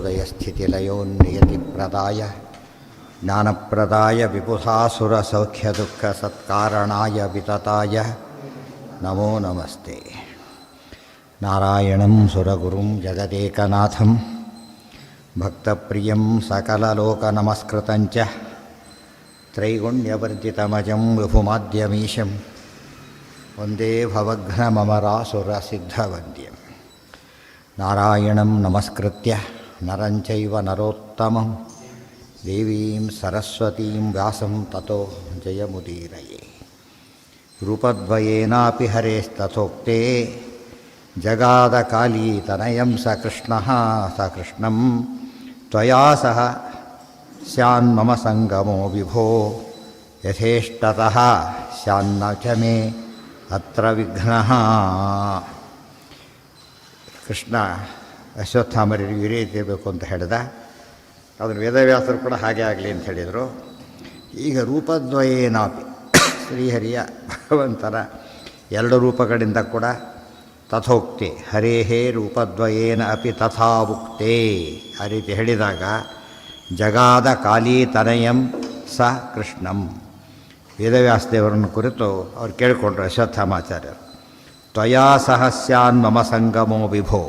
विद्योदयस्थितिलयोन्नियतिप्रदाय ज्ञानप्रदाय विबुधासुरसौख्यदुःखसत्कारणाय वितताय नमो नमस्ते। नारायणं सुरगुरुं जगदेकनाथं भक्तप्रियं सकललोकनमस्कृतं च त्रैगुण्यवर्जितमजं विभुमाद्यमीशं वन्दे भवघ्नममरासुरसिद्धवन्द्यं। नारायणं नमस्कृत्य नरं चैव नरोत्तमं देवीं सरस्वतीं व्यासं ततो जयमुदीरये। रूपद्वयेनापि हरेस्तथोक्ते जगादकालीतनयं स कृष्णः स कृष्णं त्वया सह स्यान्मम सङ्गमो विभो यथेष्टतः स्यान्न च मे अत्र विघ्नः। ಕೃಷ್ಣ ಅಶ್ವತ್ಥಾಮರಿಗೆ ಈ ರೀತಿ ಇರಬೇಕು ಅಂತ ಹೇಳಿದ. ಅದನ್ನು ವೇದವ್ಯಾಸರು ಕೂಡ ಹಾಗೆ ಆಗಲಿ ಅಂತ ಹೇಳಿದರು. ಈಗ ರೂಪದ್ವಯೇನಾಪಿ ಶ್ರೀಹರಿಯ ಭಗವಂತನ ಎರಡು ರೂಪಗಳಿಂದ ಕೂಡ ತಥೋಕ್ತಿ ಹರೇಹೇ ರೂಪದ್ವಯೇನ ಅಪಿ ತಥಾವುಕ್ತೇ ಆ ರೀತಿ ಹೇಳಿದಾಗ ಜಗಾದ ಕಾಲೀತನಯಂ ಸ ಕೃಷ್ಣಂ ವೇದವ್ಯಾಸದೇವರನ್ನು ಕುರಿತು ಅವ್ರು ಕೇಳಿಕೊಂಡ್ರು ಅಶ್ವತ್ಥಾಮಾಚಾರ್ಯರು. ತ್ವಯಾ ಸಹ ಸ್ಯಾನ್ ಮಮ ಸಂಗಮೋ ವಿಭೋ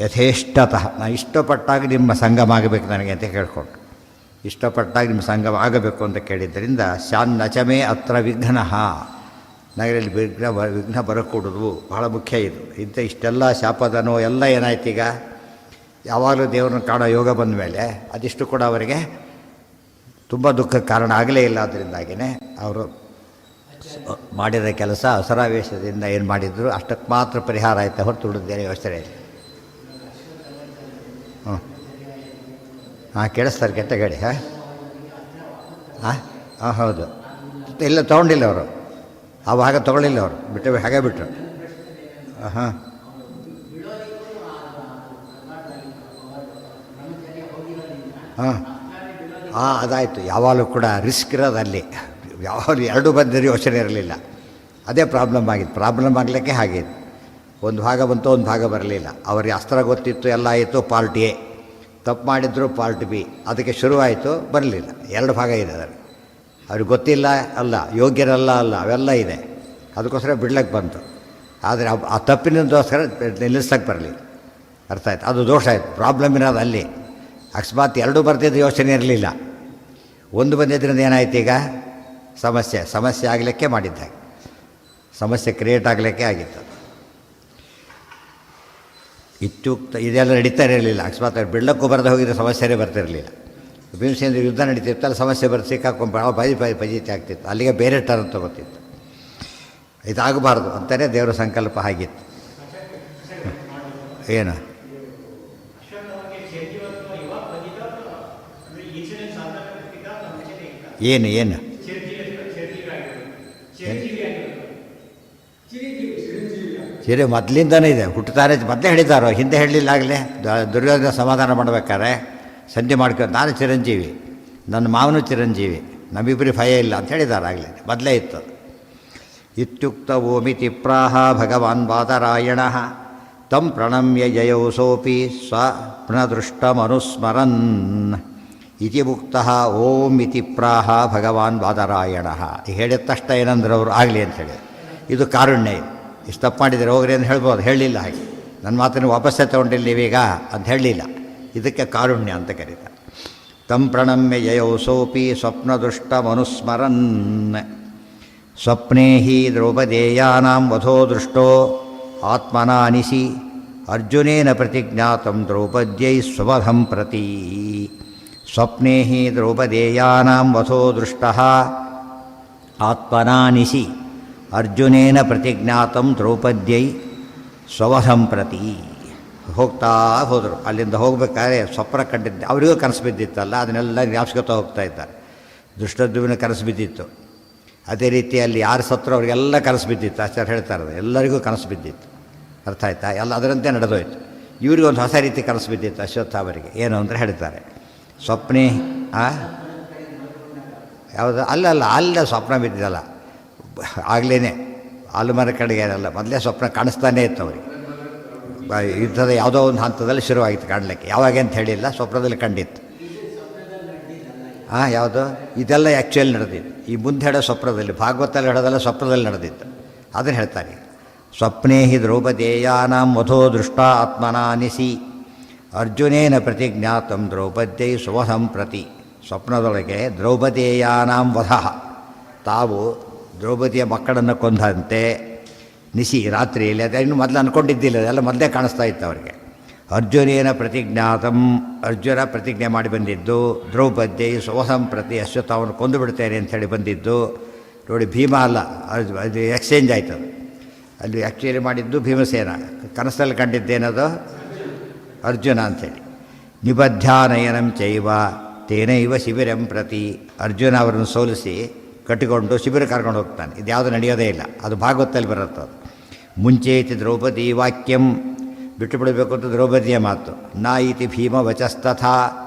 ಯಥೇಷ್ಟತಃ ನಾನು ಇಷ್ಟಪಟ್ಟಾಗ ನಿಮ್ಮ ಸಂಗಮ ಆಗಬೇಕು ನನಗೆ ಅಂತ ಕೇಳಿಕೊಂಡ್ರು. ಇಷ್ಟಪಟ್ಟಾಗ ನಿಮ್ಮ ಸಂಗಮ ಆಗಬೇಕು ಅಂತ ಕೇಳಿದ್ದರಿಂದ ಸ್ಯಾನ್ ನಚಮೇ ಅತ್ರ ವಿಘ್ನಃ ನಗರಲ್ಲಿ ವಿಘ್ನ ಬರಕೂಡದು ಬಹಳ ಮುಖ್ಯ. ಇದು ಇಷ್ಟೆಲ್ಲ ಶಾಪದನೋ ಎಲ್ಲ ಏನಾಯ್ತು ಈಗ ಯಾವಾಗಲೂ ದೇವ್ರನ್ನ ಕಾಣೋ ಯೋಗ ಬಂದ ಮೇಲೆ ಅದಿಷ್ಟು ಕೂಡ ಅವರಿಗೆ ತುಂಬ ದುಃಖಕ್ಕೆ ಕಾರಣ ಆಗಲೇ ಇಲ್ಲ. ಅದರಿಂದಾಗಿಯೇ ಅವರು ಮಾಡಿದ ಕೆಲಸ ಅಸರಾವೇಶದಿಂದ ಏನು ಮಾಡಿದ್ರು ಅಷ್ಟಕ್ಕೆ ಮಾತ್ರ ಪರಿಹಾರ ಆಯಿತಾ ಹೊರತು ಉಳಿದೇನೆ ಯೋಚನೆ ಇಲ್ಲ. ಕೇಳಿಸ್ತಾರೆ ಕೆಟ್ಟಗಡಿ ಹೌದು ಇಲ್ಲ ತೊಗೊಂಡಿಲ್ಲ ಅವರು ಆವಾಗ ತೊಗೊಳ್ಳಿಲ್ಲ ಅವರು ಬಿಟ್ಟು ಹಾಗೆ ಬಿಟ್ಟರು. ಅದಾಯಿತು. ಯಾವಾಗಲೂ ಕೂಡ ರಿಸ್ಕ್ ಇರೋದು ಅಲ್ಲಿ. ಯಾವಾಗಲೂ ಎರಡು ಬಂದರೆ ಯೋಚನೆ ಇರಲಿಲ್ಲ. ಅದೇ ಪ್ರಾಬ್ಲಮ್ ಆಗಿತ್ತು. ಪ್ರಾಬ್ಲಮ್ ಆಗಲಿಕ್ಕೆ ಹಾಗಿತ್ತು. ಒಂದು ಭಾಗ ಬಂತು, ಒಂದು ಭಾಗ ಬರಲಿಲ್ಲ. ಅವರಿಗೆ ಅಸ್ತ್ರ ಗೊತ್ತಿತ್ತು, ಎಲ್ಲ ಆಯಿತು. ಪಾರ್ಟ್ ಎ ತಪ್ಪು ಮಾಡಿದ್ರು, ಪಾರ್ಟ್ ಬಿ ಅದಕ್ಕೆ ಶುರುವಾಯಿತು, ಬರಲಿಲ್ಲ. ಎರಡು ಭಾಗ ಇದೆ ಅದರಲ್ಲಿ. ಅವ್ರಿಗೆ ಗೊತ್ತಿಲ್ಲ ಅಲ್ಲ, ಯೋಗ್ಯರಲ್ಲ ಅಲ್ಲ, ಅವೆಲ್ಲ ಇದೆ. ಅದಕ್ಕೋಸ್ಕರ ಬಿಡ್ಲಕ್ಕೆ ಬಂತು. ಆದರೆ ಆ ತಪ್ಪಿನದೋಸ್ಕರ ನಿಲ್ಲಿಸಕ್ಕೆ ಬರಲಿಲ್ಲ. ಅರ್ಥ ಆಯ್ತು. ಅದು ದೋಷ ಆಯಿತು. ಪ್ರಾಬ್ಲಮ್ ಇರೋದು ಅಲ್ಲಿ. ಅಕಸ್ಮಾತ್ ಎರಡು ಬರ್ತಿದ್ದು ಯೋಚನೆ ಇರಲಿಲ್ಲ, ಒಂದು ಬಂದಿದ್ದರಿಂದ ಏನಾಯ್ತು ಈಗ ಸಮಸ್ಯೆ ಆಗಲಿಕ್ಕೆ ಮಾಡಿದ್ದಾಗ ಸಮಸ್ಯೆ ಕ್ರಿಯೇಟ್ ಆಗಲಿಕ್ಕೆ ಆಗಿತ್ತು. ಇತ್ಯುಕ್ತ ಇದೆಲ್ಲ ನಡೀತಾ ಇರಲಿಲ್ಲ. ಅಕಸ್ಮಾತ್ ಬಿಡ್ಲಕ್ಕೂ ಬರದೆ ಹೋಗಿದ್ರೆ ಸಮಸ್ಯೆನೇ ಬರ್ತಿರಲಿಲ್ಲ. ಭೀಮಸೇನ ಯುದ್ಧ ನಡೀತಿತ್ತು, ಅಲ್ಲಿ ಸಮಸ್ಯೆ ಬರೆದು ಸಿಕ್ಕಾಕೊಂಡು ಪಜಿತಿ ಆಗ್ತಿತ್ತು. ಅಲ್ಲಿಗೆ ಬೇರೆ ಟರ್ನ್ ತಗೋತಿತ್ತು. ಇದಾಗಬಾರ್ದು ಅಂತಲೇ ದೇವರ ಸಂಕಲ್ಪ ಆಗಿತ್ತು. ಏನು ಏನು ಏನು ಸರಿ ಮೊದಲಿಂದನೇ ಇದೆ. ಹುಟ್ಟುತ್ತಾರೆ ಮೊದಲೇ ಹೇಳಿದ್ದಾರೋ, ಹಿಂದೆ ಹೇಳಲಿಲ್ಲ. ಆಗಲೇ ದುರ್ಯೋಧನ ಸಮಾಧಾನ ಮಾಡಬೇಕಾದ್ರೆ ಸಂಧಿ ಮಾಡ್ಕೊಂಡು ನಾನು ಚಿರಂಜೀವಿ, ನನ್ನ ಮಾವನು ಚಿರಂಜೀವಿ, ನಮ್ಮಿಬ್ಬರಿಗೆ ಭಯ ಇಲ್ಲ ಅಂತ ಹೇಳಿದ್ದಾರೆ. ಆಗಲೇ ಮೊದಲೇ ಇತ್ತು. ಇತ್ಯುಕ್ತ ಓಮಿತಿ ಪ್ರಾಹ ಭಗವಾನ್ ಬಾದರಾಯಣ ತಂ ಪ್ರಣಮ್ಯ ಜಯೌ ಸೋಪಿ ಸ್ವಪ್ನದೃಷ್ಟಮನುಸ್ಮರನ್ ಇತಿ ಮುಕ್ತಃ ಓಂ ಇತಿ ಪ್ರಾಹ ಭಗವಾನ್ ಬಾದರಾಯಣ. ಹೇಳಿದ ತಕ್ಷಣ ಏನಂದ್ರೆ ಅವರು ಆಗಲಿ ಅಂತ ಹೇಳಿ. ಇದು ಕಾರುಣ್ಯ. ಇಷ್ಟು ತಪ್ಪು ಮಾಡಿದರೆ ಹೋಗ್ರಿ ಅಂತ ಹೇಳ್ಬೋದು. ಹೇಳಲಿಲ್ಲ ಹಾಗೆ. ನನ್ನ ಮಾತನ್ನು ವಾಪಸ್ಸೇ ತೊಗೊಂಡಿಲ್ಲ ನೀವೀಗ ಅಂತ ಹೇಳಲಿಲ್ಲ. ಇದಕ್ಕೆ ಕಾರುಣ್ಯ ಅಂತ ಕರೀತಾರೆ. ತಂ ಪ್ರಣಮ್ಯ ಯಯೌ ಸೋಪಿ ಸ್ವಪ್ನದೃಷ್ಟಮನುಸ್ಮರನ್ ಸ್ವಪ್ನೇ ಹಿ ದ್ರೌಪದೇಯಾನಾಂ ವಧೋ ದೃಷ್ಟೋ ಆತ್ಮನಾನಿಸಿ ಅರ್ಜುನೇನ ಪ್ರತಿಜ್ಞಾತಂ ದ್ರೌಪದ್ಯೈ ಸ್ವವಧಂ ಪ್ರತಿ. ಸ್ವಪ್ನೇ ಹಿ ದ್ರೌಪದೇಯಾನಾಂ ವಧೋ ದೃಷ್ಟಃ ಆತ್ಮನಾನಿಸಿ ಅರ್ಜುನೇನ ಪ್ರತಿಜ್ಞಾತಂ ದ್ರೌಪದ್ಯೈ ಸ್ವವಧಂ ಪ್ರತಿ. ಹೋಗ್ತಾ ಹೋದರು. ಅಲ್ಲಿಂದ ಹೋಗಬೇಕಾದ್ರೆ ಸ್ವಪ್ನ ಕಂಡಿದ್ದೆ. ಅವರಿಗೂ ಕನಸು ಬಿದ್ದಿತ್ತಲ್ಲ, ಅದನ್ನೆಲ್ಲ ಜ್ಞಾಪಿಸ್ಕೊತಾ ಹೋಗ್ತಾ ಇದ್ದಾರೆ. ದುಷ್ಟದ್ಯುಮ್ನ ಕನಸು ಬಿದ್ದಿತ್ತು. ಅದೇ ರೀತಿಯಲ್ಲಿ ಯಾರು ಸತ್ತರು ಅವರಿಗೆಲ್ಲ ಕನಸು ಬಿದ್ದಿತ್ತು. ಆಚಾರ್ಯ ಹೇಳ್ತಾರೆ ಎಲ್ಲರಿಗೂ ಕನಸು ಬಿದ್ದಿತ್ತು. ಅರ್ಥ ಆಯ್ತಾ? ಎಲ್ಲ ಅದರಂತೆ ನಡೆದೋಯ್ತು. ಇವರಿಗೊಂದು ಹೊಸ ರೀತಿ ಕನಸು ಬಿದ್ದಿತ್ತು ಅಶ್ವತ್ಥಾಮರಿಗೆ. ಏನು ಅಂದರೆ ಹೇಳ್ತಾರೆ ಸ್ವಪ್ನೇ ಯಾವುದು ಅಲ್ಲ ಸ್ವಪ್ನ ಬಿದ್ದಿದ್ದಲ್ಲ. ಆಗಲೇ ಆಲುಮರ ಕಡೆಗೆ ಏನಲ್ಲ, ಮೊದಲೇ ಸ್ವಪ್ನ ಕಾಣಿಸ್ತಾನೇ ಇತ್ತು ಅವರಿಗೆ. ಯುದ್ಧದ ಯಾವುದೋ ಒಂದು ಹಂತದಲ್ಲಿ ಶುರುವಾಗಿತ್ತು ಕಾಣಲಿಕ್ಕೆ. ಯಾವಾಗ ಅಂತ ಹೇಳಿಲ್ಲ, ಸ್ವಪ್ನದಲ್ಲಿ ಕಂಡಿತ್ತು. ಯಾವುದು ಇದೆಲ್ಲ ಆ್ಯಕ್ಚುಲಿ ನಡೆದಿತ್ತು. ಈ ಮುಂದೆ ಹೇಳೋ ಸ್ವಪ್ನದಲ್ಲಿ, ಭಾಗವತಲ್ಲಿ ಹೇಳೋದೆಲ್ಲ ಸ್ವಪ್ನದಲ್ಲಿ ನಡೆದಿತ್ತು. ಅದನ್ನು ಹೇಳ್ತಾರೆ. ಸ್ವಪ್ನೇ ಹಿ ದ್ರೌಪದೇಯಾನಾಂ ವಧೋ ದೃಷ್ಟ ಆತ್ಮನಾನಿಸಿ ಅರ್ಜುನೇನ ಪ್ರತಿಜ್ಞಾತಂ ದ್ರೌಪದ್ಯೈ ಸುವಧಂ ಪ್ರತಿ. ಸ್ವಪ್ನದೊಳಗೆ ದ್ರೌಪದೇಯಾನಾಂ ವಧಃ, ತಾವು ದ್ರೌಪದಿಯ ಮಕ್ಕಳನ್ನು ಕೊಂದಂತೆ ನಿಶಿ ರಾತ್ರಿಯಲ್ಲಿ, ಅದು ಇನ್ನು ಮೊದಲು ಅಂದ್ಕೊಂಡಿದ್ದಿಲ್ಲ, ಅದೆಲ್ಲ ಮೊದಲೇ ಕಾಣಿಸ್ತಾ ಇತ್ತು ಅವರಿಗೆ. ಅರ್ಜುನೇನ ಪ್ರತಿಜ್ಞಾತಂ, ಅರ್ಜುನ ಪ್ರತಿಜ್ಞೆ ಮಾಡಿ ಬಂದಿದ್ದು, ದ್ರೌಪದಿ ಸುವಧಂ ಪ್ರತಿ, ಅಶ್ವತ್ಥಾವನ್ನು ಕೊಂದು ಬಿಡ್ತೇನೆ ಅಂಥೇಳಿ ಬಂದಿದ್ದು. ನೋಡಿ, ಭೀಮ ಅಲ್ಲ, ಅದು ಎಕ್ಸ್ಚೇಂಜ್ ಆಯ್ತು. ಅಲ್ಲಿ ಆ್ಯಕ್ಚುಲಿ ಮಾಡಿದ್ದು ಭೀಮಸೇನ, ಕನಸಲ್ಲಿ ಕಂಡಿದ್ದೇನದು ಅರ್ಜುನ ಅಂಥೇಳಿ. ನಿಬದ್ಧಾನಯನಂ ಚೈವ ತೇನೈವ ಶಿಬಿರಂ ಪ್ರತಿ, ಅರ್ಜುನ ಅವರನ್ನು ಸೋಲಿಸಿ ಕಟ್ಟಿಕೊಂಡು ಶಿಬಿರ ಕರ್ಕೊಂಡು ಹೋಗ್ತಾನೆ. ಇದು ಯಾವುದು ನಡೆಯೋದೇ ಇಲ್ಲ, ಅದು ಭಾಗವತದಲ್ಲಿ ಬರುತ್ತೆ. ಅದು ಮುಂಚೇತಿ ದ್ರೌಪದಿ ವಾಕ್ಯಂ, ಬಿಟ್ಟು ಬಿಡಬೇಕು ಅಂತ ದ್ರೌಪದಿಯ ಮಾತು. ನಾ ಇತಿ ಭೀಮ ವಚಸ್ತಥಾ,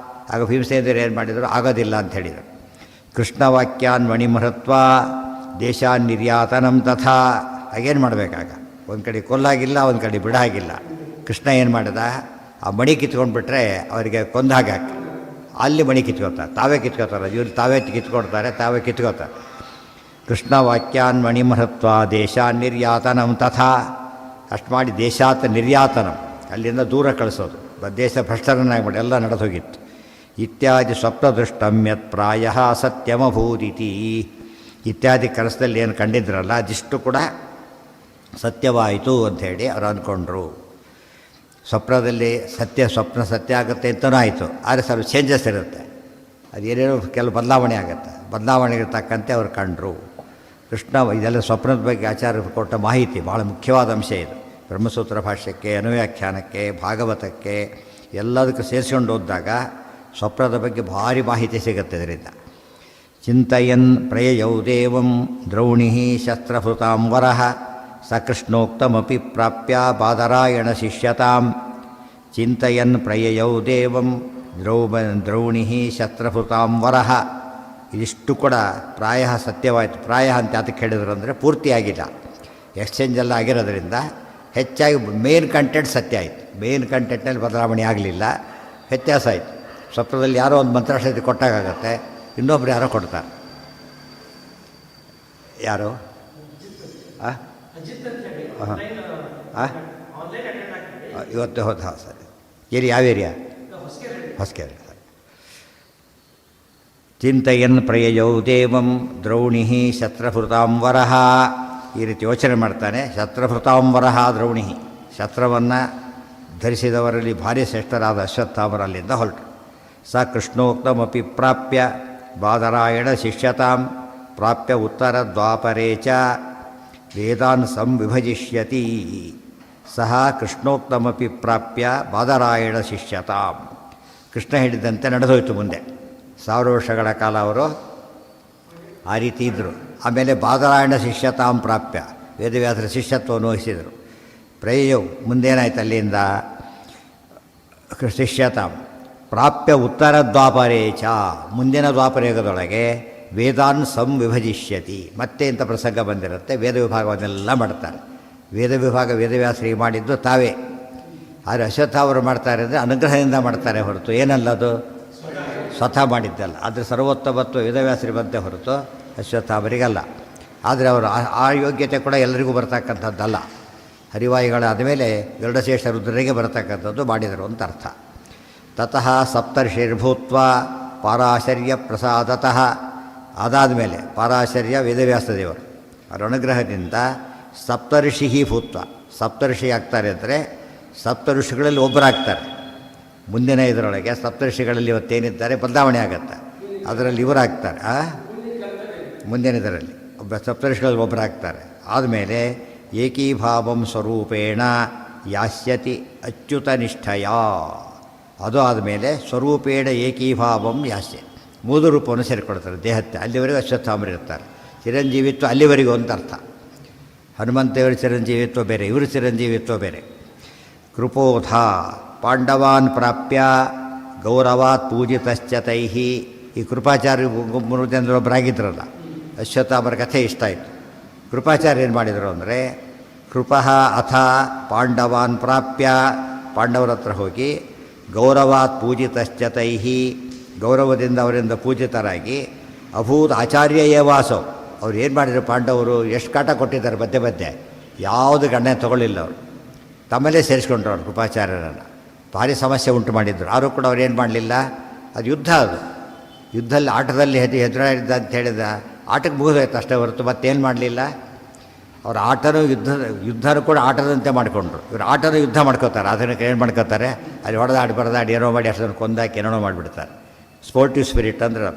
ಆಗ ಭೀಮಸೇನರು ಏನು ಮಾಡಿದರು, ಆಗೋದಿಲ್ಲ ಅಂತ ಹೇಳಿದರು. ಕೃಷ್ಣ ವಾಕ್ಯಾನ್ ಮಣಿಮಹತ್ವ ದೇಶಾನ್ ನಿರ್ಯಾತನಂ ತಥಾ, ಹಾಗೇನು ಮಾಡಬೇಕಾಗ, ಒಂದು ಕಡೆ ಕೊಲ್ಲಾಗಿಲ್ಲ, ಒಂದು ಕಡೆ ಬಿಡಾಗಿಲ್ಲ. ಕೃಷ್ಣ ಏನು ಮಾಡಿದ, ಆ ಮಣಿ ಕಿತ್ಕೊಂಡ್ಬಿಟ್ರೆ ಅವರಿಗೆ ಕೊಂದಾಗ ಅಲ್ಲಿ ಮಣಿ ಕಿತ್ಕೋತಾರೆ, ತಾವೇ ಕಿತ್ಕೋತಾರೆ, ಇವ್ರು ತಾವೇ ಕಿತ್ಕೊಡ್ತಾರೆ, ತಾವೇ ಕಿತ್ಕೋತಾರೆ. ಕೃಷ್ಣ ವಾಕ್ಯಾನ್ ಮಣಿಮಹತ್ವ ದೇಶಾನ್ ನಿರ್ಯಾತನಂ ತಥಾ, ಅಷ್ಟು ಮಾಡಿ ದೇಶಾತ್ ನಿರ್ಯಾತನಂ, ಅಲ್ಲಿಂದ ದೂರ ಕಳಿಸೋದು, ದೇಶ ಭ್ರಷ್ಟರನ್ನಾಗಿ ಮಾಡಿ ಎಲ್ಲ ನಡೆದು ಹೋಗಿತ್ತು. ಇತ್ಯಾದಿ ಸ್ವಪ್ನದೃಷ್ಟಂ ಯತ್ ಪ್ರಾಯ ಸತ್ಯಮಭೂದಿತಿ, ಇತ್ಯಾದಿ ಕನಸದಲ್ಲಿ ಏನು ಕಂಡಿದ್ರಲ್ಲ ಅದಿಷ್ಟು ಕೂಡ ಸತ್ಯವಾಯಿತು ಅಂಥೇಳಿ ಅವ್ರು ಅಂದ್ಕೊಂಡ್ರು. ಸ್ವಪ್ನದಲ್ಲಿ ಸ್ವಪ್ನ ಸತ್ಯ ಆಗುತ್ತೆ ಅಂತಲೂ ಆಯಿತು, ಆದರೆ ಸ್ವಲ್ಪ ಚೇಂಜಸ್ ಇರುತ್ತೆ, ಅದೇನೇನೋ ಕೆಲವು ಬದಲಾವಣೆ ಆಗುತ್ತೆ, ಬದಲಾವಣೆಗೆ ತಕ್ಕಂತೆ ಅವ್ರು ಕಂಡರು. ಕೃಷ್ಣ ಇದೆಲ್ಲ ಸ್ವಪ್ನದ ಬಗ್ಗೆ ಆಚಾರ್ಯರು ಕೊಟ್ಟ ಮಾಹಿತಿ ಭಾಳ ಮುಖ್ಯವಾದ ಅಂಶ ಇದು. ಬ್ರಹ್ಮಸೂತ್ರ ಭಾಷ್ಯಕ್ಕೆ, ಅನುವ್ಯಾಖ್ಯಾನಕ್ಕೆ, ಭಾಗವತಕ್ಕೆ ಎಲ್ಲದಕ್ಕೂ ಸೇರಿಸ್ಕೊಂಡು ಹೋದಾಗ ಸ್ವಪ್ನದ ಬಗ್ಗೆ ಭಾರಿ ಮಾಹಿತಿ ಸಿಗುತ್ತೆ ಇದರಿಂದ. ಚಿಂತಯನ್ ಪ್ರಯಯೌ ದೇವಂ ದ್ರೌಣಿ ಶಸ್ತ್ರಭೃತಾಂ ವರಃ ಸಕೃಷ್ಣೋಕ್ತಮಪಿ ಪ್ರಾಪ್ಯ ಬಾದರಾಯಣ ಶಿಷ್ಯತಾಂ. ಚಿಂತಯನ್ ಪ್ರಯಯೌ ದೇವಂ ದ್ರೌಣಿ ಶಸ್ತ್ರಭೃತಾಂ ವರಃ, ಇದಿಷ್ಟು ಕೂಡ ಪ್ರಾಯ ಸತ್ಯವಾಯಿತು. ಪ್ರಾಯ ಅಂತ ಯಾತಕ್ಕೆ ಹೇಳಿದ್ರು ಅಂದರೆ ಪೂರ್ತಿಯಾಗಿಲ್ಲ, ಎಕ್ಸ್ಚೇಂಜೆಲ್ಲ ಆಗಿರೋದ್ರಿಂದ ಹೆಚ್ಚಾಗಿ ಮೇನ್ ಕಂಟೆಂಟ್ ಸತ್ಯ ಆಯಿತು. ಮೇನ್ ಕಂಟೆಂಟ್ನಲ್ಲಿ ಬದಲಾವಣೆ ಆಗಲಿಲ್ಲ, ವ್ಯತ್ಯಾಸ ಆಯಿತು. ಸ್ವಪ್ನದಲ್ಲಿ ಯಾರೋ ಒಂದು ಮಂತ್ರಾಕ್ಷತೆ ಕೊಟ್ಟಾಗತ್ತೆ, ಇನ್ನೊಬ್ರು ಯಾರೋ ಕೊಡ್ತಾರೆ. ಯಾರು ಇವತ್ತು ಹೌದು, ಹಾಂ ಸರಿ. ಯಾವ ಏರಿಯಾ? ಹೊಸಕೆರೆ. ಚಿಂತಯನ್ ಪ್ರಯಯೌ ದೇವಂ ದ್ರೌಣಿ ಶಸ್ತ್ರಭೃತಾಂ ವರಃ, ಈ ರೀತಿ ಯೋಚನೆ ಮಾಡ್ತಾನೆ. ಶಸ್ತ್ರಭೃತಾಂ ವರಃ ದ್ರೌಣಿ, ಶಸ್ತ್ರವನ್ನು ಧರಿಸಿದವರಲ್ಲಿ ಭಾರಿ ಶ್ರೇಷ್ಠರಾದ ಅಶ್ವತ್ಥಾಮರಲ್ಲಿಂದ ಹೊರಟರು. ಸ ಕೃಷ್ಣೋಕ್ತಮಪಿ ಪ್ರಾಪ್ಯ ಬಾದರಾಯಣ ಶಿಷ್ಯತಾಂ ಪ್ರಾಪ್ಯ ಉತ್ತರ ದ್ವಾಪರೇ ಚ ವೇದಾನ್ ಸಂವಿಭಜಿಷ್ಯತಿ. ಸಹ ಕೃಷ್ಣೋಕ್ತಮಪಿ ಪ್ರಾಪ್ಯ ಬಾದರಾಯಣ ಶಿಷ್ಯತಾಂ, ಕೃಷ್ಣ ಹೇಳಿದಂತೆ ನಡೆದೋಯ್ತು. ಮುಂದೆ 1000 ವರ್ಷಗಳ ಕಾಲ ಅವರು ಆ ರೀತಿ ಇದ್ದರು. ಆಮೇಲೆ ಬಾದರಾಯಣ ಶಿಷ್ಯತಾಂ ಪ್ರಾಪ್ಯ, ವೇದವ್ಯಾಸರ ಶಿಷ್ಯತ್ವವನ್ನು ವಹಿಸಿದರು. ಪ್ರಯಯೌ ಮುಂದೇನಾಯ್ತು, ಅಲ್ಲಿಂದ ಶಿಷ್ಯತಾಂ ಪ್ರಾಪ್ಯ ಉತ್ತರ ದ್ವಾಪರೇ ಚ, ಮುಂದಿನ ದ್ವಾಪರಯುಗದೊಳಗೆ ವೇದಾನ್ ಸಂವಿಭಜಿಷ್ಯತಿ, ಮತ್ತೆ ಇಂಥ ಪ್ರಸಂಗ ಬಂದಿರುತ್ತೆ. ವೇದ ವಿಭಾಗವನ್ನೆಲ್ಲ ಮಾಡ್ತಾರೆ. ವೇದ ವಿಭಾಗ ವೇದವ್ಯಾಸರಿಗೆ ಮಾಡಿದ್ದು ತಾವೇ, ಆದರೆ ಅಶ್ವತ್ಥಾಮರು ಮಾಡ್ತಾರೆ ಅಂದರೆ ಅನುಗ್ರಹದಿಂದ ಮಾಡ್ತಾರೆ ಹೊರತು ಏನಲ್ಲದು ಸ್ವತಃ ಮಾಡಿದ್ದಲ್ಲ. ಆದರೆ ಸರ್ವೋತ್ತಮತ್ವ ವೇದವ್ಯಾಸರಿಗೆ ಬಂತೆ ಹೊರತು ಅಶ್ವತ್ಥಾಮರಿಗಲ್ಲ. ಆದರೆ ಅವರು ಆ ಯೋಗ್ಯತೆ ಕೂಡ ಎಲ್ಲರಿಗೂ ಬರ್ತಕ್ಕಂಥದ್ದಲ್ಲ. ಹರಿವಾಯುಗಳಾದ ಮೇಲೆ ಗರುಡಶೇಷ ರುದ್ರರಿಗೆ ಬರತಕ್ಕಂಥದ್ದು ಮಾಡಿದರು ಅಂತ ಅರ್ಥ. ತತಃ ಸಪ್ತರ್ಷಿರ್ಭೂತ್ವ ಪಾರಾಶರ್ಯ ಪ್ರಸಾದತಃ, ಅದಾದ ಮೇಲೆ ಪಾರಾಶರ್ಯ ವೇದವ್ಯಾಸ ದೇವರು ಅವರ ಅನುಗ್ರಹದಿಂದ ಸಪ್ತರ್ಷಿ ಭೂತ್ವ, ಸಪ್ತರ್ಷಿ ಆಗ್ತಾರೆ ಅಂದರೆ ಸಪ್ತಋಷಿಗಳಲ್ಲಿ ಒಬ್ಬರಾಗ್ತಾರೆ. ಮುಂದಿನ ಇದರೊಳಗೆ ಸಪ್ತರ್ಷಿಗಳಲ್ಲಿ ಇವತ್ತೇನಿದ್ದಾರೆ ಬದಲಾವಣೆ ಆಗುತ್ತೆ, ಅದರಲ್ಲಿ ಇವರಾಗ್ತಾರೆ. ಮುಂದಿನ ಇದರಲ್ಲಿ ಸಪ್ತರ್ಷಿಗಳಲ್ಲಿ ಒಬ್ಬರಾಗ್ತಾರೆ. ಆದಮೇಲೆ ಏಕೀಭಾವಂ ಸ್ವರೂಪೇಣ ಯಾಸ್ಯತಿ ಅಚ್ಯುತ ನಿಷ್ಠಯ, ಅದು ಆದಮೇಲೆ ಸ್ವರೂಪೇಣ ಏಕೀಭಾವಂ ಯಾಸ್ಯ, ಮೂಲ ರೂಪವನ್ನು ಸೇರಿಕೊಡ್ತಾರೆ ದೇಹಕ್ಕೆ. ಅಲ್ಲಿವರೆಗೂ ಅಶ್ವತ್ಥಾಮರು ಇರ್ತಾರೆ. ಚಿರಂಜೀವಿತ್ವ ಅಲ್ಲಿವರೆಗೂ ಅಂತ ಅರ್ಥ. ಹನುಮಂತೇವರ ಚಿರಂಜೀವಿತ್ವ ಬೇರೆ, ಇವರು ಚಿರಂಜೀವಿತ್ವ ಬೇರೆ. ಕೃಪೋಧ ಪಾಂಡವಾನ್ ಪ್ರಾಪ್ಯ ಗೌರವಾತ್ ಪೂಜಿತಶ್ಚ ತೈಹಿ, ಈ ಕೃಪಾಚಾರ್ಯ 3 ಜನರೊಬ್ಬರಾಗಿದ್ದರಲ್ಲ, ಅಶ್ವತ್ಥಾಮರ ಕಥೆ ಇಷ್ಟ ಆಯಿತು. ಕೃಪಾಚಾರ್ಯ ಏನು ಮಾಡಿದರು ಅಂದರೆ ಕೃಪಃ ಅಥ ಪಾಂಡವಾನ್ ಪ್ರಾಪ್ಯ ಪಾಂಡವರ ಹತ್ರ ಹೋಗಿ ಗೌರವಾತ್ ಪೂಜಿತಶ್ಚ ತೈಹಿ ಗೌರವದಿಂದ ಅವರಿಂದ ಪೂಜಿತರಾಗಿ ಅಭೂತ್ ಆಚಾರ್ಯ ಏವಾಸವ್ ಅವ್ರು ಏನು ಮಾಡಿದ್ರು ಪಾಂಡವರು ಎಷ್ಟು ಕಾಟ ಕೊಟ್ಟಿದ್ದಾರೆ ಮಧ್ಯೆ ಮಧ್ಯೆ ಯಾವುದು ಗಣ್ಯ ತೊಗೊಳ್ಳಿಲ್ಲ ಅವರು ತಮ್ಮಲ್ಲೇ ಸೇರಿಸ್ಕೊಂಡ್ರು ಅವ್ರು ಕೃಪಾಚಾರ್ಯರನ್ನು ಭಾರಿ ಸಮಸ್ಯೆ ಉಂಟು ಮಾಡಿದ್ರು ಆದರೂ ಕೂಡ ಅವ್ರು ಏನು ಮಾಡಲಿಲ್ಲ ಅದು ಯುದ್ಧ ಅದು ಯುದ್ಧದಲ್ಲಿ ಆಟದಲ್ಲಿ ಹೆದರಿದ್ದ ಅಂತ ಹೇಳಿದ ಆಟಕ್ಕೆ ಮುಗಿದೋಯ್ತು ಅಷ್ಟೇ ಹೊರತು ಮತ್ತೇನು ಮಾಡಲಿಲ್ಲ ಅವ್ರ ಆಟನೂ ಯುದ್ಧನೂ ಕೂಡ ಆಟದಂತೆ ಮಾಡಿಕೊಂಡ್ರು ಇವರು ಆಟನೂ ಯುದ್ಧ ಮಾಡ್ಕೋತಾರೆ ಅದನ್ನು ಏನು ಮಾಡ್ಕೋತಾರೆ ಅಲ್ಲಿ ಹೊಡೆದಾಡಿ ಬರೆದಾಡಿ ಏನೋ ಮಾಡಿ ಅಷ್ಟನ್ನು ಕೊಂದಾಕಿ ಏನೋ ಮಾಡಿಬಿಡ್ತಾರೆ ಸ್ಪೋರ್ಟಿವ್ ಸ್ಪಿರಿಟ್ ಅಂದ್ರೆ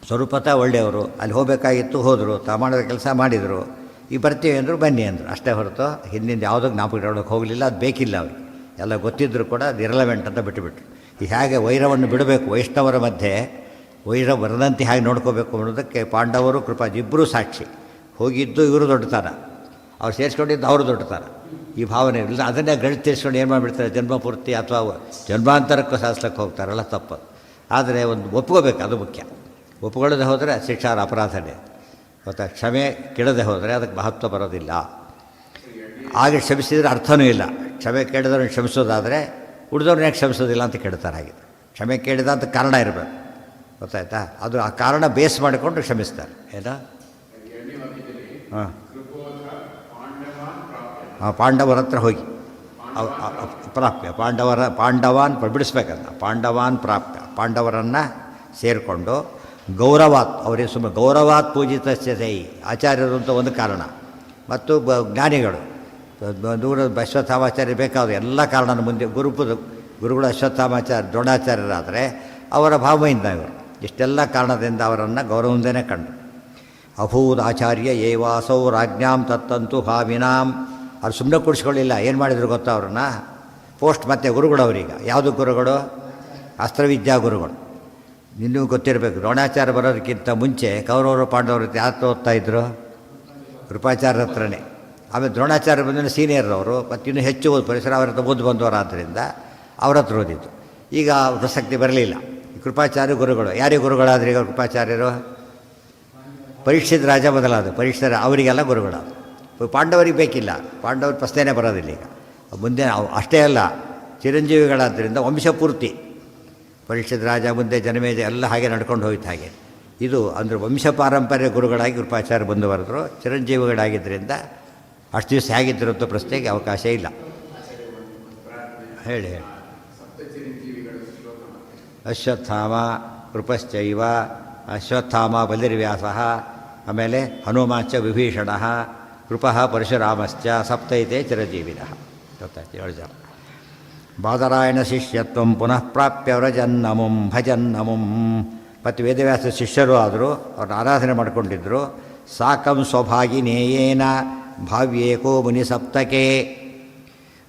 ಸ್ವರೂಪತ ಒಳ್ಳೆಯವರು ಅಲ್ಲಿ ಹೋಗಬೇಕಾಗಿತ್ತು ಹೋದರು ತಾ ಮಾಡಿದ ಕೆಲಸ ಮಾಡಿದರು ಈಗ ಬರ್ತೀವಿ ಅಂದರು ಬನ್ನಿ ಅಂದರು ಅಷ್ಟೇ ಹೊರತು ಹಿಂದಿಂದ ಯಾವುದೋ ಜ್ಞಾಪಕ ಇಡೋಕ್ಕೆ ಹೋಗಲಿಲ್ಲ ಅದು ಬೇಕಿಲ್ಲ ಅವ್ರಿಗೆ ಎಲ್ಲ ಗೊತ್ತಿದ್ದರೂ ಕೂಡ ಅದು ಇರಲವೆಂಟ್ ಅಂತ ಬಿಟ್ಟುಬಿಟ್ರು ಈ ಹೇಗೆ ವೈರವನ್ನು ಬಿಡಬೇಕು ವೈಷ್ಣವರ ಮಧ್ಯೆ ವೈರ ಬರದಂತೆ ಹೇಗೆ ನೋಡ್ಕೋಬೇಕು ಅನ್ನೋದಕ್ಕೆ ಪಾಂಡವರು ಕೃಪಾಜಿ ಇಬ್ಬರೂ ಸಾಕ್ಷಿ ಹೋಗಿದ್ದು ಇವರು ದೊಡ್ಡತನ ಅವ್ರು ಸೇರಿಸ್ಕೊಂಡಿದ್ದು ಅವರು ದೊಡ್ಡತನ ಈ ಭಾವನೆ ಇಲ್ಲ ಅದನ್ನೇ ಗಂಟು ತೀರಿಸ್ಕೊಂಡು ಏನು ಮಾಡಿಬಿಡ್ತಾರೆ ಜನ್ಮಪೂರ್ತಿ ಅಥವಾ ಜನ್ಮಾಂತರಕ್ಕೂ ಸಾಧಿಸ್ಲಿಕ್ಕೆ ಹೋಗ್ತಾರಲ್ಲ ತಪ್ಪು ಆದರೆ ಒಂದು ಒಪ್ಕೋಬೇಕು ಅದು ಮುಖ್ಯ ಒಪ್ಕೊಳ್ಳದೆ ಹೋದರೆ ಶಿಕ್ಷಾರ ಅಪರಾಧನೇ ಮತ್ತು ಕ್ಷಮೆ ಕೆಡದೆ ಹೋದರೆ ಅದಕ್ಕೆ ಮಹತ್ವ ಬರೋದಿಲ್ಲ ಆಗ ಕ್ಷಮಿಸಿದರೆ ಅರ್ಥವೂ ಇಲ್ಲ ಕ್ಷಮೆ ಕೇಳಿದವ್ರನ್ನ ಕ್ಷಮಿಸೋದಾದರೆ ಉಳಿದವ್ರನ್ನ ಯಾಕೆ ಕ್ಷಮಿಸೋದಿಲ್ಲ ಅಂತ ಕೇಳ್ತಾರೆ ಹಾಗೆ ಕ್ಷಮೆ ಕೇಳಿದ ಅಂತ ಕಾರಣ ಇರಬೇಕು ಗೊತ್ತಾಯ್ತಾ ಅದು ಆ ಕಾರಣ ಬೇಸ್ ಮಾಡಿಕೊಂಡು ಕ್ಷಮಿಸ್ತಾರೆ ಏನೋ ಹಾಂ ಪಾಂಡವರ ಹತ್ರ ಹೋಗಿ ಪ್ರಾಪ್ಯ ಪಾಂಡವಾನ್ ಬಿಡಿಸ್ಬೇಕಂತ ಪಾಂಡವಾನ್ ಪ್ರಾಪ್ಯ ಪಾಂಡವರನ್ನು ಸೇರಿಕೊಂಡು ಗೌರವಾತ್ ಅವರೇ ಸುಮ್ಮನೆ ಗೌರವಾತ್ ಪೂಜಿತಶ್ಚೈ ಆಚಾರ್ಯರು ಅಂತ ಒಂದು ಕಾರಣ ಮತ್ತು ಜ್ಞಾನಿಗಳು ದೂರ ಅಶ್ವತ್ಥಾಮಾಚಾರ್ಯ ಬೇಕಾದ ಎಲ್ಲ ಕಾರಣನ ಮುಂದೆ ಗುರುಗಳು ಅಶ್ವತ್ಥಾಮಾಚಾರ್ಯ ದ್ರೋಣಾಚಾರ್ಯರಾದರೆ ಅವರ ಭಾವನೆಯಿಂದ ಇವರು ಇಷ್ಟೆಲ್ಲ ಕಾರಣದಿಂದ ಅವರನ್ನು ಗೌರವದಿಂದನೇ ಕಂಡು ಅಭೂತ್ ಆಚಾರ್ಯ ಏವಾಸೌ ರಾಜ್ಞಾಂ ತತ್ತಂತು ಭಾವಿನಾಂ ಅವ್ರು ಸುಮ್ಮನೆ ಕೂಡಿಸ್ಕೊಳ್ಳಿಲ್ಲ ಏನು ಮಾಡಿದ್ರು ಗೊತ್ತಾ ಅವ್ರನ್ನ ಪೋಸ್ಟ್ ಮತ್ತು ಗುರುಗಳು ಅವರೀಗ ಯಾವುದು ಗುರುಗಳು ಅಸ್ತ್ರವಿದ್ಯಾ ಗುರುಗಳು ನಿನ್ನೂ ಗೊತ್ತಿರಬೇಕು ದ್ರೋಣಾಚಾರ್ಯ ಬರೋದಕ್ಕಿಂತ ಮುಂಚೆ ಕೌರವರು ಪಾಂಡವರು ಯಾರು ಓದ್ತಾ ಇದ್ದರು ಕೃಪಾಚಾರ್ಯ ಹತ್ರನೇ ಆಮೇಲೆ ದ್ರೋಣಾಚಾರ್ಯ ಬಂದ ಸೀನಿಯರ್ ಅವರು ಮತ್ತು ಇನ್ನೂ ಹೆಚ್ಚು ಪರಿಸರ ಅವರ ಹತ್ರ ಓದಿ ಬಂದವರಾದ್ದರಿಂದ ಅವ್ರ ಹತ್ರ ಓದಿದ್ದು ಈಗ ಪ್ರಸಕ್ತಿ ಬರಲಿಲ್ಲ ಕೃಪಾಚಾರ್ಯ ಗುರುಗಳು ಯಾರಿಗೆ ಗುರುಗಳಾದ್ರೆ ಈಗ ಕೃಪಾಚಾರ್ಯರು ಪರೀಕ್ಷಿತ ರಾಜ ಬದಲಾದ ಪರೀಕ್ಷಿತ ಅವರಿಗೆಲ್ಲ ಗುರುಗಳಾದ ಪಾಂಡವರಿಗೆ ಬೇಕಿಲ್ಲ ಪಾಂಡವ್ರ ಪ್ರಶ್ನೆನೇ ಬರೋದಿಲ್ಲ ಈಗ ಮುಂದೆ ಅಷ್ಟೇ ಅಲ್ಲ ಚಿರಂಜೀವಿಗಳಾದ್ದರಿಂದ ವಂಶಪೂರ್ತಿ ಪರೀಕ್ಷಿತ ರಾಜ ಮುಂದೆ ಜನಮೇಜ ಎಲ್ಲ ಹಾಗೆ ನಡ್ಕೊಂಡು ಹೋಯ್ತು ಹಾಗೆ ಇದು ಅಂದರೆ ವಂಶ ಪಾರಂಪರ್ಯ ಗುರುಗಳಾಗಿ ಕೃಪಾಚಾರ್ಯ ಬಂದು ಬರೆದ್ರು ಚಿರಂಜೀವಿಗಳಾಗಿದ್ದರಿಂದ ಅಷ್ಟು ದಿವಸ ಹೇಗಿದ್ದರು ಅಂತ ಪ್ರಶ್ನೆಗೆ ಅವಕಾಶ ಇಲ್ಲ ಹೇಳಿ ಅಶ್ವತ್ಥಾಮ ಕೃಪಶ್ಚೈವ ಅಶ್ವತ್ಥಾಮ ಬಲಿರ್ವ್ಯಾಸ ಆಮೇಲೆ ಹನುಮಾಂಚ ವಿಭೀಷಣ ಕೃಪಃ ಪರಶುರಾಮಶ್ಚ ಸಪ್ತೈತೆ ಚಿರಜೀವಿನಃ ಗೊತ್ತಾಯ್ತು 7 ಜನ ಬಾದರಾಯಣ ಶಿಷ್ಯತ್ವ ಪುನಃ ಪ್ರಾಪ್ಯ ವ್ರಜನ್ನಮುಂ ಭಜನ್ನಮುಂ ಮತ್ತು ವೇದವ್ಯಾಸ ಶಿಷ್ಯರು ಆದರು ಅವ್ರನ್ನ ಆರಾಧನೆ ಮಾಡಿಕೊಂಡಿದ್ದರು ಸಾಕಂ ಸ್ವಭಾಗಿನೇಯೇನ ಭಾವ್ಯೇಕೋ ಮುನಿ ಸಪ್ತಕೆ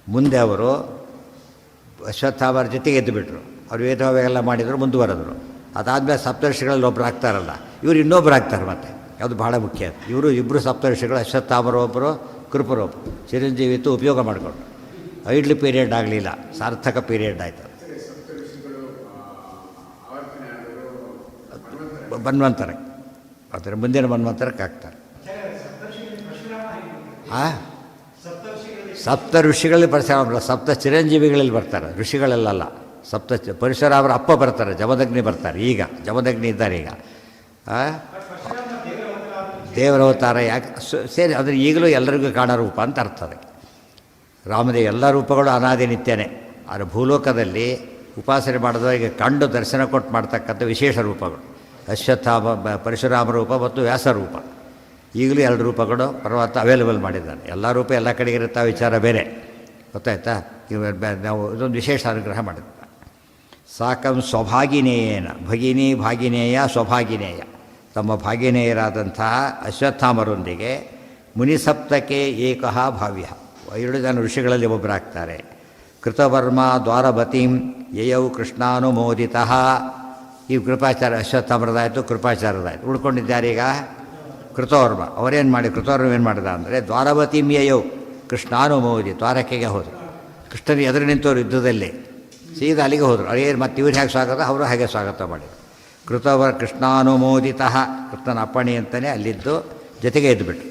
ಮುಂದೆ ಅವರು ಅಶ್ವತ್ಥಾಮರ ಜೊತೆಗೆ ಎದ್ದುಬಿಟ್ರು ಅವ್ರು ವೇದವೆಲ್ಲ ಮಾಡಿದರು ಮುಂದುವರೆದರು ಅದಾದಮೇಲೆ ಸಪ್ತರ್ಷಿಗಳಲ್ಲಿ ಒಬ್ಬರು ಆಗ್ತಾರಲ್ಲ ಇವರು ಇನ್ನೊಬ್ಬರು ಆಗ್ತಾರೆ ಮತ್ತೆ ಅದು ಬಹಳ ಮುಖ್ಯ ಇವರು ಇಬ್ಬರು ಸಪ್ತರ್ಷಿಗಳು ಅಶ್ವತ್ಥಾಮರು ಒಬ್ಬರು ಕೃಪರೊಬ್ಬರು ಚಿರಂಜೀವಿತ್ತು ಉಪಯೋಗ ಮಾಡಿಕೊಂಡು ಐಡ್ಲ್ ಪೀರಿಯಡ್ ಆಗಲಿಲ್ಲ ಸಾರ್ಥಕ ಪೀರಿಯಡ್ ಆಯಿತು ಮನ್ವಂತರ ಅದರ ಮುಂದಿನ ಮನ್ವಂತರಕ್ಕೆ ಆಗ್ತಾರೆ ಸಪ್ತ ಋಷಿಗಳಲ್ಲಿ ಪರಶುರಾಮರ ಸಪ್ತ ಚಿರಂಜೀವಿಗಳಲ್ಲಿ ಬರ್ತಾರೆ ಋಷಿಗಳಲ್ಲ ಸಪ್ತ ಪರಶುರಾಮರ ಅಪ್ಪ ಬರ್ತಾರೆ ಜಮದಗ್ನಿ ಬರ್ತಾರೆ ಈಗ ಜಮದಗ್ನಿ ಇದ್ದಾರೆ ಈಗ ದೇವರವತಾರ ಯಾಕೆ ಸೇರಿ ಅಂದರೆ ಈಗಲೂ ಎಲ್ಲರಿಗೂ ಕಾಣೋ ರೂಪ ಅಂತ ಅರ್ಥ ಅದಕ್ಕೆ ರಾಮದೇವ ಎಲ್ಲ ರೂಪಗಳು ಅನಾದಿ ನಿತ್ಯನೇ ಆದರೆ ಭೂಲೋಕದಲ್ಲಿ ಉಪಾಸನೆ ಮಾಡಿದವರಿಗೆ ಕಂಡು ದರ್ಶನ ಕೊಟ್ಟು ಮಾಡ್ತಕ್ಕಂಥ ವಿಶೇಷ ರೂಪಗಳು ಅಶ್ವತ್ಥಾಮ ಪರಶುರಾಮ ರೂಪ ಮತ್ತು ವ್ಯಾಸ ರೂಪ ಈಗಲೂ 2 ರೂಪಗಳು ಪರಮಾತ್ಮ ಅವೈಲೇಬಲ್ ಮಾಡಿದ್ದಾನೆ ಎಲ್ಲ ರೂಪ ಎಲ್ಲ ಕಡೆಗೆ ಇರುತ್ತಾ ವಿಚಾರ ಬೇರೆ ಗೊತ್ತಾಯ್ತಾ ನಾವು ಇದೊಂದು ವಿಶೇಷ ಅನುಗ್ರಹ ಮಾಡಿದ್ದ ಸಾಕಂ ಸ್ವಭಾಗಿನೇಯೇನ ಭಗಿನಿ ಭಾಗಿನೇಯ ಸ್ವಭಾಗಿನೇಯ ತಮ್ಮ ಭಾಗಿನೇಯರಾದಂತಹ ಅಶ್ವತ್ಥಾಮರೊಂದಿಗೆ ಮುನಿಸಪ್ತಕೆ ಏಕಃ ಭಾವ್ಯ 7 ಜನ ಋಷಿಗಳಲ್ಲಿ ಒಬ್ಬರಾಗ್ತಾರೆ ಕೃತವರ್ಮ ದ್ವಾರವತೀಂ ಯಯೌ ಕೃಷ್ಣಾನುಮೋದಿತಃ ಈ ಕೃಪಾಚಾರ್ಯ ಅಶ್ವತ್ಥಾಮರದಾಯಿತು ಕೃಪಾಚಾರ್ಯದಾಯಿತು ಉಳ್ಕೊಂಡಿದ್ದಾರೀಗ ಕೃತವರ್ಮ ಅವರೇನು ಮಾಡಿ ಕೃತವರ್ಮ ಏನು ಮಾಡಿದ ಅಂದರೆ ದ್ವಾರವತೀಂ ಯಯೌ ಕೃಷ್ಣಾನುಮೋದಿ ದ್ವಾರಕೆಗೆ ಹೋದರು ಕೃಷ್ಣನ ಎದುರು ನಿಂತವರು ಯುದ್ಧದಲ್ಲಿ ಸೀದಾ ಅಲ್ಲಿಗೆ ಹೋದರು ಅದೇ ಮತ್ತು ಇವ್ರು ಹೇಗೆ ಸ್ವಾಗತ ಅವರು ಹಾಗೆ ಸ್ವಾಗತ ಮಾಡಿದರು ಕೃತವರ್ ಕೃಷ್ಣಾನುಮೋದಿತಃ ಕೃಷ್ಣನ ಅಪ್ಪಣೆ ಅಂತಲೇ ಅಲ್ಲಿದ್ದು ಜೊತೆಗೆ ಎದ್ದುಬಿಟ್ರು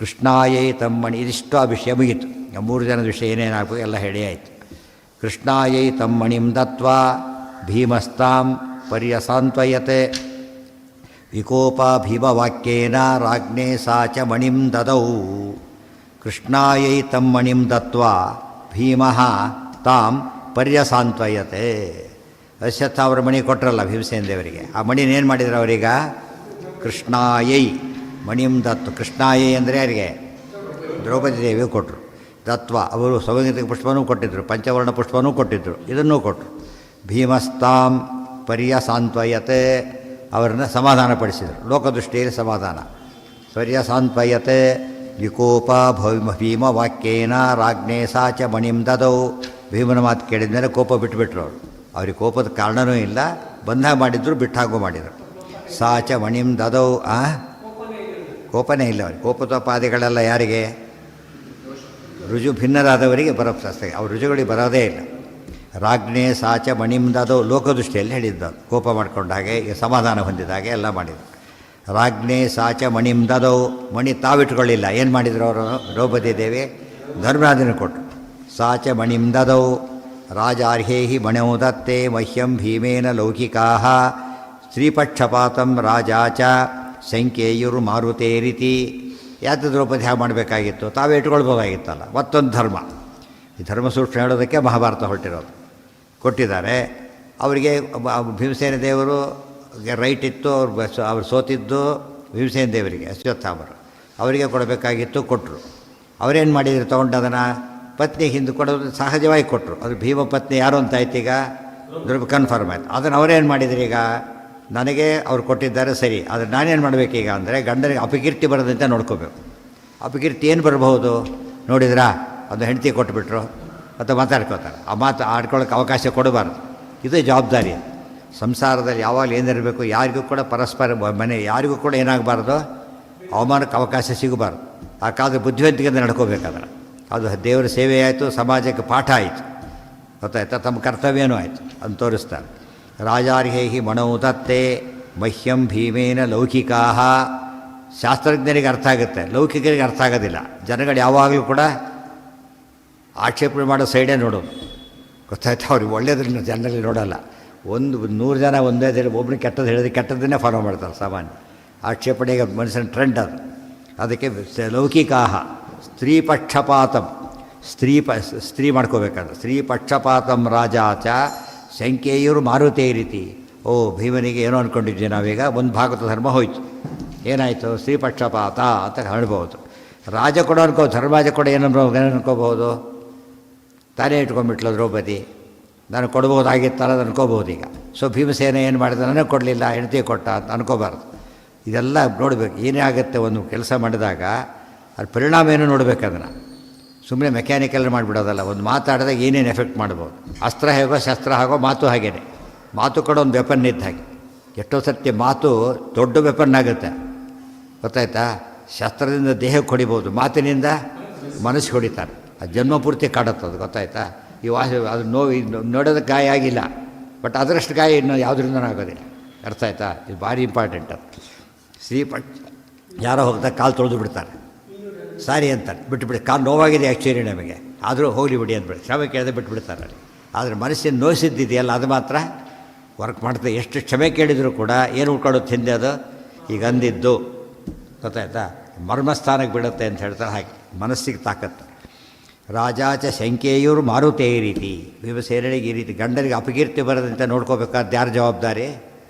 ಕೃಷ್ಣಾಯೈ ತಮ್ಮಣಿ ಇದಿಷ್ಟು ಆ ವಿಷಯ ಮುಗೀತು. 3 ಜನದ ವಿಷಯ ಏನೇನಾಗಬೇಕು ಎಲ್ಲ ಹೇಳಿ ಆಯಿತು. ಕೃಷ್ಣಾಯೈ ತಮ್ಮಣಿಂ ದತ್ವಾ ಭೀಮಸ್ತಾಂ ಪರ್ಯಸಾಂತ್ವಯತೆ ವಿಕೋಪ ಭೀಮವಾಕ್ಯೇನ ರಾಜ್ಞೇ ಸಾ ಚ ಮಣಿಂ ದದೌ. ಕೃಷ್ಣಾಯೈ ತಮ್ಮಣಿಂ ದತ್ವಾ ಭೀಮಃ ತಾಂ ಪರ್ಯಸಾಂತ್ವಯತೆ. ಅಶ್ವತ್ಥಾಮರ ಮಣಿ ಕೊಟ್ಟರಲ್ಲ ಭೀಮಸೇನ ದೇವರಿಗೆ, ಆ ಮಣಿನೇನು ಮಾಡಿದ್ರು ಅವರೀಗ? ಕೃಷ್ಣಾಯೈ ಮಣಿಂ ದತ್ತು. ಕೃಷ್ಣಾಯೈ ಅಂದರೆ ಯಾರಿಗೆ? ದ್ರೌಪದಿ ದೇವಿಗೆ ಕೊಟ್ಟರು. ದತ್ವ ಅವರು ಸೌಗಂಧಿಕ ಪುಷ್ಪನೂ ಕೊಟ್ಟಿದ್ದರು, ಪಂಚವರ್ಣ ಪುಷ್ಪನೂ ಕೊಟ್ಟಿದ್ದರು, ಇದನ್ನೂ ಕೊಟ್ಟರು. ಭೀಮಸ್ತಾಂ ಪರ್ಯಸಾಂತ್ವಯತೆ ಅವರನ್ನು ಸಮಾಧಾನಪಡಿಸಿದರು. ಲೋಕದೃಷ್ಟಿಯಲ್ಲಿ ಸಮಾಧಾನ. ಪರ್ಯಸಾಂತ್ವಯತೆ ವಿಕೋಪ ಭೀಮವಾಕ್ಯೇನ ರಾಜ್ಞೇ ಸಾ ಚ ಮಣಿಂ ದದೌ. ಭೀಮನ ಮಾತು ಕೇಳಿದ ಮೇಲೆ ಕೋಪ ಬಿಟ್ಟುಬಿಟ್ರು ಅವರು. ಅವ್ರಿಗೆ ಕೋಪದ ಕಾರಣವೂ ಇಲ್ಲ, ಬಂಧ ಮಾಡಿದ್ರು, ಬಿಟ್ಟಾಗೂ ಮಾಡಿದರು. ಸಾ ಚ ಮಣಿಂ ದದೌ. ಕೋಪನೇ ಇಲ್ಲ ಅವ್ರಿಗೆ. ಕೋಪೋಪಾದಿಗಳೆಲ್ಲ ಯಾರಿಗೆ? ರುಜು ಭಿನ್ನರಾದವರಿಗೆ ಬರೋ ಶಾಸ್ತ್ರ, ಅವ್ರ ರುಜುಗಳಿಗೆ ಬರೋದೇ ಇಲ್ಲ. ರಾಜ್ಞೇ ಸಾ ಚ ಮಣಿಂ ದದೌ ಲೋಕದೃಷ್ಟಿಯಲ್ಲಿ ಹೇಳಿದ್ದು. ಕೋಪ ಮಾಡ್ಕೊಂಡ ಹಾಗೆ, ಈಗ ಸಮಾಧಾನ ಹೊಂದಿದ ಹಾಗೆ ಎಲ್ಲ ಮಾಡಿದರು. ರಾಜ್ಞೇ ಸಾ ಚ ಮಣಿಂ ದದೌ. ಮಣಿ ತಾವಿಟ್ಕೊಳ್ಳಿಲ್ಲ. ಏನು ಮಾಡಿದರು ಅವರು? ದ್ರೌಪದಿ ದೇವಿ ಧರ್ಮರಾಜನ ಕೊಟ್ಟರು. ಸಾ ಚ ಮಣಿಂ ದದೌ ರಾಜಾರ್ಹೇಹಿ ಮಣೌ ದತ್ತೆ ಮಹ್ಯಂ ಭೀಮೇನ ಲೌಕಿಕಾಃ ಸ್ತ್ರೀಪಕ್ಷಪಾತಂ ರಾಜಾ ಚ ಸಂಖ್ಯೆಯುರು ಮಾರುತೇರಿತಿ. ಯಾಕೆ ದ್ರೌಪದಿ ಹಾಗೆ ಮಾಡಬೇಕಾಗಿತ್ತು? ತಾವೇ ಇಟ್ಕೊಳ್ಬೋದಾಗಿತ್ತಲ್ಲ. ಮತ್ತೊಂದು ಧರ್ಮ. ಈ ಧರ್ಮ ಸೂಕ್ಷ್ಮ ಹೇಳೋದಕ್ಕೆ ಮಹಾಭಾರತ ಹೊರಟಿರೋದು. ಕೊಟ್ಟಿದ್ದಾರೆ ಅವರಿಗೆ. ಭೀಮಸೇನ ದೇವರು ರೈಟ್ ಇತ್ತು, ಅವ್ರು ಸೋತಿದ್ದು ಭೀಮಸೇನ ದೇವರಿಗೆ, ಅಶ್ವತ್ಥಾಮರು ಅವರಿಗೆ ಕೊಡಬೇಕಾಗಿತ್ತು, ಕೊಟ್ಟರು. ಅವರೇನು ಮಾಡಿದ್ರು? ತೊಗೊಂಡು ಅದನ್ನು ಪತ್ನಿ ಹಿಂದೆ ಕೊಡೋದು ಸಹಜವಾಗಿ ಕೊಟ್ಟರು. ಅದು ಭೀಮ ಪತ್ನಿ ಯಾರು ಅಂತ ಆಯ್ತು, ಈಗ ಕನ್ಫರ್ಮ್ ಆಯ್ತು. ಅದನ್ನು ಅವರೇನು ಮಾಡಿದ್ರು? ಈಗ ನನಗೆ ಅವ್ರು ಕೊಟ್ಟಿದ್ದಾರೆ ಸರಿ, ಆದರೆ ನಾನೇನು ಮಾಡಬೇಕೀಗ ಅಂದರೆ ಗಂಡನಿಗೆ ಅಪಕೀರ್ತಿ ಬರೋದಂತೆ ನೋಡ್ಕೋಬೇಕು. ಅಪಕೀರ್ತಿ ಏನು ಬರಬಹುದು ನೋಡಿದ್ರಾ? ಅದು ಹೆಂಡತಿ ಕೊಟ್ಟುಬಿಟ್ರು ಅಥವಾ ಮಾತಾಡ್ಕೋತಾರೆ. ಆ ಮಾತು ಆಡ್ಕೊಳ್ಳೋಕೆ ಅವಕಾಶ ಕೊಡಬಾರ್ದು. ಇದು ಜವಾಬ್ದಾರಿ. ಸಂಸಾರದಲ್ಲಿ ಯಾವಾಗಲೂ ಏನಿರಬೇಕು, ಯಾರಿಗೂ ಕೂಡ ಪರಸ್ಪರ ಮನೆ ಯಾರಿಗೂ ಕೂಡ ಏನಾಗಬಾರ್ದು, ಅವಮಾನಕ್ಕೆ ಅವಕಾಶ ಸಿಗಬಾರ್ದು. ಆ ಕಾಲದ ಬುದ್ಧಿವಂತಿಕೆಯಿಂದ ನಡ್ಕೋಬೇಕಾದ್ರೆ ಅದು ದೇವರ ಸೇವೆ ಆಯಿತು, ಸಮಾಜಕ್ಕೆ ಪಾಠ ಆಯಿತು, ಗೊತ್ತಾಯ್ತಾ? ತಮ್ಮ ಕರ್ತವ್ಯನೂ ಆಯಿತು ಅಂತ ತೋರಿಸ್ತಾರೆ. ರಾಜಾರ್ಹೇಹಿ ಮಣೌ ದತ್ತೆ ಮಹ್ಯಂ ಭೀಮೇನ ಲೌಕಿಕಾಃ. ಶಾಸ್ತ್ರಜ್ಞರಿಗೆ ಅರ್ಥ ಆಗುತ್ತೆ, ಲೌಕಿಕರಿಗೆ ಅರ್ಥ ಆಗೋದಿಲ್ಲ. ಜನಗಳು ಯಾವಾಗಲೂ ಕೂಡ ಆಕ್ಷೇಪಣೆ ಮಾಡೋ ಸೈಡೇ ನೋಡೋದು, ಗೊತ್ತಾಯ್ತು? ಅವ್ರಿಗೆ ಒಳ್ಳೆಯದ್ರಲ್ಲಿ ಜನರಲ್ಲಿ ನೋಡೋಲ್ಲ. 100 ಜನ ಒಂದೇ ಹೇಳಿ ಒಬ್ಬನಿಗೆ ಕೆಟ್ಟದ್ದು ಹೇಳಿದ್ರೆ ಕೆಟ್ಟದ್ದನ್ನೇ ಫಾಲೋ ಮಾಡ್ತಾರೆ ಸಾಮಾನ್ಯ. ಆಕ್ಷೇಪಣೆಗೆ ಮನುಷ್ಯನ ಟ್ರೆಂಡ್ ಅದು. ಅದಕ್ಕೆ ಲೌಕಿಕಾಹ ಸ್ತ್ರೀ ಪಕ್ಷಪಾತಂ, ಸ್ತ್ರೀ ಮಾಡ್ಕೋಬೇಕಾದ್ರೆ ಸ್ತ್ರೀ ಪಕ್ಷಪಾತಂ ರಾಜಾಚ ಸಂಖ್ಯೆಯರು ಮಾರುತೇ ರೀತಿ. ಓ ಭೀಮನಿಗೆ ಏನೋ ಅಂದ್ಕೊಂಡಿದ್ವಿ ನಾವೀಗ, ಒಂದು ಭಾಗದ ಧರ್ಮ ಹೋಯಿತು. ಏನಾಯಿತು? ಸ್ತ್ರೀ ಪಕ್ಷಪಾತ ಅಂತ ಹೇಳ್ಬೋದು. ರಾಜ ಕೂಡ ಧರ್ಮರಾಜ ಕೂಡ ಏನು ಅನ್ಕೋಬಹುದು? ತಾನೇ ಇಟ್ಕೊಂಡ್ಬಿಟ್ಲು ದ್ರೌಪದಿ, ನಾನು ಕೊಡ್ಬೋದಾಗಿತ್ತಲ್ಲ ಅದು ಅನ್ಕೋಬೋದು ಈಗ. ಸೊ ಭೀಮಸೇನ ಏನು ಮಾಡಿದ? ನನಗೆ ಕೊಡಲಿಲ್ಲ, ಹೆಂಡತಿ ಕೊಟ್ಟ ಅಂತ ಅನ್ಕೋಬಾರ್ದು. ಇದೆಲ್ಲ ನೋಡಬೇಕು. ಏನೇ ಆಗುತ್ತೆ ಒಂದು ಕೆಲಸ ಮಾಡಿದಾಗ ಅದ್ರ ಪರಿಣಾಮ ಏನು ನೋಡಬೇಕು. ಅದನ್ನು ಸುಮ್ಮನೆ ಮೆಕ್ಯಾನಿಕಲ್ ಮಾಡಿಬಿಡೋದಲ್ಲ. ಒಂದು ಮಾತಾಡಿದಾಗ ಏನೇನು ಎಫೆಕ್ಟ್ ಮಾಡ್ಬೋದು. ಅಸ್ತ್ರ ಹೇಗೋ ಶಸ್ತ್ರ ಹಾಗೋ ಮಾತು ಹಾಗೇನೆ. ಮಾತು ಕೂಡ ಒಂದು ವೆಪನ್ ಇದ್ದ ಹಾಗೆ. ಎಷ್ಟೋ ಸರ್ತಿ ಮಾತು ದೊಡ್ಡ ವೆಪನ್ ಆಗುತ್ತೆ, ಗೊತ್ತಾಯ್ತಾ? ಶಸ್ತ್ರದಿಂದ ದೇಹಕ್ಕೆ ಹೊಡಿಬೋದು, ಮಾತಿನಿಂದ ಮನಸ್ಸಿಗೆ ಹೊಡಿತಾರೆ. ಅದು ಜನ್ಮಪೂರ್ತಿ ಕಾಡುತ್ತದು, ಗೊತ್ತಾಯ್ತಾ? ಈ ಅದು ನೋಡೋದಕ್ಕೆ ಗಾಯ ಆಗಿಲ್ಲ, ಬಟ್ ಅದರಷ್ಟು ಗಾಯ ಇನ್ನು ಯಾವುದರಿಂದನೂ ಆಗೋದಿಲ್ಲ. ಅರ್ಥ ಆಯ್ತಾ? ಇದು ಭಾರಿ ಇಂಪಾರ್ಟೆಂಟ್. ಅದು ಯಾರೋ ಹೋಗ್ತಾ ಕಾಲು ತೊಳೆದು ಬಿಡ್ತಾರೆ, ಸಾರಿ ಅಂತಾರೆ, ಬಿಟ್ಟುಬಿಡಿ. ಕಾಲು ನೋವಾಗಿದೆ ಆ್ಯಕ್ಚುಲಿ ನಮಗೆ, ಆದರೂ ಹೋಗಲಿ ಬಿಡಿ ಅಂದ್ಬಿಡಿ, ಕ್ಷಮೆ ಕೇಳದೆ ಬಿಟ್ಟುಬಿಡ್ತಾರೆ. ಆದರೆ ಮನಸ್ಸಿನ ನೋಯಿಸಿದ್ದಿದೆಯಲ್ಲ ಅದು ಮಾತ್ರ ವರ್ಕ್ ಮಾಡ್ತದೆ. ಎಷ್ಟು ಕ್ಷಮೆ ಕೇಳಿದರೂ ಕೂಡ ಏನು ಉಳ್ಕೊಳ್ಳುತ್ತೆ ಹಿಂದೆ ಅದು? ಈಗ ಅಂದಿದ್ದು, ಗೊತ್ತಾಯ್ತಾ? ಮರ್ಮಸ್ಥಾನಕ್ಕೆ ಬಿಡುತ್ತೆ ಅಂತ ಹೇಳ್ತಾರೆ. ಹಾಗೆ ಮನಸ್ಸಿಗೆ ತಾಕತ್ತು. ರಾಜಾಚ ಶಂಕೆಯೂರು ಮಾರುತೇ ರೀತಿ. ಭೀಮಸೇನಿಗೆ ಈ ರೀತಿ ಗಂಡನಿಗೆ ಅಪಕೀರ್ತಿ ಬರದಂತೆ ನೋಡ್ಕೋಬೇಕಾದ ಯಾರು ಜವಾಬ್ದಾರಿ?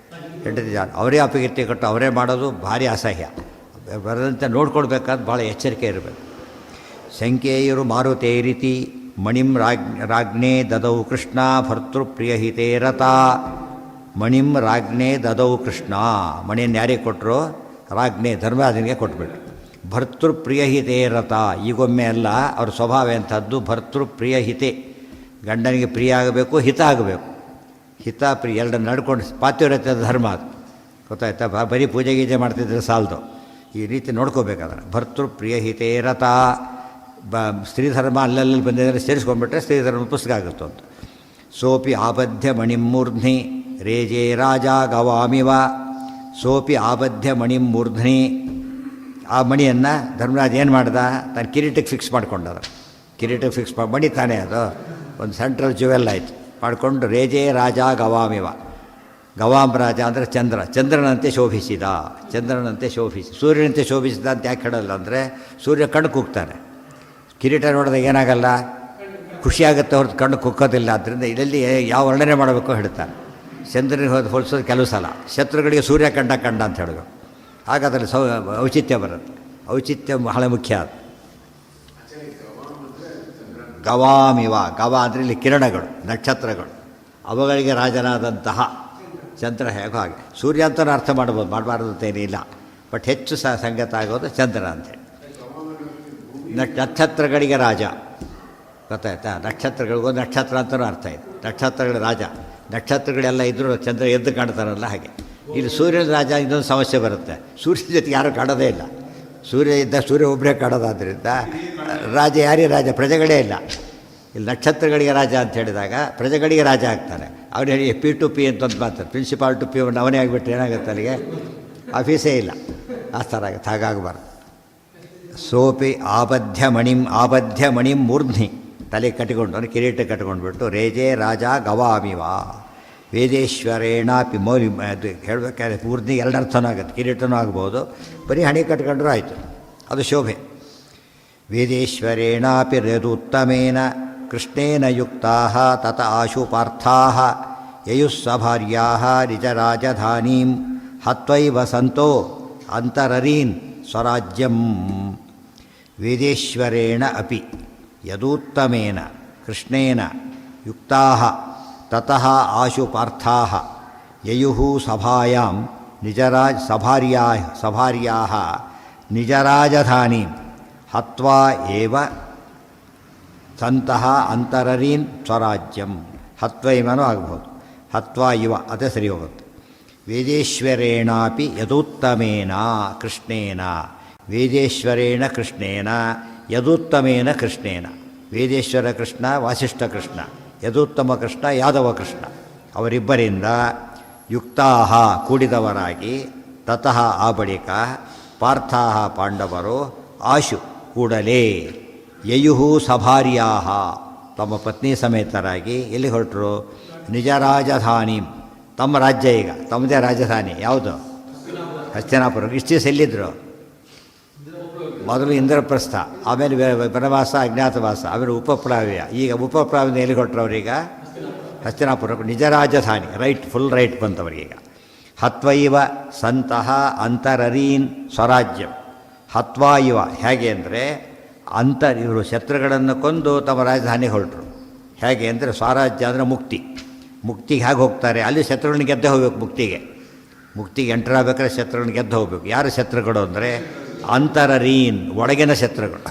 ಹೆಂಡತಿ ಅವರೇ ಅಪಕೀರ್ತಿ ಕೊಟ್ಟು ಅವರೇ ಮಾಡೋದು ಭಾರಿ ಅಸಹ್ಯ. ಬರದಂತೆ ನೋಡ್ಕೊಳ್ಬೇಕಾದ ಭಾಳ ಎಚ್ಚರಿಕೆ ಇರಬೇಕು. ಶಂಕೆಯೂರು ಮಾರುತೇ ರೀತಿ ಮಣಿಂ ರಾಜ್ಞೇ ದದೌ ಕೃಷ್ಣ ಭರ್ತೃಪ್ರಿಯಹಿತೇ ರಥ. ಮಣಿಂ ರಾಜ್ಞೇ ದದೌ ಕೃಷ್ಣ. ಮಣಿಯನ್ನು ಯಾರಿಗೆ ಕೊಟ್ಟರು? ರಾಜ್ಞೆ ಧರ್ಮರಾಜನಿಗೆ ಕೊಟ್ಬಿಟ್ರು. ಭರ್ತೃಪ್ರಿಯಹಿತೇ ರಥ. ಈಗೊಮ್ಮೆ ಅಲ್ಲ, ಅವ್ರ ಸ್ವಭಾವ ಎಂಥದ್ದು? ಭರ್ತೃಪ್ರಿಯಹಿತೆ. ಗಂಡನಿಗೆ ಪ್ರಿಯ ಆಗಬೇಕು, ಹಿತ ಆಗಬೇಕು. ಹಿತ ಪ್ರಿಯ ಎರಡನ್ನು ನಡ್ಕೊಂಡು ಪಾತಿವ್ರತ್ಯದ ಧರ್ಮ ಅದು, ಗೊತ್ತಾಯ್ತಾ? ಬರೀ ಪೂಜೆ ಗೀಜೆ ಮಾಡ್ತಿದ್ರೆ ಸಾಲದು, ಈ ರೀತಿ ನೋಡ್ಕೋಬೇಕಾದ್ರೆ. ಭರ್ತೃಪ್ರಿಯಹಿತೇ ರಥ. ಸ್ತ್ರೀಧರ್ಮ ಅಲ್ಲಲ್ಲಿ ಬಂದಿದ್ದರೆ ಸೇರಿಸ್ಕೊಂಡ್ಬಿಟ್ರೆ ಸ್ತ್ರೀಧರ್ಮ ಪುಸ್ತಕ ಆಗುತ್ತೆ ಅಂತ. ಸೋಪಿ ಆಬದ್ಧ ಮಣಿಂ ಮೂರ್ಧ್ನಿ ರೇಜೇ ರಾಜ ಗವಾಮಿವ. ಸೋಪಿ ಆಬದ್ಧ ಮಣಿಂ ಮೂರ್ಧ್ನಿ. ಆ ಮಣಿಯನ್ನು ಧರ್ಮರಾಜ ಏನು ಮಾಡ್ದ, ತಾನು ಕಿರೀಟಕ್ಕೆ ಫಿಕ್ಸ್ ಮಾಡ್ಕೊಂಡದ. ಕಿರೀಟಕ್ಕೆ ಫಿಕ್ಸ್ ಮಣಿ ತಾನೇ ಅದು ಒಂದು ಸೆಂಟ್ರಲ್ ಜುವೆಲ್ ಆಯಿತು ಮಾಡಿಕೊಂಡು ರೇಜೇ ರಾಜ ಗವಾಮಿವ. ಗವಾಮ್ ರಾಜ ಅಂದರೆ ಚಂದ್ರ, ಚಂದ್ರನಂತೆ ಶೋಭಿಸಿದ, ಚಂದ್ರನಂತೆ ಶೋಭಿಸಿ, ಸೂರ್ಯನಂತೆ ಶೋಭಿಸಿದ ಅಂತ ಯಾಕೆ ಹೇಳಲ್ಲ ಅಂದರೆ ಸೂರ್ಯ ಕಣ್ಣು ಕುಗ್ತಾನೆ. ಕಿರೀಟ ನೋಡಿದಾಗ ಏನಾಗಲ್ಲ, ಖುಷಿಯಾಗುತ್ತೆ ಹೊರತು ಕಣ್ಣು ಕುಕ್ಕೋದಿಲ್ಲ. ಆದ್ದರಿಂದ ಇದರಲ್ಲಿ ಯಾವ ವರ್ಣನೆ ಮಾಡಬೇಕು ಹೇಳ್ತಾನೆ. ಚಂದ್ರನಿಗೆ ಹೋಲಿಸೋದು ಕೆಲವು ಸಲ ಶತ್ರುಗಳಿಗೆ ಸೂರ್ಯ ಕಂಡ ಅಂತ ಹೇಳೋದು, ಆಗ ಅದರಲ್ಲಿ ಔಚಿತ್ಯ ಬರುತ್ತೆ. ಔಚಿತ್ಯ ಬಹಳ ಮುಖ್ಯ. ಅದು ಗವಾಮಿವ, ಗವ ಅಂದರೆ ಇಲ್ಲಿ ಕಿರಣಗಳು, ನಕ್ಷತ್ರಗಳು, ಅವುಗಳಿಗೆ ರಾಜನಾದಂತಹ ಚಂದ್ರ ಹೇಗೋ ಹಾಗೆ. ಸೂರ್ಯ ಅಂತಲೂ ಅರ್ಥ ಮಾಡ್ಬೋದು, ಮಾಡಬಾರ್ದು ಅಂತೇನಿಲ್ಲ. ಬಟ್ ಹೆಚ್ಚು ಸಂಗತ ಆಗೋದು ಚಂದ್ರ ಅಂತೇಳಿ. ನಕ್ಷತ್ರಗಳಿಗೆ ರಾಜ ಗೊತ್ತಾಯ್ತಾ. ನಕ್ಷತ್ರಗಳಿಗೂ ನಕ್ಷತ್ರ ಅಂತಲೂ ಅರ್ಥ ಇದೆ. ನಕ್ಷತ್ರಗಳ ರಾಜ, ನಕ್ಷತ್ರಗಳೆಲ್ಲ ಇದ್ದರೂ ಚಂದ್ರ ಎದ್ದು ಕಾಣ್ತಾರಲ್ಲ ಹಾಗೆ. ಇಲ್ಲಿ ಸೂರ್ಯನ ರಾಜ ಇನ್ನೊಂದು ಸಮಸ್ಯೆ ಬರುತ್ತೆ, ಸೂರ್ಯನ ಜೊತೆಗೆ ಯಾರೂ ಕಾಣೋದೇ ಇಲ್ಲ. ಸೂರ್ಯ ಇದ್ದ ಸೂರ್ಯ ಒಬ್ಬರೇ ಕಾಣೋದಾದ್ದರಿಂದ ರಾಜ ಯಾರೇ ರಾಜ, ಪ್ರಜೆಗಳೇ ಇಲ್ಲ. ಇಲ್ಲಿ ನಕ್ಷತ್ರಗಳಿಗೆ ರಾಜ ಅಂತ ಹೇಳಿದಾಗ ಪ್ರಜೆಗಳಿಗೆ ರಾಜ ಆಗ್ತಾನೆ. ಅವನು ಹೇಳಿ P2P ಅಂತ ಒಂದು ಮಾತಾಡ್ತಾರೆ, ಪ್ರಿನ್ಸಿಪಾಲ್ ಟು P1 ಅವನೇ ಆಗಿಬಿಟ್ರೆ ಏನಾಗುತ್ತೆ, ಅಲ್ಲಿಗೆ ಆಫೀಸೇ ಇಲ್ಲ. ಆ ಥರ ಆಗುತ್ತೆ, ಹಾಗಾಗಬಾರ್ದು. ಸೋಪಿ ಆಬದ್ಧ ಮಣಿಂ ಮೂರ್ಧ್ನಿ, ತಲೆ ಕಟ್ಟಿಕೊಂಡು ಅವನು ಕಿರೀಟ ಕಟ್ಕೊಂಡ್ಬಿಟ್ಟು ರೇಜೆ ರಾಜ ಗವಾಮಿವ ವೇದೇಶ್ವರೇಣಾಪಿ ಮೌಲಿ. ಅದು ಹೇಳಬೇಕಾದ್ರೆ ಮೂರ್ಧ್ನಿ ಎರಡರ್ಥನೂ ಆಗುತ್ತೆ, ಕಿರೀಟನೂ ಆಗ್ಬೋದು, ಬರೀ ಹಣಿ ಕಟ್ಕೊಂಡ್ರೂ ಆಯಿತು, ಅದು ಶೋಭೆ. ವೇದೇಶ್ವರೇಣಾಪಿ ರೇದುತ್ತಮೇನ ಕೃಷ್ಣೇನ ಯುಕ್ತಾ ತತ ಆಶು ಪಾರ್ಥಾ ಯಯುಸ್ಸಭಾರ್ಯಾ ನಿಜರಾಜಧಾನೀಂ ಹತ್ವೈವ ಸಂತೋ ಅಂತರರೀನ್ ಸ್ವರಾಜ್ಯಂ. ವೇದೇಶ್ವರೇಣ ಅಪಿ ಯದೂತ್ತಮೇನ ಕೃಷ್ಣೇನ ಯುಕ್ತಾ ತತಃ ಆಶು ಪಾರ್ಥಾ ಯಯುಃ ಸಭಾಯಾಂ ಸಭಾರ್ಯಾ ನಿಜರಾಜಧಾನೀಂ ಹತ್ವಾ ಏವ ಸಂತಹ ಅಂತರರೀನ್ ಸ್ವರಾಜ್ಯಂ. ಹತ್ವೈವನೂ ಆಗ್ಬೋದು, ಹತ್ವಾ ಇವ ಅದೇ ಸರಿ ಹೋಗುತ್ತೆ. ವೇದೇಶ್ವರೇಣಾಪಿ ಯದೂತ್ತಮೇನ ಕೃಷ್ಣೇನ, ವೇದೇಶ್ವರೇಣ ಕೃಷ್ಣೇನ ಯದೂತ್ತಮೇನ ಕೃಷ್ಣೇನ. ವೇದೇಶ್ವರ ಕೃಷ್ಣ ವಾಸಿಷ್ಠ ಕೃಷ್ಣ, ಯದೂತ್ತಮ ಕೃಷ್ಣ ಯಾದವ ಕೃಷ್ಣ, ಅವರಿಬ್ಬರಿಂದ ಯುಕ್ತಾ ಕೂಡಿದವರಾಗಿ ತತಃ ಆ ಬಳಿಕ ಪಾರ್ಥಾ ಪಾಂಡವರು ಆಶು ಕೂಡಲೇ ಯಯುಹು ಸಭಾರ್ಯಾ ತಮ್ಮ ಪತ್ನಿ ಸಮೇತರಾಗಿ ಎಲ್ಲಿ ಹೊರಟರು, ನಿಜ ರಾಜಧಾನಿ, ತಮ್ಮ ರಾಜ್ಯ, ಈಗ ತಮ್ಮದೇ ರಾಜಧಾನಿ ಯಾವುದು, ಹಸ್ತಿನಾಪುರ. ಇಷ್ಟು ದಿವಸ ಎಲ್ಲಿದ್ದರು, ಮೊದಲು ಇಂದ್ರಪ್ರಸ್ಥ, ಆಮೇಲೆ ವನವಾಸ ಅಜ್ಞಾತವಾಸ, ಆಮೇಲೆ ಉಪಪ್ಲಾವ್ಯ. ಈಗ ಉಪಪ್ಲಾವ್ಯದ ಎಲ್ಲಿ ಹೊರಟ್ರು ಅವರೀಗ, ಹಸ್ತಿನಾಪುರ ನಿಜ ರಾಜಧಾನಿ, ರೈಟ್, ಫುಲ್ ರೈಟ್ ಬಂತವರಿಗೀಗ. ಹತ್ವೈವ ಸಂತಹ ಅಂತರರೀನ್ ಸ್ವರಾಜ್ಯಂ. ಹತ್ವಾ ಇವ ಹೇಗೆ ಅಂದರೆ ಇವರು ಶತ್ರುಗಳನ್ನು ಕೊಂದು ತಮ್ಮ ರಾಜಧಾನಿ ಹೊರಟರು. ಹೇಗೆ ಅಂದರೆ ಸ್ವರಾಜ್ಯ ಅಂದರೆ ಮುಕ್ತಿ. ಮುಕ್ತಿಗೆ ಹೇಗೆ ಹೋಗ್ತಾರೆ, ಅಲ್ಲಿ ಶತ್ರುಗಳನ್ನ ಗೆದ್ದೇ ಹೋಗ್ಬೇಕು. ಮುಕ್ತಿಗೆ ಎಂಟರ್ ಆಗ್ಬೇಕಾದ್ರೆ ಶತ್ರುಗಳನ್ನ ಗೆದ್ದು ಹೋಗ್ಬೇಕು. ಯಾರು ಶತ್ರುಗಳು ಅಂದರೆ ಅಂತರರೀನ್, ಒಳಗಿನ ಶತ್ರುಗಳು,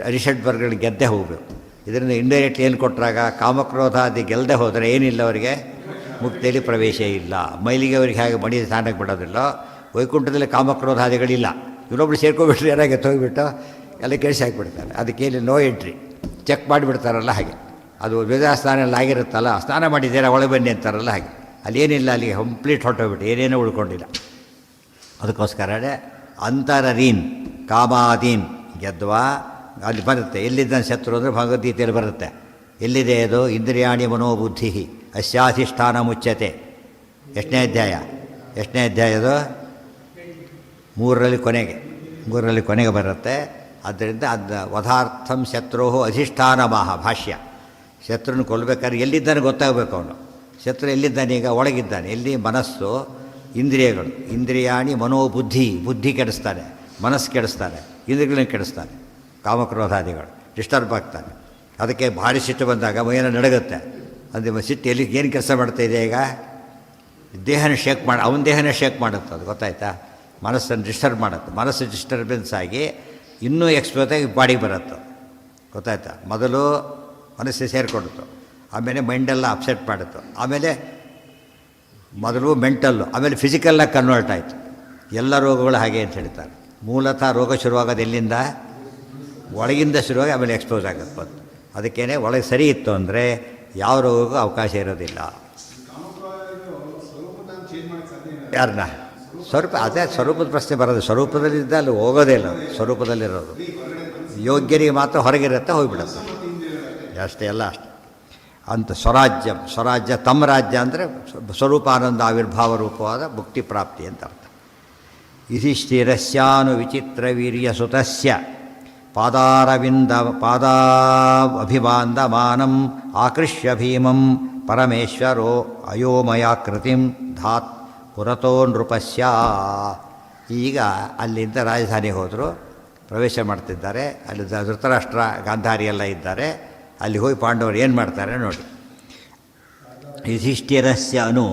ಅರಿಷಡ್ವರ್ಗಗಳನ್ನ ಗೆದ್ದೇ ಹೋಗಬೇಕು. ಇದರಿಂದ ಇಂಡೈರೆಕ್ಟ್ಲಿ ಏನು ಕೊಟ್ಟರಾಗ, ಕಾಮಕ್ರೋಧಾದಿ ಗೆಲ್ಲದೆ ಹೋದರೆ ಏನಿಲ್ಲ ಅವರಿಗೆ, ಮುಕ್ತಿಯಲ್ಲಿ ಪ್ರವೇಶ ಇಲ್ಲ. ಮೈಲಿಗೆ ಅವರಿಗೆ ಹೇಗೆ ಮಡಿ ಸ್ನಾನಕ್ಕೆ ಬಿಡೋದಿಲ್ಲ, ವೈಕುಂಠದಲ್ಲಿ ಕಾಮಕ್ರೋಧಾದಿಗಳಿಲ್ಲ. ಇನ್ನೊಬ್ರು ಸೇರ್ಕೊಬಿಟ್ರೆ ಏನಾಗುತ್ತೆ, ಹೋಗಿಬಿಟ್ಟು ಎಲ್ಲ ಕೆಡಿಸಿ ಹಾಕಿಬಿಡ್ತಾರೆ. ಅದಕ್ಕೇನು ನೋ ಎಂಟ್ರಿ, ಚೆಕ್ ಮಾಡಿಬಿಡ್ತಾರಲ್ಲ ಹಾಗೆ. ಅದು ವೇದ ಸ್ನಾನ ಎಲ್ಲ ಆಗಿರುತ್ತಲ್ಲ, ಸ್ನಾನ ಮಾಡಿದ್ದೀರಾ ಒಳಗೆ ಬನ್ನಿ ಅಂತಾರಲ್ಲ ಹಾಗೆ. ಅಲ್ಲಿ ಏನಿಲ್ಲ, ಅಲ್ಲಿಗೆ ಕಂಪ್ಲೀಟ್ ಹೊರಟೋಗ್ಬಿಟ್ಟು ಏನೇನೂ ಉಳ್ಕೊಂಡಿಲ್ಲ. ಅದಕ್ಕೋಸ್ಕರನೇ ಅಂತರರೀನ್ ಕಾಮಾದೀನ್ ಗೆದ್ವಾ ಅಲ್ಲಿ ಬರುತ್ತೆ. ಎಲ್ಲಿದ್ದಾನೆ ಶತ್ರು ಅಂದರೆ ಭಗವದ್ಗೀತೆಯಲ್ಲಿ ಬರುತ್ತೆ. ಎಲ್ಲಿದೆ ಅದು, ಇಂದ್ರಿಯಾಣಿ ಮನೋಬುದ್ಧಿ ಅಸ್ಯಾಧಿಷ್ಠಾನ ಮುಚ್ಯತೆ. ಎಷ್ಟನೇ ಅಧ್ಯಾಯ ಅದು, ಮೂರರಲ್ಲಿ ಕೊನೆಗೆ ಬರುತ್ತೆ. ಆದ್ದರಿಂದ ಅದು ವಧಾರ್ಥಂ ಶತ್ರು ಅಧಿಷ್ಠಾನ ಭಾಷ್ಯ. ಶತ್ರುನ ಕೊಲ್ಲಬೇಕಾದ್ರೆ ಎಲ್ಲಿದ್ದಾನೆ ಗೊತ್ತಾಗಬೇಕು ಅವನು. ಶತ್ರು ಎಲ್ಲಿದ್ದಾನೆ, ಈಗ ಒಳಗಿದ್ದಾನೆ. ಎಲ್ಲಿ, ಮನಸ್ಸು ಇಂದ್ರಿಯಗಳು, ಇಂದ್ರಿಯಾಣಿ ಮನೋಬುದ್ಧಿ, ಬುದ್ಧಿ ಕೆಡಿಸ್ತಾನೆ, ಮನಸ್ಸು ಕೆಡಿಸ್ತಾನೆ, ಇಂದ್ರಿಯಗಳನ್ನ ಕೆಡಿಸ್ತಾನೆ, ಕಾಮಕ್ರೋಧಾದಿಗಳು ಡಿಸ್ಟರ್ಬ್ ಆಗ್ತಾನೆ. ಅದಕ್ಕೆ ಭಾರಿ ಸಿಟ್ಟು ಬಂದಾಗ ಮೈಯನ್ನು ನಡಗುತ್ತೆ. ಅಂದರೆ ಸಿಟ್ಟು ಎಲ್ಲಿ ಏನು ಕೆಲಸ ಮಾಡ್ತಾಯಿದೆ, ಈಗ ದೇಹನ ಶೇಕ್ ಅವನ ದೇಹನೇ ಶೇಕ್ ಮಾಡುತ್ತೆ. ಅದು ಗೊತ್ತಾಯ್ತಾ, ಮನಸ್ಸನ್ನು ಡಿಸ್ಟರ್ಬ್ ಮಾಡುತ್ತೆ. ಮನಸ್ಸು ಡಿಸ್ಟರ್ಬೆನ್ಸ್ ಆಗಿ ಇನ್ನೂ ಎಕ್ಸ್ಪೋಸಾಗಿ ಬಾಡಿಗೆ ಬರುತ್ತೆ. ಗೊತ್ತಾಯ್ತಾ, ಮೊದಲು ಮನಸ್ಸು ಸೇರಿಕೊಂಡಿತ್ತು, ಆಮೇಲೆ ಮೈಂಡೆಲ್ಲ ಅಪ್ಸೆಟ್ ಮಾಡಿತ್ತು, ಆಮೇಲೆ ಮೊದಲು ಮೆಂಟಲ್ಲು, ಆಮೇಲೆ ಫಿಸಿಕಲ್ಲಾಗಿ ಕನ್ವರ್ಟ್ ಆಯಿತು. ಎಲ್ಲ ರೋಗಗಳು ಹಾಗೆ ಅಂತ ಹೇಳ್ತಾರೆ. ಮೂಲತಃ ರೋಗ ಶುರುವಾಗೋದು ಎಲ್ಲಿಂದ, ಒಳಗಿಂದ ಶುರುವಾಗಿ ಆಮೇಲೆ ಎಕ್ಸ್ಪೋಸ್ ಆಗುತ್ತೆ ಬಂದು. ಅದಕ್ಕೇ ಒಳಗೆ ಸರಿ ಇತ್ತು ಅಂದರೆ ಯಾವ ರೋಗಕ್ಕೂ ಅವಕಾಶ ಇರೋದಿಲ್ಲ. ಯಾರನ್ನ ಸ್ವರೂಪ ಅದೇ ಸ್ವರೂಪದ ಪ್ರಶ್ನೆ ಬರೋದು. ಸ್ವರೂಪದಲ್ಲಿದ್ದ ಅಲ್ಲಿ ಹೋಗೋದೇ ಇಲ್ಲ, ಸ್ವರೂಪದಲ್ಲಿರೋದು. ಯೋಗ್ಯರಿಗೆ ಮಾತ್ರ ಹೊರಗಿರುತ್ತೆ, ಹೋಗಿಬಿಡುತ್ತೆ ಅಷ್ಟೇ, ಎಲ್ಲ ಅಷ್ಟೆ. ಅಂತ ಸ್ವರಾಜ್ಯ ತಮ್ಮ ರಾಜ್ಯ ಅಂದರೆ ಸ್ವರೂಪಾನಂದ ಆವಿರ್ಭಾವ ರೂಪವಾದ ಮುಕ್ತಿ ಪ್ರಾಪ್ತಿ ಅಂತ ಅರ್ಥ. ಯುಧಿಷ್ಠಿರಸ್ಯಾನು ವಿಚಿತ್ರ ವೀರ್ಯ ಸುತಸ್ಯ ಪಾದಾಭಿವಾಂದಮಾನಂ ಆಕೃಷ್ಯ ಭೀಮಂ ಪರಮೇಶ್ವರೋ ಅಯೋಮಯಾಕೃತಿಂ ಧಾತ್ ಪುರತೋ ನೃಪಸ್ಯ. ಈಗ ಅಲ್ಲಿಂದ ರಾಜಧಾನಿಗೆ ಹೋದರು, ಪ್ರವೇಶ ಮಾಡ್ತಿದ್ದಾರೆ. ಅಲ್ಲಿ ಧೃತರಾಷ್ಟ್ರ ಗಾಂಧಾರಿ ಎಲ್ಲ ಇದ್ದಾರೆ. ಅಲ್ಲಿ ಹೋಗಿ ಪಾಂಡವರು ಏನು ಮಾಡ್ತಾರೆ ನೋಡಿ. ಯುಧಿಷ್ಠಿರಸ್ಯ ಅನು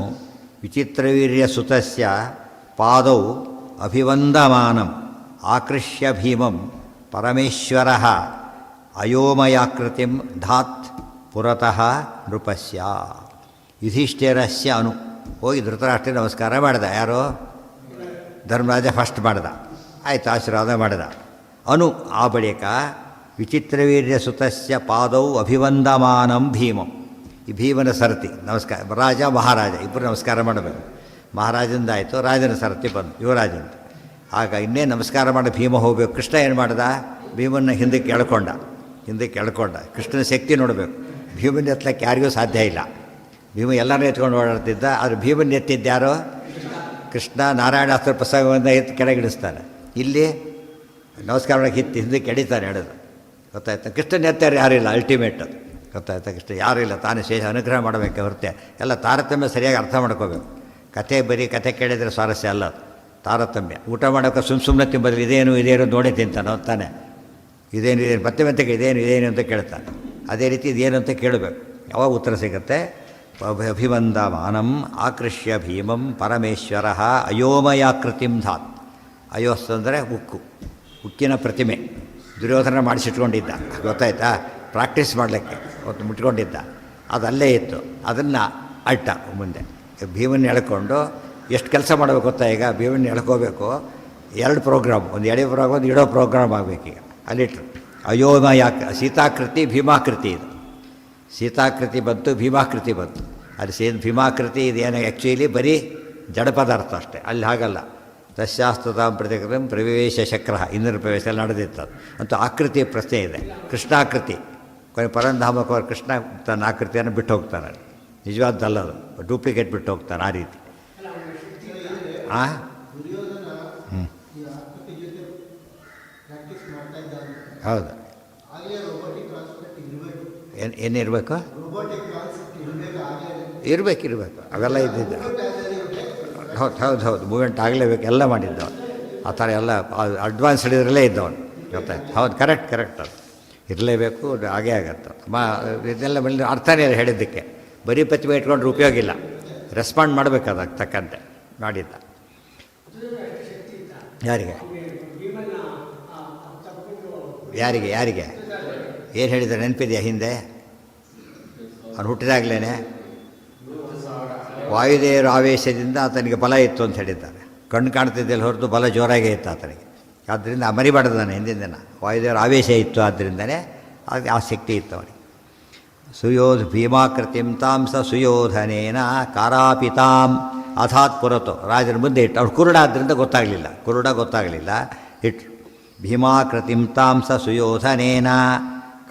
ವಿಚಿತ್ರವೀರ್ಯ ಸುತಸ್ಯ ಪಾದೌ ಅಭಿವಂದಮಾನಂ ಆಕೃಷ್ಯ ಭೀಮಂ ಪರಮೇಶ್ವರ ಅಯೋಮಯಾಕೃತಿಂ ಧಾತ್ ಪುರತಃ ನೃಪಸ್ಯ. ಯುಧಿಷ್ಠಿರಸ್ಯ ಅನು ಹೋಗಿ ಧೃತರಾಷ್ಟ್ರ ನಮಸ್ಕಾರ ಮಾಡಿದ. ಯಾರೋ ಧರ್ಮರಾಜ ಫಸ್ಟ್ ಮಾಡ್ದ, ಆಯಿತು, ಆಶೀರ್ವಾದ ಮಾಡಿದ. ಅನು ಆ ಬಳಿಕ ವಿಚಿತ್ರವೀರ್ಯ ಸುತಸ್ಯ ಪಾದೌ ಅಭಿವಂದಮಾನಂ ಭೀಮಂ. ಈ ಭೀಮನ ಸರತಿ ನಮಸ್ಕಾರ, ರಾಜ ಮಹಾರಾಜ ಇಬ್ಬರು ನಮಸ್ಕಾರ ಮಾಡಬೇಕು. ಮಹಾರಾಜಂದಾಯಿತು, ರಾಜನ ಸರತಿ ಬಂದು ಯುವರಾಜಂದು. ಆಗ ಇನ್ನೇ ನಮಸ್ಕಾರ ಮಾಡಿ ಭೀಮ ಹೋಗಬೇಕು. ಕೃಷ್ಣ ಏನು ಮಾಡ್ದ, ಭೀಮನ್ನ ಹಿಂದಕ್ಕೆ ಎಳ್ಕೊಂಡ. ಕೃಷ್ಣನ ಶಕ್ತಿ ನೋಡಬೇಕು. ಭೀಮನ ಎತ್ತಲಕ್ಕೆ ಯಾರಿಗೂ ಸಾಧ್ಯ ಇಲ್ಲ. ಭೀಮ ಎಲ್ಲರೂ ಎತ್ಕೊಂಡು ಓಡಾಡ್ತಿದ್ದ, ಆದರೆ ಭೀಮನ ಎತ್ತಿದ್ದಾರೋ ಕೃಷ್ಣ. ನಾರಾಯಣಾಸ್ತ್ರ ಪ್ರಸಂಗವನ್ನು ಎತ್ತು ಕೆಳಗಿಡಿಸ್ತಾನೆ. ಇಲ್ಲಿ ನಮಸ್ಕಾರ ಮಾಡೋಕ್ಕೆ ಹಿಂದಕ್ಕೆ ಎಡಿತಾನೆ ಎಳೆದು, ಗೊತ್ತಾಯ್ತಾ. ಕೃಷ್ಣನ ಎತ್ತಾರೆ ಯಾರಿಲ್ಲ, ಅಲ್ಟಿಮೇಟ್ ಅದು, ಗೊತ್ತಾಯ್ತಾ. ಕೃಷ್ಣ ಯಾರೂ ಇಲ್ಲ, ತಾನೇ ಶೇಷ ಅನುಗ್ರಹ ಮಾಡಬೇಕೆ ಹೊರತೆ. ಎಲ್ಲ ತಾರತಮ್ಯ ಸರಿಯಾಗಿ ಅರ್ಥ ಮಾಡ್ಕೋಬೇಕು. ಬರೀ ಕತೆ ಕೇಳಿದರೆ ಸ್ವಾರಸ್ಯ ಅಲ್ಲ ಅದು, ತಾರತಮ್ಯ. ಊಟ ಮಾಡೋಕ್ಕೆ ಸುಮ್ಮನೆ ತಿಂಬದ್ರಿ ಇದೇನು ನೋಡೇ ತಿಂತಾನೆ ತಾನೆ. ಇದೇನು ಮತ್ತೆ ಇದೇನು ಅಂತ ಕೇಳ್ತಾನೆ. ಅದೇ ರೀತಿ ಇದೇನು ಅಂತ ಕೇಳಬೇಕು, ಯಾವಾಗ ಉತ್ತರ ಸಿಗುತ್ತೆ. ಅಭಿವಂದಮಾನಂ ಆಕೃಷ್ಯ ಭೀಮಂ ಪರಮೇಶ್ವರ ಅಯೋಮಯಾಕೃತಿಂ ಧಾತ್. ಅಯೋಸ್ ಅಂದರೆ ಉಕ್ಕಿನ ಪ್ರತಿಮೆ. ದುರ್ಯೋಧನ ಮಾಡಿಸಿಟ್ಕೊಂಡಿದ್ದ, ಗೊತ್ತಾಯ್ತಾ. ಪ್ರಾಕ್ಟೀಸ್ ಮಾಡಲಿಕ್ಕೆ ಅವತ್ತು ಮುಟ್ಕೊಂಡಿದ್ದ, ಅದು ಅಲ್ಲೇ ಇತ್ತು. ಅದನ್ನು ಅಟ್ಟ ಮುಂದೆ ಭೀಮನ್ನ ಎಳ್ಕೊಂಡು ಎಷ್ಟು ಕೆಲಸ ಮಾಡಬೇಕು ಗೊತ್ತಾ. ಈಗ ಭೀಮನ್ನ ಎಳ್ಕೋಬೇಕು, 2 ಪ್ರೋಗ್ರಾಮ್, ಒಂದು ಎಳೆ ಪ್ರೋಗ್ರಾಮ್, ಒಂದು ಇಡೋ ಪ್ರೋಗ್ರಾಮ್ ಆಗಬೇಕೀಗ. ಅಲ್ಲಿಟ್ರು ಅಯೋಮಯಾಕ ಸೀತಾಕೃತಿ ಭೀಮಾಕೃತಿ. ಇದು ಸೀತಾಕೃತಿ ಬಂತು, ಭೀಮಾಕೃತಿ ಬಂತು. ಅಲ್ಲಿ ಭೀಮಾಕೃತಿ ಇದೇನು ಆ್ಯಕ್ಚುಲಿ ಬರೀ ಜಡ ಪದಾರ್ಥ ಅಷ್ಟೇ. ಅಲ್ಲಿ ಹಾಗಲ್ಲ. ತಸ್ಯಾಸ್ತತಾಂ ಪ್ರತಿಕೃತಂ ಪ್ರವೇಶ ಚಕ್ರ, ಇಂದ್ರ ಪ್ರವೇಶ ಎಲ್ಲ ನಡೆದಿತ್ತು. ಅಂತೂ ಆಕೃತಿಯ ಪ್ರಶ್ನೆ ಇದೆ. ಕೃಷ್ಣಾಕೃತಿ ಕೊನೆ ಪರಂಧಾಮಕವರು ಕೃಷ್ಣ ತನ್ನ ಆಕೃತಿಯನ್ನು ಬಿಟ್ಟು ಹೋಗ್ತಾನೆ. ನಿಜವಾದ್ದಲ್ಲದು, ಡೂಪ್ಲಿಕೇಟ್ ಬಿಟ್ಟು ಹೋಗ್ತಾನೆ ಆ ರೀತಿ. ಹೌದು, ಏನಿರಬೇಕು, ಇರಬೇಕು ಅವೆಲ್ಲ ಇದ್ದಿದ್ದು. ಹೌದು ಮೂಮೆಂಟ್ ಆಗಲೇಬೇಕು, ಎಲ್ಲ ಮಾಡಿದ್ದವ ಆ ಥರ ಎಲ್ಲ ಅಡ್ವಾನ್ಸ್ ಹಿಡಿದ್ರಲ್ಲೇ ಇದ್ದವನು, ಗೊತ್ತಾಯ್ತು. ಹೌದು, ಕರೆಕ್ಟ್ ಅದು ಇರಲೇಬೇಕು, ಹಾಗೇ ಆಗತ್ತೆ. ಇದೆಲ್ಲ ಮೇಲೆ ಅರ್ಥನೇ ಹೇಳಿದ್ದಕ್ಕೆ. ಬರೀ ಪ್ರತಿಭೆ ಇಟ್ಕೊಂಡ್ರೆ ಉಪಯೋಗ ಇಲ್ಲ, ರೆಸ್ಪಾಂಡ್ ಮಾಡಬೇಕು ಅದಕ್ಕೆ ತಕ್ಕಂತೆ ಮಾಡಿದ್ದ. ಯಾರಿಗೆ ಏನು ಹೇಳಿದ್ದಾರೆ ನೆನಪಿದೆಯಾ? ಹಿಂದೆ ಅವನು ಹುಟ್ಟಿದಾಗಲೇ ವಾಯುದೇವರ ಆವೇಶದಿಂದ ಆತನಿಗೆ ಬಲ ಇತ್ತು ಅಂತ ಹೇಳಿದ್ದಾರೆ. ಕಣ್ಣು ಕಾಣ್ತಿದ್ದೆಲ್ಲ ಹೊರತು ಬಲ ಜೋರಾಗೇ ಇತ್ತು ಆತನಿಗೆ. ಆದ್ದರಿಂದ ಮರಿಬಾರ್ದಾನೆ ಹಿಂದಿನ ದಿನ. ವಾಯುದೇವರ ಆವೇಶ ಇತ್ತು, ಆದ್ದರಿಂದನೇ ಆ ಶಕ್ತಿ ಇತ್ತು ಅವನಿಗೆ. ಭೀಮಾಕೃತಿಂ ತಾಂಸ ಸುಯೋಧನೇನ ಕಾರಾಪಿತಾಂ ಅಥಾತ್ ಪುರತೋ. ರಾಜನ ಮುಂದೆ ಇಟ್ಟು ಅವ್ರು ಕುರುಡ ಆದ್ದರಿಂದ ಗೊತ್ತಾಗಲಿಲ್ಲ ಇಟ್ಟು ಭೀಮಾಕೃತಿಂ ತಾಂಸ ಸುಯೋಧನೇನ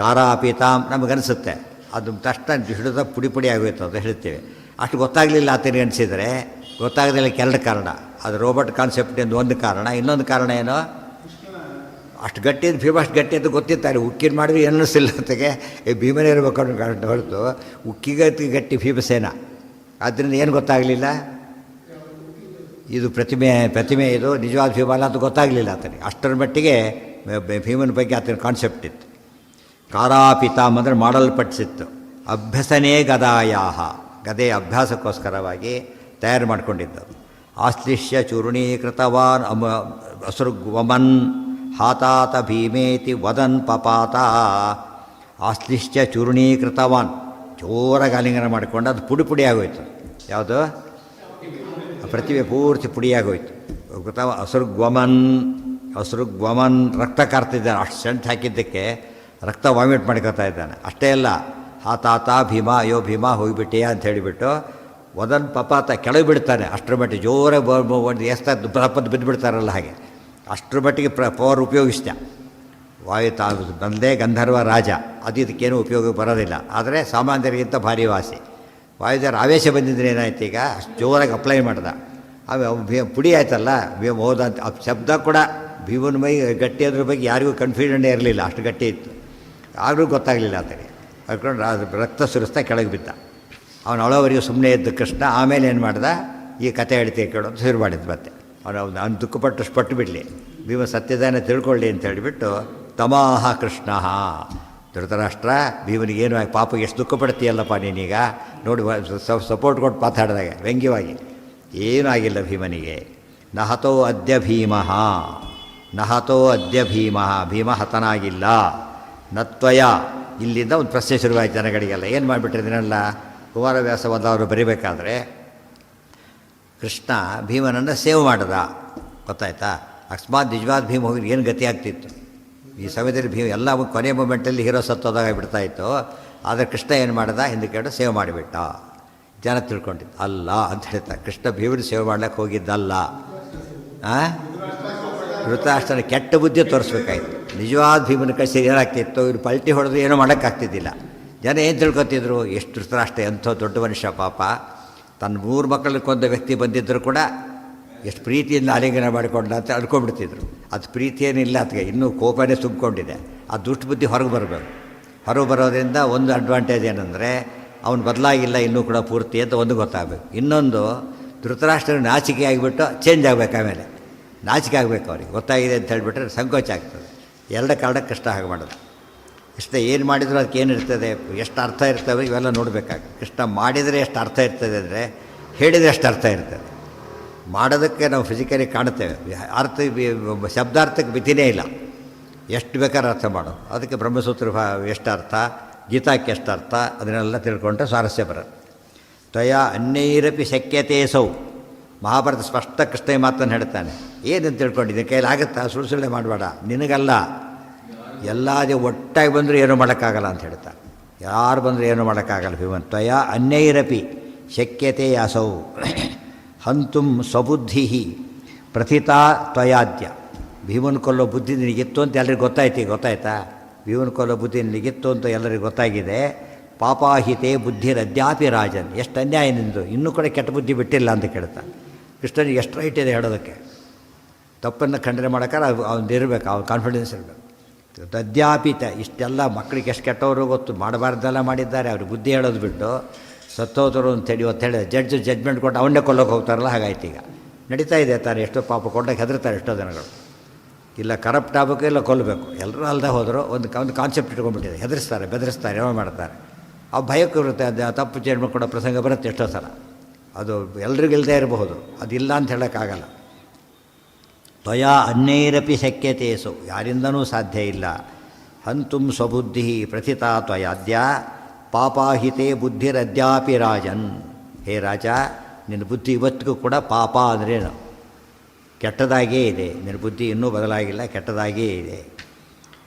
ಕಾರಾಪಿತಾಂ. ನಮಗನ್ನಿಸುತ್ತೆ ಅದು ತಕ್ಷಣ ಹಿಡಿದ ಪುಡಿ ಆಗೋಯ್ತು ಅಂತ ಹೇಳ್ತೇವೆ. ಅಷ್ಟು ಗೊತ್ತಾಗಲಿಲ್ಲ ಆತನಿಗೆ ಅನಿಸಿದರೆ, ಗೊತ್ತಾಗದಿಲ್ಲಕ್ಕೆ 2 ಕಾರಣ. ಅದು ರೋಬೋಟ್ ಕಾನ್ಸೆಪ್ಟಿಂದ ಒಂದು ಕಾರಣ. ಇನ್ನೊಂದು ಕಾರಣ ಏನು, ಅಷ್ಟು ಗಟ್ಟಿ ಭೀಮ ಅಷ್ಟು ಗಟ್ಟಿ ಅಂತ ಗೊತ್ತಿರ್ತಾರೆ. ಉಕ್ಕಿನ ಮಾಡಿದ್ರೆ ಏನು ಅನ್ನಿಸಿಲ್ಲ ಅಂತೆಗೆ ಭೀಮನೇ ಇರಬೇಕು ಅನ್ನೋ ಹೊರತು ಉಕ್ಕಿಗೆ ಗಟ್ಟಿ ಭೀಮಸೇನ. ಆದ್ದರಿಂದ ಏನು ಗೊತ್ತಾಗಲಿಲ್ಲ, ಇದು ಪ್ರತಿಮೆ ಇದು ನಿಜವಾದ ಭೀಮ ಅಲ್ಲ ಅಂತ ಗೊತ್ತಾಗಲಿಲ್ಲ ಆತನಿಗೆ. ಅಷ್ಟರ ಮಟ್ಟಿಗೆ ಭೀಮನ ಬಗ್ಗೆ ಆತನ ಕಾನ್ಸೆಪ್ಟ್ ಇತ್ತು. ಕಾರಾಪಿತಾಮ್ ಅಂದರೆ ಮಾಡಲ್ಪಟ್ಟಿತ್ತು. ಅಭ್ಯಸನೇ ಗದಾಯಾಹ, ಗದೆಯ ಅಭ್ಯಾಸಕ್ಕೋಸ್ಕರವಾಗಿ ತಯಾರು ಮಾಡಿಕೊಂಡಿದ್ದವು. ಆಶ್ಲಿಷ್ಯ ಚೂರ್ಣೀಕೃತವಾನ್ ಅಸುರ್ಗ್ವಮನ್ ಹಾತಾತ ಭೀಮೇತಿ ವದನ್ ಪಪಾತ. ಆಶ್ಲಿಷ್ಯ ಚೂರ್ಣೀಕೃತವಾನ್, ಜೋರಾಗಿ ಆಲಿಂಗನ ಮಾಡಿಕೊಂಡು ಅದು ಪುಡಿ ಆಗೋಯ್ತು. ಯಾವುದು ಪ್ರತಿಭೆ ಪೂರ್ತಿ ಪುಡಿಯಾಗೋಯ್ತು. ಅಸುರ್ಗ್ವಮನ್ ರಕ್ತ ಕಾರ್ತಿದ್ದಾನೆ. ಅಷ್ಟು ಸೆಂಟ್ ಹಾಕಿದ್ದಕ್ಕೆ ರಕ್ತ ವಾಮಿಟ್ ಮಾಡ್ಕೊತಾ ಇದ್ದಾನೆ. ಅಷ್ಟೇ ಅಲ್ಲ, ಹಾತಾತ ಭೀಮ, ಅಯ್ಯೋ ಭೀಮ ಹೋಗಿಬಿಟ್ಟೆಯಾ ಅಂತ ಹೇಳಿಬಿಟ್ಟು ಒಂದೊಂದು ಪಪಾತ ಕೆಳಗೆ ಬಿಡ್ತಾನೆ, ಅಷ್ಟರ ಮಟ್ಟಿಗೆ ಜೋರಾಗಿ ಒಂದು ಎಸ್ತ ಪದ ಬಿದ್ದುಬಿಡ್ತಾರಲ್ಲ ಹಾಗೆ ಅಷ್ಟರ ಮಟ್ಟಿಗೆ ಪವರ್ ಉಪಯೋಗಿಸ್ದ. ವಾಯುತಾ ಬಂದೇ ಗಂಧರ್ವ ರಾಜ, ಅದು ಇದಕ್ಕೇನು ಉಪಯೋಗ ಬರೋದಿಲ್ಲ. ಆದರೆ ಸಾಮಾನ್ಯರಿಗಿಂತ ಭಾರಿ ವಾಸಿ. ವಾಯುದೇವರ ಆವೇಶ ಬಂದಿದ್ರೆ ಏನಾಯ್ತು, ಈಗ ಅಷ್ಟು ಜೋರಾಗಿ ಅಪ್ಲೈ ಮಾಡ್ದ. ಆಮೇಲೆ ಪುಡಿ ಆಯ್ತಲ್ಲ ಭೀಮ ಹೋದಂತ ಆ ಶಬ್ದ ಕೂಡ ಭೀಮನ ಮೈ ಗಟ್ಟಿ ಅದ್ರ ಬಗ್ಗೆ ಯಾರಿಗೂ ಕನ್ಫ್ಯೂಷನ್ನೇ ಇರಲಿಲ್ಲ, ಅಷ್ಟು ಗಟ್ಟಿ ಇತ್ತು. ಆದರೂ ಗೊತ್ತಾಗಲಿಲ್ಲ ಆತಗೆ. ಅದಕೊಂಡು ರಕ್ತ ಸುರಿಸ್ತಾ ಕೆಳಗೆ ಬಿದ್ದ. ಅವನು ಅಳವರೆಗೂ ಸುಮ್ಮನೆ ಇದ್ದ ಕೃಷ್ಣ. ಆಮೇಲೆ ಏನು ಮಾಡ್ದ, ಈ ಕತೆ ಹೇಳ್ತೀವಿ ಕೇಳೋದು ಶುರು ಮಾಡಿದ್ದು. ಮತ್ತೆ ಅವನು ದುಃಖಪಟ್ಟು ಪಟ್ಟು ಬಿಡಲಿ, ಭೀಮ ಸತ್ಯದಾನ ತಿಳ್ಕೊಳ್ಳಿ ಅಂತ ಹೇಳಿಬಿಟ್ಟು ತಮಾಹ ಕೃಷ್ಣ ಧೃತರಾಷ್ಟ್ರ ಭೀಮನಿಗೇನು ಪಾಪಗೆ ಎಷ್ಟು ದುಃಖ ಪಡ್ತೀಯಲ್ಲಪ್ಪ ನೀನೀಗ ನೋಡಿ, ಸಪೋರ್ಟ್ ಕೊಟ್ಟು ಮಾತಾಡಿದಾಗ ವ್ಯಂಗ್ಯವಾಗಿ. ಏನೂ ಆಗಿಲ್ಲ ಭೀಮನಿಗೆ. ನಹತೋ ಅದ್ಯ ಭೀಮಃ, ನಹತೋ ಅದ್ಯ ಭೀಮಃ, ಭೀಮ ಹತನಾಗಿಲ್ಲ. ನತ್ವಯ, ಇಲ್ಲಿಂದ ಒಂದು ಪ್ರಶ್ನೆ ಶುರುವಾಯಿತು ಜನಗಳಿಗೆಲ್ಲ. ಏನು ಮಾಡಿಬಿಟ್ಟಿದ್ದೀನಲ್ಲ, ಕುಮಾರವ್ಯಾಸ ಅವರು ಬರೀಬೇಕಾದ್ರೆ ಕೃಷ್ಣ ಭೀಮನನ್ನು ಸೇವ್ ಮಾಡ್ದ, ಗೊತ್ತಾಯ್ತಾ? ಅಕಸ್ಮಾತ್ ನಿಜವಾದ ಭೀಮ ಹೋಗಿ ಏನು ಗತಿ ಆಗ್ತಿತ್ತು ಈ ಸಮಯದಲ್ಲಿ. ಭೀಮ ಎಲ್ಲ ಕೊನೆ ಮೂಮೆಂಟಲ್ಲಿ ಹೀರೋ ಸತ್ತೋದಾಗ ಬಿಡ್ತಾಯಿತ್ತು. ಆದರೆ ಕೃಷ್ಣ ಏನು ಮಾಡ್ದ, ಹಿಂದಕ್ಕೆ ಸೇವ್ ಮಾಡಿಬಿಟ್ಟ. ಜನ ತಿಳ್ಕೊಂಡಿದ್ದು ಅಲ್ಲ ಅಂತ ಹೇಳ್ತಾರೆ. ಕೃಷ್ಣ ಭೀಮನ ಸೇವ್ ಮಾಡ್ಲಿಕ್ಕೆ ಹೋಗಿದ್ದಲ್ಲ. ಧೃತರಾಷ್ಟ್ರನ ಕೆಟ್ಟ ಬುದ್ಧಿ ತೋರಿಸ್ಬೇಕಾಯ್ತು. ನಿಜವಾದ ಭೀಮನ ಕಳಿಸಿ ಏನಾಗ್ತಿತ್ತು, ಇವ್ರು ಪಲ್ಟಿ ಹೊಡೆದು ಏನೂ ಮಾಡೋಕ್ಕಾಗ್ತಿದ್ದಿಲ್ಲ. ಜನ ಏನು ತಿಳ್ಕೊತಿದ್ರು, ಎಷ್ಟು ಧೃತರಾಷ್ಟ್ರ ಎಂಥ ದೊಡ್ಡ ಮನುಷ್ಯ ಪಾಪ, ತನ್ನ 3 ಮಕ್ಕಳಲ್ಲಿ ಕೊಂದ ವ್ಯಕ್ತಿ ಬಂದಿದ್ದರೂ ಕೂಡ ಎಷ್ಟು ಪ್ರೀತಿಯಿಂದ ಆಲಿಂಗನ ಮಾಡಿಕೊಂಡ ಅಂತ ಅಡ್ಕೊಂಡ್ಬಿಡ್ತಿದ್ರು. ಅದು ಪ್ರೀತಿಯೇನಿಲ್ಲ ಅದಕ್ಕೆ, ಇನ್ನೂ ಕೋಪನೇ ತುಂಬಿಕೊಂಡಿದೆ. ಆ ದುಷ್ಟ ಬುದ್ಧಿ ಹೊರಗೆ ಬರಬೇಕು. ಹೊರಗೆ ಬರೋದ್ರಿಂದ ಒಂದು ಅಡ್ವಾಂಟೇಜ್ ಏನಂದರೆ ಅವನು ಬದಲಾಗಿಲ್ಲ ಇನ್ನೂ ಕೂಡ ಪೂರ್ತಿ ಅಂತ ಒಂದು ಗೊತ್ತಾಗಬೇಕು. ಇನ್ನೊಂದು, ಧೃತರಾಷ್ಟ್ರ ನಾಚಿಕೆ ಆಗಿಬಿಟ್ಟು ಚೇಂಜ್ ಆಗಬೇಕು. ಆಮೇಲೆ ನಾಚಿಕೆ ಆಗಬೇಕು ಅವ್ರಿಗೆ, ಗೊತ್ತಾಗಿದೆ ಅಂತ ಹೇಳಿಬಿಟ್ರೆ ಸಂಕೋಚ ಆಗ್ತದೆ. ಎರಡು ಕಾರಣಕ್ಕೆ ಕಷ್ಟ ಹಾಗೆ ಮಾಡೋದು. ಕೃಷ್ಣ ಏನು ಮಾಡಿದರೂ ಅದಕ್ಕೆ ಏನಿರ್ತದೆ, ಎಷ್ಟು ಅರ್ಥ ಇರ್ತವೆ ಇವೆಲ್ಲ ನೋಡಬೇಕಾಗುತ್ತೆ. ಕೃಷ್ಣ ಮಾಡಿದರೆ ಎಷ್ಟು ಅರ್ಥ ಇರ್ತದೆ ಅಂದರೆ ಹೇಳಿದರೆ ಎಷ್ಟು ಅರ್ಥ ಇರ್ತದೆ. ಮಾಡೋದಕ್ಕೆ ನಾವು ಫಿಸಿಕಲಿ ಕಾಣುತ್ತೇವೆ, ಅರ್ಥ ಶಬ್ದಾರ್ಥಕ್ಕೆ ಮಿತಿನೇ ಇಲ್ಲ. ಎಷ್ಟು ಬೇಕಾದ್ರೆ ಅರ್ಥ ಮಾಡೋದು. ಅದಕ್ಕೆ ಬ್ರಹ್ಮಸೂತ್ರ ಎಷ್ಟು ಅರ್ಥ, ಗೀತಾಕ್ಕೆ ಎಷ್ಟು ಅರ್ಥ, ಅದನ್ನೆಲ್ಲ ತಿಳ್ಕೊಂಡ್ರೆ ಸ್ವಾರಸ್ಯ ಬರೋದು. ತ್ವಯ ಅನ್ಯೈರಪಿ ಶಕ್ಯತೆ ಸೌ, ಮಹಾಭಾರತ ಸ್ಪಷ್ಟ ಕೃಷ್ಣ ಮಾತನ್ನು ಹೇಳ್ತಾನೆ. ಏನಂತ ತಿಳ್ಕೊಂಡಿದ್ದೀನಿ, ಕೈಲಾಗುತ್ತಾ, ಸುಳ್ಳೆ ಮಾಡಬೇಡ, ನಿನಗಲ್ಲ, ಎಲ್ಲಾದೇ ಒಟ್ಟಾಗಿ ಬಂದರೂ ಏನೂ ಮಾಡೋಕ್ಕಾಗಲ್ಲ ಅಂತ ಹೇಳ್ತಾರೆ. ಯಾರು ಬಂದರೂ ಏನೂ ಮಾಡೋಕ್ಕಾಗಲ್ಲ ಭೀಮನ್. ತ್ವಯ ಅನ್ಯೈರಪಿ ಶಕ್ಯತೆ ಅಸೌ ಹಂತುಂ ಸ್ವಬುದ್ಧಿ ಪ್ರಥಿತಾ ತ್ವಯಾದ್ಯ. ಭೀಮನ್ ಕೊಲ್ಲೋ ಬುದ್ಧಿ ನಿನಗಿತ್ತು ಅಂತ ಎಲ್ಲರಿಗೂ ಗೊತ್ತಾಯ್ತಾ? ಭೀಮನ್ ಕೊಲ್ಲೋ ಬುದ್ಧಿ ನಿನಗಿತ್ತು ಅಂತ ಎಲ್ಲರಿಗೂ ಗೊತ್ತಾಗಿದೆ. ಪಾಪಾಹಿತೆ ಬುದ್ಧಿರದ್ಯಾಪಿ ರಾಜನ್, ಎಷ್ಟು ಅನ್ಯಾಯ ನಿಂದು, ಇನ್ನೂ ಕೂಡ ಕೆಟ್ಟ ಬುದ್ಧಿ ಬಿಟ್ಟಿಲ್ಲ ಅಂತ ಕೇಳ್ತಾನೆ. ಕೃಷ್ಣನಿಗೆ ಎಷ್ಟು ರೈಟ್ ಇದೆ ಹೇಳೋದಕ್ಕೆ. ತಪ್ಪನ್ನು ಖಂಡನೆ ಮಾಡೋಕ್ಕಾರೆ ಅವ್ನು ಇರಬೇಕು, ಅವ್ನು ಕಾನ್ಫಿಡೆನ್ಸ್ ಇರಬೇಕು. ಅದ್ಯಾಪಿತ, ಇಷ್ಟೆಲ್ಲ ಮಕ್ಕಳಿಗೆ ಎಷ್ಟು ಕೆಟ್ಟವರು ಗೊತ್ತು, ಮಾಡಬಾರ್ದೆಲ್ಲ ಮಾಡಿದ್ದಾರೆ. ಅವ್ರಿಗೆ ಬುದ್ಧಿ ಹೇಳೋದು ಬಿಟ್ಟು ಸತ್ತೋದ್ರು ಅಂತೇಳಿ ಇವತ್ತು ಜಡ್ಜ್ಮೆಂಟ್ ಕೊಟ್ಟು ಅವನ್ನೇ ಕೊಲ್ಲೋಕೆ ಹೋಗ್ತಾರಲ್ಲ, ಹಾಗಾಯ್ತು. ಈಗ ನಡೀತಾ ಇದೆ ತಾನೆ. ಎಷ್ಟೋ ಪಾಪ ಕೊಟ್ಟಕ್ಕೆ ಹೆದರ್ತಾರೆ ಎಷ್ಟೋ ಜನಗಳು. ಇಲ್ಲ ಕರಪ್ಟ್ ಆಗಬೇಕು, ಇಲ್ಲ ಕೊಲ್ಲಬೇಕು. ಎಲ್ಲರೂ ಅಲ್ಲದೆ ಹೋದರೂ ಒಂದು ಕಾನ್ಸೆಪ್ಟ್ ಇಟ್ಕೊಂಡ್ಬಿಟ್ಟಿದೆ. ಹೆದರಿಸ್ತಾರೆ, ಬೆದರಿಸ್ತಾರೆ, ಏನೋ ಮಾಡ್ತಾರೆ. ಆ ಭಯಕ್ಕೂ ಇರುತ್ತೆ. ಅದು ತಪ್ಪು ಜನ್ಮ ಕೊಡೋ ಪ್ರಸಂಗ ಬರುತ್ತೆ ಎಷ್ಟೋ ಸಲ. ಅದು ಎಲ್ರಿಗೂ ಇಲ್ಲದೆ ಇರಬಹುದು, ಅದಿಲ್ಲ ಅಂತ ಹೇಳೋಕ್ಕಾಗಲ್ಲ. ತ್ವಯಾ ಅನ್ಯೈರಪಿ ಶಕ್ಯತೇಸು, ಯಾರಿಂದನೂ ಸಾಧ್ಯ ಇಲ್ಲ. ಹಂತುಂ ಸ್ವಬುದ್ಧಿ ಪ್ರಥಿತಾ ತ್ವಯಾದ್ಯ ಪಾಪಾಹಿತೆ ಬುದ್ಧಿರದ್ಯಾಪಿ ರಾಜನ್. ಹೇ ರಾಜ, ನಿನ್ನ ಬುದ್ಧಿ ಇವತ್ತಿಗೂ ಕೂಡ ಪಾಪ ಅಂದ್ರೇನು, ಕೆಟ್ಟದಾಗೇ ಇದೆ. ನಿನ್ನ ಬುದ್ಧಿ ಇನ್ನೂ ಬದಲಾಗಿಲ್ಲ, ಕೆಟ್ಟದಾಗೇ ಇದೆ.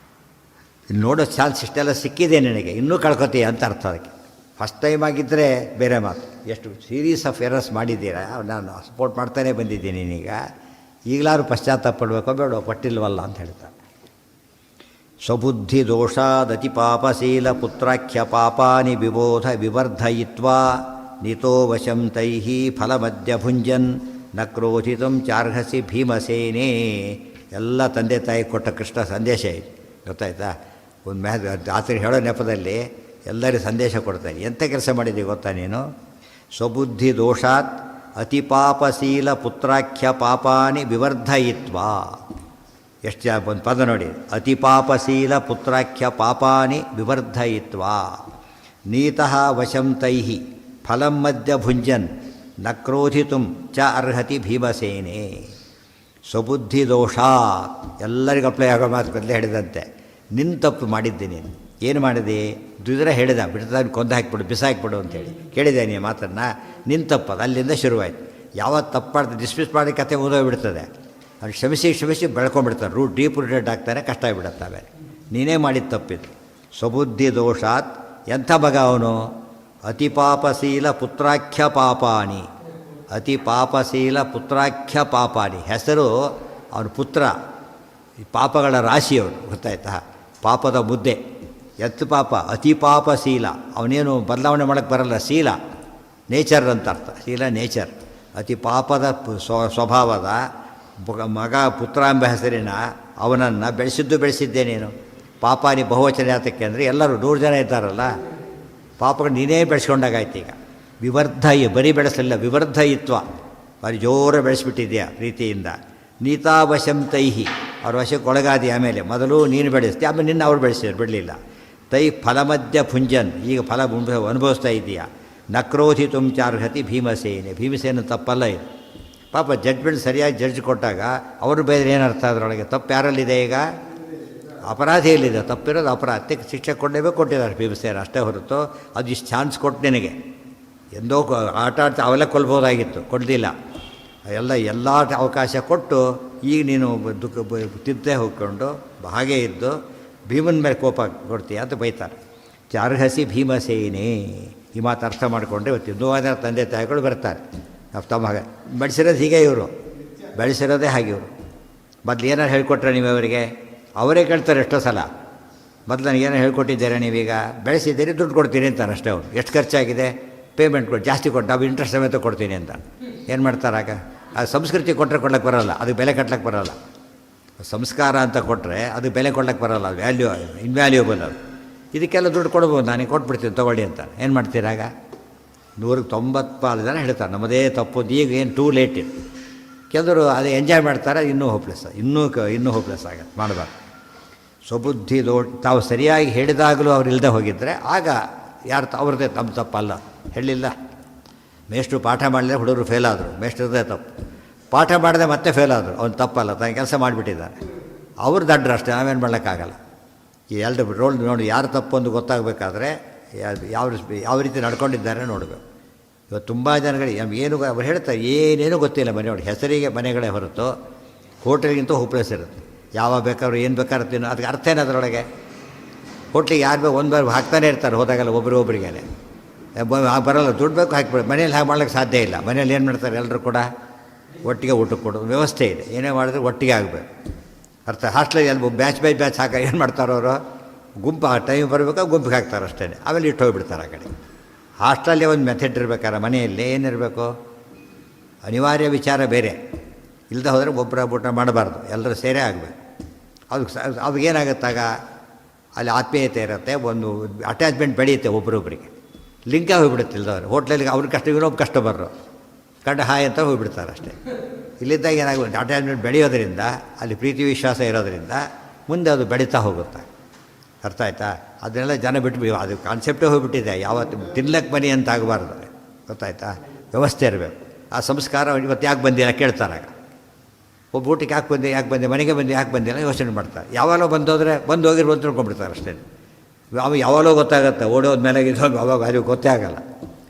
ನೋಡೋ ಚಾನ್ಸ್ ಇಷ್ಟೆಲ್ಲ ಸಿಕ್ಕಿದೆ ನಿನಗೆ, ಇನ್ನೂ ಕಳ್ಕೊತೀಯ ಅಂತ ಅರ್ಥ. ಅದಕ್ಕೆ ಫಸ್ಟ್ ಟೈಮ್ ಆಗಿದ್ದರೆ ಬೇರೆ ಮಾತು. ಎಷ್ಟು ಸೀರೀಸ್ ಆಫ್ ಎರರ್ಸ್ ಮಾಡಿದ್ದೀರಾ, ನಾನು ಸಪೋರ್ಟ್ ಮಾಡ್ತಾನೇ ಬಂದಿದ್ದೀನಿ. ನೀನೀಗ ಈಗಲಾರು ಪಶ್ಚಾತ್ತಾಪ ಪಡಬೇಕೋ ಬೇಡೋ, ಪಟ್ಟಿಲ್ವಲ್ಲ ಅಂತ ಹೇಳ್ತಾರೆ. ಸ್ವಬುದ್ಧಿ ದೋಷಾದತಿ ಪಾಪಶೀಲ ಪುತ್ರಾಖ್ಯ ಪಾಪಾನಿ ವಿಬೋಧ ವಿವರ್ಧಯಿತ್ವಾ ನೀತೋ ವಶಂ ತೈಹಿ ಫಲಮದ್ಯ ಭುಂಜನ್ ನ ಕ್ರೋಧಿತಂ ಚಾರ್ಹಸಿ ಭೀಮಸೇನೇ. ಎಲ್ಲ ತಂದೆ ತಾಯಿ ಕೊಟ್ಟ ಕೃಷ್ಣ ಸಂದೇಶ ಇದೆ, ಗೊತ್ತಾಯ್ತಾ? ಒಂದು ರಾತ್ರಿ ಹೇಳೋ ನೆಪದಲ್ಲಿ ಎಲ್ಲರಿಗೂ ಸಂದೇಶ ಕೊಡ್ತಾನೆ. ಎಂಥ ಕೆಲಸ ಮಾಡಿದ್ದೀವಿ ಗೊತ್ತಾ ನೀನು? ಸ್ವಬುದ್ಧಿ ದೋಷಾತ್ ಅತಿಪಾಪಶೀಲ ಪುತ್ರಾಖ್ಯ ಪಾಪಾನಿ ವಿವರ್ಧಯಿತ್ವಾ. ಎಷ್ಟು ಒಂದು ಪದ ನೋಡಿ, ಅತಿಪಾಪಶೀಲ ಪುತ್ರಾಖ್ಯ ಪಾಪಾನಿ ವಿವರ್ಧಯಿತ್ವಾ ನೀತಃ ವಶಂ ತೈಹಿ ಫಲಂ ಮಧ್ಯ ಭುಂಜನ್ ನ ಕ್ರೋಧಿತು ಚ ಅರ್ಹತಿ ಭೀಮಸೇನೆ. ಸ್ವಬುದ್ಧಿ ದೋಷ ಎಲ್ಲರಿಗೂ ಅಪ್ಲೈ ಆಗೋ ಮಾತು ಬದಲೇ ಹೇಳಿದಂತೆ. ನಿನ್ನ ತಪ್ಪು ಮಾಡಿದ್ದೀನಿ. ಏನು ಮಾಡಿದೆ? ದುದ್ರೆ ಹೇಳಿದ, ಬಿಡ್ತಾನೆ ಕೊಂದು ಹಾಕಿಬಿಡು, ಬಿಸಾಕಿಬಿಡು ಅಂತೇಳಿ ಕೇಳಿದೆ ನೀ ಮಾತನ್ನು. ನಿನ್ನ ತಪ್ಪದು. ಅಲ್ಲಿಂದ ಶುರುವಾಯಿತು. ಯಾವತ್ತು ತಪ್ಪು ಮಾಡ್ತಾರೆ ಡಿಸ್ಮಿಸ್ ಮಾಡಿ ಕತೆ ಓದೋಗ್ಬಿಡ್ತದೆ. ಅವ್ರು ಕ್ಷಮಿಸಿ ಬೆಳ್ಕೊಂಡ್ಬಿಡ್ತಾರೆ. ಡೀಪ್ ರೂಟೆಡ್ ಆಗ್ತಾರೆ, ಕಷ್ಟ ಆಗಿಬಿಡುತ್ತವೆ. ನೀನೇ ಮಾಡಿದ ತಪ್ಪಿದ್ದು. ಸ್ವಬುದ್ಧಿ ದೋಷಾತ್. ಎಂಥ ಮಗ ಅವನು? ಅತಿ ಪಾಪಶೀಲ ಪುತ್ರಾಖ್ಯ ಪಾಪಾನಿ, ಅತಿ ಪಾಪಶೀಲ ಪುತ್ರಾಖ್ಯ ಪಾಪಾನಿ, ಹೆಸರು ಅವನ ಪುತ್ರ, ಈ ಪಾಪಗಳ ರಾಶಿಯವರು, ಗೊತ್ತಾಯ್ತಾ? ಪಾಪದ ಮುದ್ದೆ, ಎತ್ತು ಪಾಪ, ಅತಿ ಪಾಪಶೀಲ, ಅವನೇನು ಬದಲಾವಣೆ ಮಾಡೋಕ್ಕೆ ಬರಲ್ಲ, ಶೀಲ ನೇಚರ್ ಅಂತ ಅರ್ಥ, ಶೀಲ ನೇಚರ್. ಅತಿ ಪಾಪದ ಸ್ವಭಾವದ ಮಗ ಪುತ್ರ ಎಂಬ ಹೆಸರಿನ ಅವನನ್ನು ಬೆಳೆಸಿದ್ದೇ ನೀನು. ಪಾಪಾನಿ ಬಹುವಚನ ಯಾತಕ್ಕೆ ಅಂದರೆ ಎಲ್ಲರೂ 100 ಜನ ಇದ್ದಾರಲ್ಲ, ಪಾಪಗಳು ನೀನೇ ಬೆಳೆಸ್ಕೊಂಡಾಗಾಯ್ತು. ಈಗ ವಿವರ್ಧಯಿ, ಬರೀ ಬೆಳೆಸಲಿಲ್ಲ, ವಿವರ್ಧಯಿತ್ವ, ಬರೀ ಜೋರ ಬೆಳೆಸ್ಬಿಟ್ಟಿದ್ಯಾ ಪ್ರೀತಿಯಿಂದ. ನೀತಾವಶಂ ತೈಹಿ, ಅವ್ರ ವಶಕ್ಕೆ ಒಳಗಾದಿ, ಆಮೇಲೆ ಮೊದಲು ನೀನು ಬೆಳೆಸ್ತೀಯ, ಆಮೇಲೆ ನಿನ್ನ ಅವ್ರು ಬೆಳೆಸಿದ್ರು, ಬಿಡಲಿಲ್ಲ. ತೈ ಫಲಮಧ್ಯ ಭುಂಜನ್, ಈಗ ಫಲ ಅನುಭವಿಸ್ತಾ ಇದೆಯಾ. ನಕ್ರೋಧಿ ತುಮ್ಚಾರ್ಹತಿ ಭೀಮಸೇನೆ, ಭೀಮಸೇನ ತಪ್ಪಲ್ಲ ಇದು. ಪಾಪ ಜಡ್ಜ್ಮೆಂಟ್ ಸರಿಯಾಗಿ ಜಡ್ಜ್ ಕೊಟ್ಟಾಗ ಅವರು ಬೇರೆ ಏನರ್ಥ ಅದರೊಳಗೆ, ತಪ್ಪು ಯಾರಲ್ಲಿದೆ ಈಗ? ಅಪರಾಧಿಯಲ್ಲಿದೆ, ತಪ್ಪಿರೋದು ಅಪರಾಧಕ್ಕೆ ಶಿಕ್ಷೆ ಕೊಡಲೇಬೇಕು, ಕೊಟ್ಟಿದ್ದಾರೆ ಭೀಮಸೇನ, ಅಷ್ಟೇ ಹೊರತು ಅದು ಇಷ್ಟು ಚಾನ್ಸ್ ಕೊಟ್ಟು ನಿನಗೆ ಎಂದೋ ಆಟ ಆಡ್ತಾ ಅವೆಲ್ಲ ಕೊಲ್ಬೋದಾಗಿತ್ತು, ಕೊಡಲಿಲ್ಲ. ಎಲ್ಲ ಅವಕಾಶ ಕೊಟ್ಟು ಈಗ ನೀನು ತಿದ್ದೇ ಹೋಗ್ಕೊಂಡು ಹಾಗೇ ಇದ್ದು ಭೀಮನ ಮೇಲೆ ಕೋಪ ಕೊಡ್ತೀಯ ಅಂತ ಬೈತಾರೆ. ಚಾರ್ಹಸಿ ಭೀಮಸೇನೆ, ಈ ಮಾತು ಅರ್ಥ ಮಾಡಿಕೊಂಡ್ರೆ ಇವತ್ತು ಇನ್ನೂ ತಂದೆ ತಾಯಿಗಳು ಬರ್ತಾರೆ. ತಮ್ಮ ಹಾಗೆ ಬೆಳೆಸಿರೋದು ಹೀಗೆ, ಇವರು ಬೆಳೆಸಿರೋದೇ ಹಾಗೆ. ಇವರು ಮೊದಲು ಏನಾರು ಹೇಳ್ಕೊಟ್ರೆ ನೀವು ಅವರಿಗೆ, ಅವರೇ ಕೇಳ್ತಾರೆ ಎಷ್ಟೋ ಸಲ, ಮೊದಲು ನನಗೇನೋ ಹೇಳ್ಕೊಟ್ಟಿದ್ದೀರಾ ನೀವೀಗ, ಬೆಳೆಸಿದ್ದೀರಿ, ದುಡ್ಡು ಕೊಡ್ತೀನಿ ಅಂತಾನೆ ಅಷ್ಟೇ. ಅವರು ಎಷ್ಟು ಖರ್ಚಾಗಿದೆ ಪೇಮೆಂಟ್ ಕೊಟ್ಟು, ಜಾಸ್ತಿ ಕೊಟ್ಟು ನಾವು ಇಂಟ್ರೆಸ್ಟ್ ಸಮೇತ ಕೊಡ್ತೀನಿ ಅಂತ ಏನು ಮಾಡ್ತಾರಾಗ? ಅದು ಸಂಸ್ಕೃತಿ ಕೊಟ್ಟರೆ ಕೊಡ್ಲಿಕ್ಕೆ ಬರೋಲ್ಲ, ಅದಕ್ಕೆ ಬೆಲೆ ಕಟ್ಲಿಕ್ಕೆ ಬರೋಲ್ಲ. ಸಂಸ್ಕಾರ ಅಂತ ಕೊಟ್ಟರೆ ಅದು ಬೆಲೆ ಕೊಡ್ಲಿಕ್ಕೆ ಬರೋಲ್ಲ, ಅದು ಇನ್ವ್ಯಾಲ್ಯೂಬಲ್ ಅದು. ಇದಕ್ಕೆಲ್ಲ ದುಡ್ಡು ಕೊಡ್ಬೋದು, ನಾನು ಕೊಟ್ಬಿಡ್ತೀನಿ ತೊಗೊಳ್ಳಿ ಅಂತ. ಏನು ಮಾಡ್ತೀರಾಗ? 190 ಜನ ಹೇಳ್ತಾರೆ ನಮ್ಮದೇ ತಪ್ಪೋದು, ಈಗ ಏನು ಟೂ ಲೇಟ್ ಇದು. ಕೆಲವರು ಅದು ಎಂಜಾಯ್ ಮಾಡ್ತಾರೆ, ಇನ್ನೂ ಹೋಪ್ಲೆಸ್, ಇನ್ನೂ ಹೋಪ್ಲೆಸ್ ಆಗುತ್ತೆ, ಮಾಡಬಾರ್ದು. ಸ್ವಬುದ್ಧಿ ತಾವು ಸರಿಯಾಗಿ ಹೇಳಿದಾಗಲೂ ಅವ್ರು ಇಲ್ಲದೆ ಹೋಗಿದ್ದರೆ ಆಗ ಯಾರು ಅವ್ರದ್ದೇ ತಮ್ಮ ತಪ್ಪಲ್ಲ. ಹೇಳಿಲ್ಲ, ಮೇಷ್ಟ್ರು ಪಾಠ ಮಾಡಲಿಲ್ಲ, ಹುಡುಗರು ಫೇಲ್ ಆದರು, ಮೇಷ್ಟ್ರದ್ದೇ ತಪ್ಪು. ಪಾಠ ಮಾಡದೆ ಮತ್ತೆ ಫೇಲ್ ಆದರು, ಅವ್ನು ತಪ್ಪಲ್ಲ, ತಾನು ಕೆಲಸ ಮಾಡಿಬಿಟ್ಟಿದ್ದಾರೆ, ಅವ್ರು ದಡ್ರು ಅಷ್ಟೇ, ನಾವೇನು ಮಾಡೋಕ್ಕಾಗಲ್ಲ. ಈ ಎರಡು ರೋಲ್ ನೋಡಿ, ಯಾರು ತಪ್ಪು ಒಂದು ಗೊತ್ತಾಗಬೇಕಾದ್ರೆ ಯಾವ ರೀತಿ ನಡ್ಕೊಂಡಿದ್ದಾರೆ ನೋಡಬೇಕು. ಇವತ್ತು ತುಂಬ ಜನಗಳಿಗೆ ಏನು ಅವ್ರು ಹೇಳ್ತಾರೆ, ಏನೇನೂ ಗೊತ್ತಿಲ್ಲ ಮನೆಯೊಳಗೆ, ಹೆಸರಿಗೆ ಮನೆಗಳೇ ಹೊರತು ಹೋಟೆಲ್ಗಿಂತ ಹೋಪ್ಲೆಸ್ ಇರುತ್ತೆ. ಯಾವಾಗ ಬೇಕಾದ್ರೂ ಏನು ಬೇಕಾದ್ರೂ ತಿನ್ನೋ, ಅದಕ್ಕೆ ಅರ್ಥ ಏನು ಅದರೊಳಗೆ? ಹೋಟ್ಲಿಗೆ ಯಾರು ಬೇಕು ಒಂದು ಬಾರಿ ಹಾಕ್ತಾನೆ ಇರ್ತಾರೆ, ಹೋದಾಗಲ್ಲ ಒಬ್ರಿಗೇ ಬರೋಲ್ಲ, ದುಡ್ಡು ಬೇಕು ಹಾಕಿಬಿಡಿ. ಮನೇಲಿ ಹಾಗೆ ಮಾಡ್ಲಿಕ್ಕೆ ಸಾಧ್ಯ ಇಲ್ಲ. ಮನೇಲಿ ಏನು ಮಾಡ್ತಾರೆ, ಎಲ್ಲರೂ ಕೂಡ ಒಟ್ಟಿಗೆ ಊಟಕ್ಕೆ ಕೊಡೋದು ವ್ಯವಸ್ಥೆ ಇದೆ, ಏನೇ ಮಾಡಿದ್ರೆ ಒಟ್ಟಿಗೆ ಆಗಬೇಕು. ಅರ್ಥ ಹಾಸ್ಟೆಲ್ ಎಲ್ಲಿ ಬ್ಯಾಚ್ ಬೈ ಬ್ಯಾಚ್ ಹಾಕ ಏನು ಮಾಡ್ತಾರೋ ಅವರು, ಗುಂಪು ಟೈಮ್ ಬರಬೇಕಾ ಗುಂಪಿಗೆ ಹಾಕ್ತಾರೆ ಅಷ್ಟೇ, ಆಮೇಲೆ ಇಟ್ಟು ಹೋಗಿಬಿಡ್ತಾರೆ ಆ ಕಡೆ. ಹಾಸ್ಟೆಲಲ್ಲಿ ಒಂದು ಮೆಥಡ್ ಇರಬೇಕಾರೆ ಮನೆಯಲ್ಲಿ ಏನಿರಬೇಕು, ಅನಿವಾರ್ಯ ವಿಚಾರ ಬೇರೆ, ಇಲ್ಲದೆ ಹೋದರೆ ಒಬ್ಬರ ಊಟ ಮಾಡಬಾರ್ದು, ಎಲ್ಲರೂ ಸೇರೇ ಆಗಬೇಕು. ಅವಾಗೇನಾಗುತ್ತಾಗ ಅಲ್ಲಿ ಆತ್ಮೀಯತೆ ಇರುತ್ತೆ, ಒಂದು ಅಟ್ಯಾಚ್ಮೆಂಟ್ ಬೆಳೆಯುತ್ತೆ ಒಬ್ಬರೊಬ್ಬರಿಗೆ, ಲಿಂಕ ಹೋಗಿಬಿಡುತ್ತೆ. ಇಲ್ದವ್ರು ಹೋಟ್ಲಲ್ಲಿ ಅವ್ರ ಕಷ್ಟ ಇನ್ನೊಬ್ಬ ಕಸ್ಟಮರು ಕಂಡು ಹಾಯ್ ಅಂತ ಹೋಗಿಬಿಡ್ತಾರೆ ಅಷ್ಟೇ. ಇಲ್ಲಿದ್ದಾಗ ಏನಾಗುತ್ತೆ, ಅಟ್ಯಾಚ್ಮೆಂಟ್ ಬೆಳೆಯೋದ್ರಿಂದ, ಅಲ್ಲಿ ಪ್ರೀತಿ ವಿಶ್ವಾಸ ಇರೋದರಿಂದ ಮುಂದೆ ಅದು ಬೆಳೀತಾ ಹೋಗುತ್ತೆ. ಅರ್ಥ ಆಯ್ತಾ? ಅದನ್ನೆಲ್ಲ ಜನ ಬಿಟ್ಟು ಅದು ಕಾನ್ಸೆಪ್ಟೇ ಹೋಗಿಬಿಟ್ಟಿದೆ. ಯಾವತ್ತು ತಿನ್ಲಕ್ಕೆ ಬನ್ನಿ ಅಂತ ಆಗಬಾರ್ದು, ಗೊತ್ತಾಯ್ತಾ? ವ್ಯವಸ್ಥೆ ಇರಬೇಕು. ಆ ಸಂಸ್ಕಾರ ಇವತ್ತು ಯಾಕೆ ಬಂದಿಲ್ಲ ಕೇಳ್ತಾರಾಗ, ಒಬ್ಬ ಊಟಕ್ಕೆ ಯಾಕೆ ಬಂದೆ ಮನೆಗೆ ಯಾಕೆ ಬಂದಿಲ್ಲ ಯೋಚನೆ ಮಾಡ್ತಾರೆ. ಯಾವಾಗಲೋ ಬಂದೋದ್ರೆ ಬಂದು ಹೋಗಿರ್ಬೋದು ತಿಳ್ಕೊಂಡ್ಬಿಡ್ತಾರೆ ಅಷ್ಟೇ. ಅವು ಯಾವಾಗಲೋ ಗೊತ್ತಾಗುತ್ತೆ, ಓಡೋದ ಮೇಲೆ ಇದ್ದೋಗಿ ಅವಾಗ ಅದು ಗೊತ್ತೇ ಆಗೋಲ್ಲ.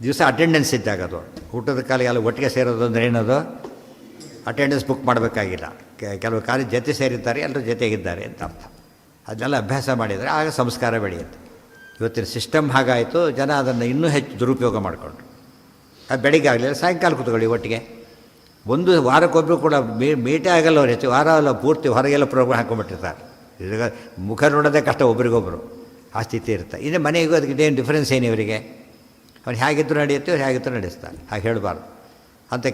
ದಿವಸ ಅಟೆಂಡೆನ್ಸ್ ಇದ್ದಾಗದು, ಊಟದ ಕಾಲಿಗೆ ಎಲ್ಲ ಒಟ್ಟಿಗೆ ಸೇರೋದು ಅಂದರೆ ಏನದು, ಅಟೆಂಡೆನ್ಸ್ ಬುಕ್ ಮಾಡಬೇಕಾಗಿಲ್ಲ. ಕೆಲವು ಕಾಲೇಜ್ ಜೊತೆ ಸೇರಿದ್ದಾರೆ, ಎಲ್ಲರೂ ಜೊತೆಗಿದ್ದಾರೆ ಅಂತ ಅರ್ಥ. ಅದನ್ನೆಲ್ಲ ಅಭ್ಯಾಸ ಮಾಡಿದರೆ ಆಗ ಸಂಸ್ಕಾರ ಬೆಳೆಯುತ್ತೆ. ಇವತ್ತಿನ ಸಿಸ್ಟಮ್ ಹಾಗಾಯಿತು, ಜನ ಅದನ್ನು ಇನ್ನೂ ಹೆಚ್ಚು ದುರುಪಯೋಗ ಮಾಡಿಕೊಂಡ್ರು. ಅದು ಬೆಳಿಗ್ಗೆ ಆಗಲಿಲ್ಲ, ಸಾಯಂಕಾಲ ಕೂತ್ಕೊಳ್ಳಿ ಒಟ್ಟಿಗೆ. ಒಂದು ವಾರಕ್ಕೊಬ್ಬರು ಕೂಡ ಮೀಟೇ ಆಗಲ್ಲ ಅವ್ರು, ಹೆಚ್ಚು ವಾರ ಅಲ್ಲ ಪೂರ್ತಿ ಹೊರಗೆಲ್ಲ ಪ್ರೋಗ್ರಾಮ್ ಹಾಕೊಂಡ್ಬಿಟ್ಟಿರ್ತಾರೆ. ಈಗ ಮುಖ ನೋಡೋದೇ ಕಷ್ಟ ಒಬ್ರಿಗೊಬ್ಬರು, ಆ ಸ್ಥಿತಿ ಇರುತ್ತೆ. ಇನ್ನು ಮನೆಗೂ ಅದಕ್ಕೆ ಇದೇನು ಡಿಫ್ರೆನ್ಸ್ ಏನು ಇವರಿಗೆ? ಅವ್ನು ಹೇಗಿದ್ದರೂ ನಡೆಯುತ್ತೆ, ಅವ್ರು ಹೇಗಿದ್ದರೂ ನಡೆಸ್ತಾರೆ, ಹಾಗೆ ಹೇಳಬಾರ್ದು. ಅಂಥ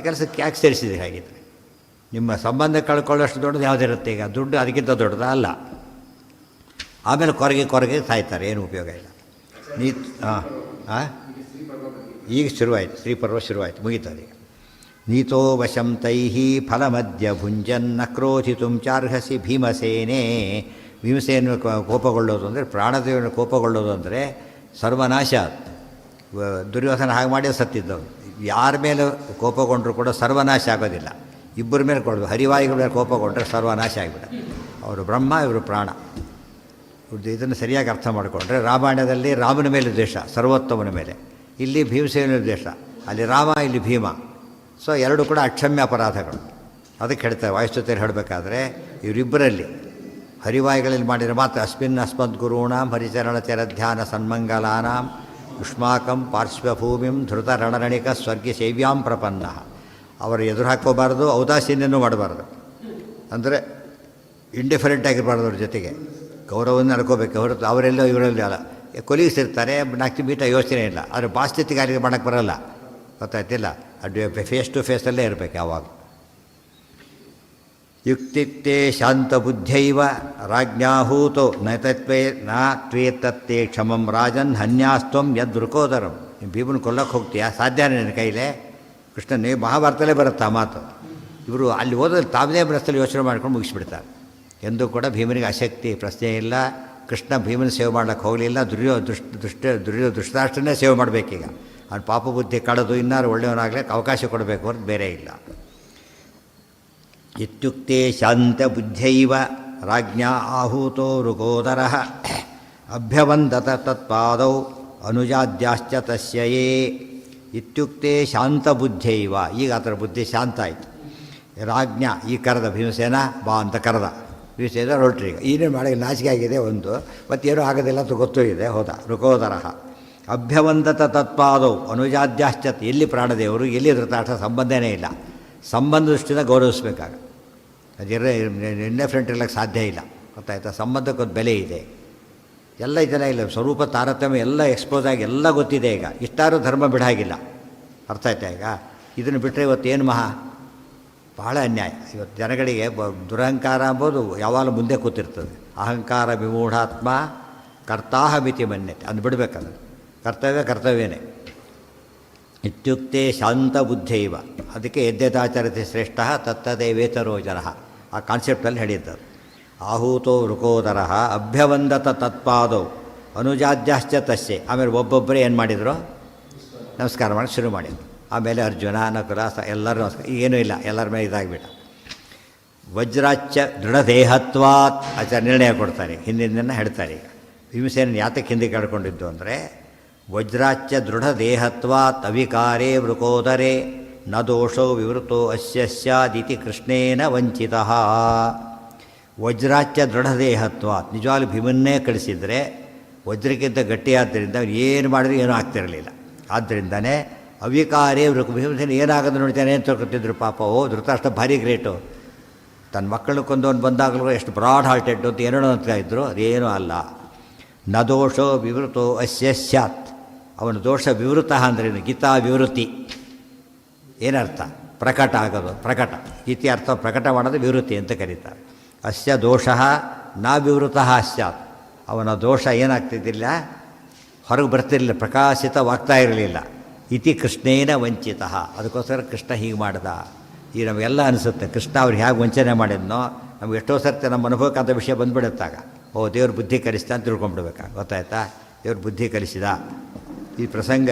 ಕೆಲಸಕ್ಕೆ ಯಾಕೆ ಸೇರಿಸಿದೆ? ಹಾಗಿದ್ರೆ ನಿಮ್ಮ ಸಂಬಂಧ ಕಳ್ಕೊಳ್ಳೋಷ್ಟು ದೊಡ್ಡದು ಯಾವುದಿರುತ್ತೆ? ಈಗ ದುಡ್ಡು ಅದಕ್ಕಿಂತ ದೊಡ್ಡದ ಅಲ್ಲ. ಆಮೇಲೆ ಕೊರಗೆ ಸಾಯ್ತಾರೆ, ಏನು ಉಪಯೋಗ ಇಲ್ಲ. ಈಗ ಶುರುವಾಯಿತು, ಶ್ರೀಪರ್ವ ಶುರುವಾಯಿತು, ಮುಗೀತದೆ. ನೀತೋ ವಶಂ ತೈಹಿ ಫಲಮದ್ಯ ಭುಂಜನ್ನ ಕ್ರೋಧಿತು ಚಾರ್ಹಸಿ ಭೀಮಸೇನೆ. ಭೀಮಸೇನ ಕೋಪಗೊಳ್ಳೋದು ಅಂದರೆ, ಪ್ರಾಣದೇವನ ಕೋಪಗೊಳ್ಳೋದು ಅಂದರೆ ಸರ್ವನಾಶ. ದುರ್ಯೋಧನ ಹಾಗೆ ಮಾಡಿ ಸತ್ತಿದ್ದವು. ಯಾರ ಮೇಲೆ ಕೋಪಗೊಂಡರೂ ಕೂಡ ಸರ್ವನಾಶ ಆಗೋದಿಲ್ಲ. ಇಬ್ಬರ ಮೇಲೆ ಕೊಡೋದು, ಹರಿವಾಯುಗಳ ಮೇಲೆ ಕೋಪಗೊಂಡ್ರೆ ಸರ್ವನಾಶ ಆಗಿಬಿಡ. ಅವರು ಬ್ರಹ್ಮ, ಇವರು ಪ್ರಾಣ. ಇದನ್ನು ಸರಿಯಾಗಿ ಅರ್ಥ ಮಾಡಿಕೊಂಡ್ರೆ, ರಾಮಾಯಣದಲ್ಲಿ ರಾಮನ ಮೇಲೆ ದ್ವೇಷ, ಸರ್ವೋತ್ತಮನ ಮೇಲೆ. ಇಲ್ಲಿ ಭೀಮಸೇನ ದ್ವೇಷ, ಅಲ್ಲಿ ರಾಮ, ಇಲ್ಲಿ ಭೀಮ. ಸೊ ಎರಡು ಕೂಡ ಅಕ್ಷಮ್ಯ ಅಪರಾಧಗಳು. ಅದಕ್ಕೆ ಹೇಳ್ತಾರೆ ವಾಯುಸ್ತುತಿಯಲ್ಲಿ ಹೇಳಬೇಕಾದ್ರೆ, ಇವರಿಬ್ಬರಲ್ಲಿ ಹರಿವಾಯುಗಳಲ್ಲಿ ಮಾಡಿರೋ ಮಾತು, ಅಸ್ಮಿನ್ ಅಸ್ಮದ್ ಗುರುಣಾಂ ಹರಿಚರಣ ಚರಧ್ಯಾನ ಸನ್ಮಂಗಲಾನಾಂ ಯುಷ್ಮಾಕಂ ಪಾರ್ಶ್ವಭೂಮಿಂ ಧೃತ ರಣರಣಿಕ ಸ್ವರ್ಗ ಸೇವ್ಯಾಂ ಪ್ರಪನ್ನ. ಅವರು ಎದುರು ಹಾಕ್ಕೋಬಾರ್ದು, ಔದಾಸೀನ್ಯನೂ ಮಾಡಬಾರ್ದು. ಅಂದರೆ ಇಂಡಿಫರೆಂಟ್ ಆಗಿರಬಾರ್ದು, ಅವ್ರ ಜೊತೆಗೆ ಗೌರವವನ್ನು ನಡ್ಕೋಬೇಕು ಹೊರತು ಅವರೆಲ್ಲೋ ಇವರೆಲ್ಲೋ ಅಲ್ಲ. ಕೊಲೀಗ್ಸ್ ಇರ್ತಾರೆ, ನಾಲ್ಕು ಮೀಟ ಯೋಚನೆ ಇಲ್ಲ. ಆದರೆ ಬಾಸ್ ಜೊತೆಗಾರಿಗೆ ಮಾಡೋಕ್ಕೆ ಬರೋಲ್ಲ, ಗೊತ್ತಾಯ್ತಿಲ್ಲ. ಅದು ಫೇಸ್ ಟು ಫೇಸಲ್ಲೇ ಇರಬೇಕು ಯಾವಾಗ. ಯುಕ್ತಿಕ್ತೆ ಶಾಂತಬುದ್ಧೈವ ರಾಜ್ಞಾಹೂತೋ ನೈತತ್ವೇ ನ ತ್ವೇತತ್ತೇ ಕ್ಷಮಂ ರಾಜನ್ ಹನ್ಯಾಸ್ತ್ವಂ ಯದೃಕೋದರಂ. ನೀವು ಭೀಮನ ಕೊಲ್ಲಕ್ಕೆ ಹೋಗ್ತೀಯಾ? ಸಾಧ್ಯನೇ ನಿನ್ನ ಕೈಲೇ? ಕೃಷ್ಣನೇ ಮಹಾಭಾರತಲ್ಲೇ ಬರುತ್ತೆ ಆ ಮಾತು. ಇವರು ಅಲ್ಲಿ ಓದೋದು ತಾವೇ ಮನಸ್ಸಲ್ಲಿ ಯೋಚನೆ ಮಾಡ್ಕೊಂಡು ಮುಗಿಸ್ಬಿಡ್ತಾರೆ. ಎಂದೂ ಕೂಡ ಭೀಮನಿಗೆ ಆಸಕ್ತಿ ಪ್ರಶ್ನೆ ಇಲ್ಲ. ಕೃಷ್ಣ ಭೀಮನ ಸೇವೆ ಮಾಡೋಕ್ಕೆ ಹೋಗಲಿಲ್ಲ. ಧೃತರಾಷ್ಟ್ರನೇ ಸೇವೆ ಮಾಡಬೇಕೀಗ. ಅವ್ನು ಪಾಪ ಬುದ್ಧಿ ಕಳೆದು ಇನ್ನಾರು ಒಳ್ಳೆಯವನಾಗಲಿಕ್ಕೆ ಅವಕಾಶ ಕೊಡಬೇಕು ಹೊರತು ಬೇರೆ ಇಲ್ಲ. ಇತ್ಯುಕ್ತೆ ಶಾಂತಬುದ್ಧೈವ ರಾಜ್ಞಾ ಆಹೂತೋ ಋಕೋದರಃ ಅಭ್ಯವಂದತ ತತ್ಪಾದೌ ಅನುಜಾದ್ಯಾಶ್ಚ ತಸ್ಯಯೇ. ಇತ್ಯುಕ್ತೆ ಶಾಂತಬುದ್ಧೈವ, ಈಗ ಅದರ ಬುದ್ಧಿ ಶಾಂತ ಆಯಿತು. ರಾಜ್ಞಾ ಈ ಕರೆದ ಭೀಮಸೇನ ಬಾ ಅಂತ ಕರೆದ. ಭೀಮಸೇನ ಹೊರಟ್ರಿ. ಈಗ ಏನೇನು ಮಾಡಿ ನಾಚಿಕೆ ಆಗಿದೆ ಒಂದು, ಮತ್ತೇನೂ ಆಗೋದಿಲ್ಲ ಅಂತ ಗೊತ್ತೂ ಇದೆ. ಹೋದ ಋಕೋದರಃ ಅಭ್ಯವಂದತ ತತ್ಪಾದೌ ಅನುಜಾದ್ಯಾಶ್ಚ. ಎಲ್ಲಿ ಪ್ರಾಣದೇವರು, ಎಲ್ಲಿ ಧೃತರಾಷ್ಟ್ರ ಸಂಬಂಧನೇ ಇಲ್ಲ. ಸಂಬಂಧ ದೃಷ್ಟಿಯಿಂದ ಗೌರವಿಸ್ಬೇಕಾಗ. ಅದಿರ ಎಣ್ಣೆ ಫ್ರೆಂಟ್ ಇರಲಿಕ್ಕೆ ಸಾಧ್ಯ ಇಲ್ಲ, ಗೊತ್ತಾಯ್ತಾ. ಸಂಬಂಧಕ್ಕೊಂದು ಬೆಲೆ ಇದೆ. ಎಲ್ಲ ಇದೆಲ್ಲ ಇಲ್ಲ, ಸ್ವರೂಪ ತಾರತಮ್ಯ ಎಲ್ಲ ಎಕ್ಸ್ಪೋಸ್ ಆಗಿ ಎಲ್ಲ ಗೊತ್ತಿದೆ. ಈಗ ಇಷ್ಟಾರು ಧರ್ಮ ಬಿಡಾಗಿಲ್ಲ, ಅರ್ಥ ಆಯ್ತಾ. ಈಗ ಇದನ್ನು ಬಿಟ್ಟರೆ ಇವತ್ತೇನು ಬಹಳ ಅನ್ಯಾಯ. ಇವತ್ತು ಜನಗಳಿಗೆ ದುರಹಂಕಾರ ಅಂಬೋದು ಯಾವಾಗಲೂ ಮುಂದೆ ಕೂತಿರ್ತದೆ. ಅಹಂಕಾರ ವಿಮೂಢಾತ್ಮ ಕರ್ತಾಹ ಮಿತಿ ಮನ್ಯತೆ, ಅದು ಬಿಡಬೇಕದು. ಕರ್ತವ್ಯನೇ. ಇತ್ಯುಕ್ತೆ ಶಾಂತಬುದ್ಧೈವ, ಅದಕ್ಕೆ ಯದ್ಯದಾಚರತೆ ಶ್ರೇಷ್ಠ ತತ್ತದೇವೇತರೋ ಜನಃ, ಆ ಕಾನ್ಸೆಪ್ಟಲ್ಲಿ ಹೇಳಿದ್ದರು. ಆಹೂತೋ ಋಕೋದರಃ ಅಭ್ಯವಂದತ ತತ್ಪಾದೌ ಅನುಜಾದ್ಯಾಶ್ಚ ತಸ್ಯೆ. ಆಮೇಲೆ ಒಬ್ಬೊಬ್ಬರೇ ಏನು ಮಾಡಿದರು? ನಮಸ್ಕಾರ ಮಾಡಿ ಶುರು ಮಾಡಿದರು. ಆಮೇಲೆ ಅರ್ಜುನ ನಕುಲ ಎಲ್ಲರೂ ನಮಸ್ಕಾರ, ಏನೂ ಇಲ್ಲ, ಎಲ್ಲರ ಮೇಲೆ ಇದಾಗಿಬಿಟ್ಟ. ವಜ್ರಾಚ್ಯ ದೃಢದೇಹತ್ವಾತ್ ಆಚಾರ್ಯ ನಿರ್ಣಯ ಕೊಡ್ತಾರೆ. ಹಿಂದಿನ ಹೇಳ್ತಾರೆ. ಈಗ ಭೀಮಸೇನ ಯಾತಕ್ಕೆ ಹಿಂದೆ ಕಳ್ಕೊಂಡಿದ್ದು ಅಂದರೆ, ವಜ್ರಾಚ್ಯ ದೃಢದೇಹತ್ವಾತ್ ಅವಿಕಾರೇ ವೃಕೋದರೇ ನ ದೋಷೋ ವಿವೃತೋ ಅಸ್ಯ ಸ್ಯಾದಿತಿ ಕೃಷ್ಣೇನ ವಂಚಿತಃ. ವಜ್ರಾಚ್ಯ ದೃಢದೇಹತ್ವಾತ್, ನಿಜವಾಗ್ಲೂ ಭೀಮನ್ನೇ ಕಳಿಸಿದರೆ ವಜ್ರಕ್ಕಿಂತ ಗಟ್ಟಿಯಾದ್ದರಿಂದ ಅವ್ರು ಏನು ಮಾಡಿದ್ರು ಏನೂ ಆಗ್ತಿರಲಿಲ್ಲ. ಆದ್ದರಿಂದನೇ ಅವಿಕಾರೇ ಭೀಮಸೇನ ಏನಾಗೋದು ನೋಡ್ತಾನೆ ಅಂತ ತಿಳ್ಕೊತಿದ್ರು. ಪಾಪ ಧೃತರಾಷ್ಟ್ರ ಭಾರಿ ಗ್ರೇಟು. ತನ್ನ ಮಕ್ಕಳನ್ನ ಕೊಂದವನು ಬಂದಾಗಲೂ ಎಷ್ಟು ಬ್ರಾಡ್ ಹಾರ್ಟೆಡ್ ಅಂತ ಏನೋ ಅಂತ ಇದ್ದರು. ಅದೇನೂ ಅಲ್ಲ. ನ ದೋಷೋ ವಿವೃತೋ ಅಸ್ಯ ಸ್ಯಾತ್. ಅವನ ದೋಷ ವಿವೃತ ಅಂದ್ರೇನು? ಗೀತಾ ವಿವೃತ್ತಿ ಏನರ್ಥ? ಪ್ರಕಟ ಆಗೋದು. ಪ್ರಕಟ ಗೀತೆ ಅರ್ಥ ಪ್ರಕಟ ಮಾಡೋದು ವಿವೃತ್ತಿ ಅಂತ ಕರೀತಾರೆ. ಅಸ್ಯ ದೋಷ ನ ವಿವೃತ ಸ್ಯಾತ್. ಅವನ ದೋಷ ಏನಾಗ್ತಿದ್ದಿಲ್ಲ, ಹೊರಗೆ ಬರ್ತಿರಲಿಲ್ಲ, ಪ್ರಕಾಶಿತವಾಗ್ತಾ ಇರಲಿಲ್ಲ. ಇತಿ ಕೃಷ್ಣೇನ ವಂಚಿತ. ಅದಕ್ಕೋಸ್ಕರ ಕೃಷ್ಣ ಹೀಗೆ ಮಾಡ್ದ. ಈಗ ನಮಗೆಲ್ಲ ಅನಿಸುತ್ತೆ ಕೃಷ್ಣ ಅವ್ರು ಹೇಗೆ ವಂಚನೆ ಮಾಡಿದ್ನೋ, ನಮ್ಗೆ ಎಷ್ಟೋ ಸರ್ತಿ ನಮ್ಮ ಅನುಭವಕ್ಕಂಥ ವಿಷಯ ಬಂದುಬಿಡುತ್ತಾಗ, ದೇವ್ರ ಬುದ್ಧಿ ಕಲಿಸ್ತಾ ಅಂತ ತಿಳ್ಕೊಂಡ್ಬಿಡ್ಬೇಕಾ, ಗೊತ್ತಾಯ್ತಾ. ದೇವ್ರ ಬುದ್ಧಿ ಕಲಿಸಿದ. ಈ ಪ್ರಸಂಗ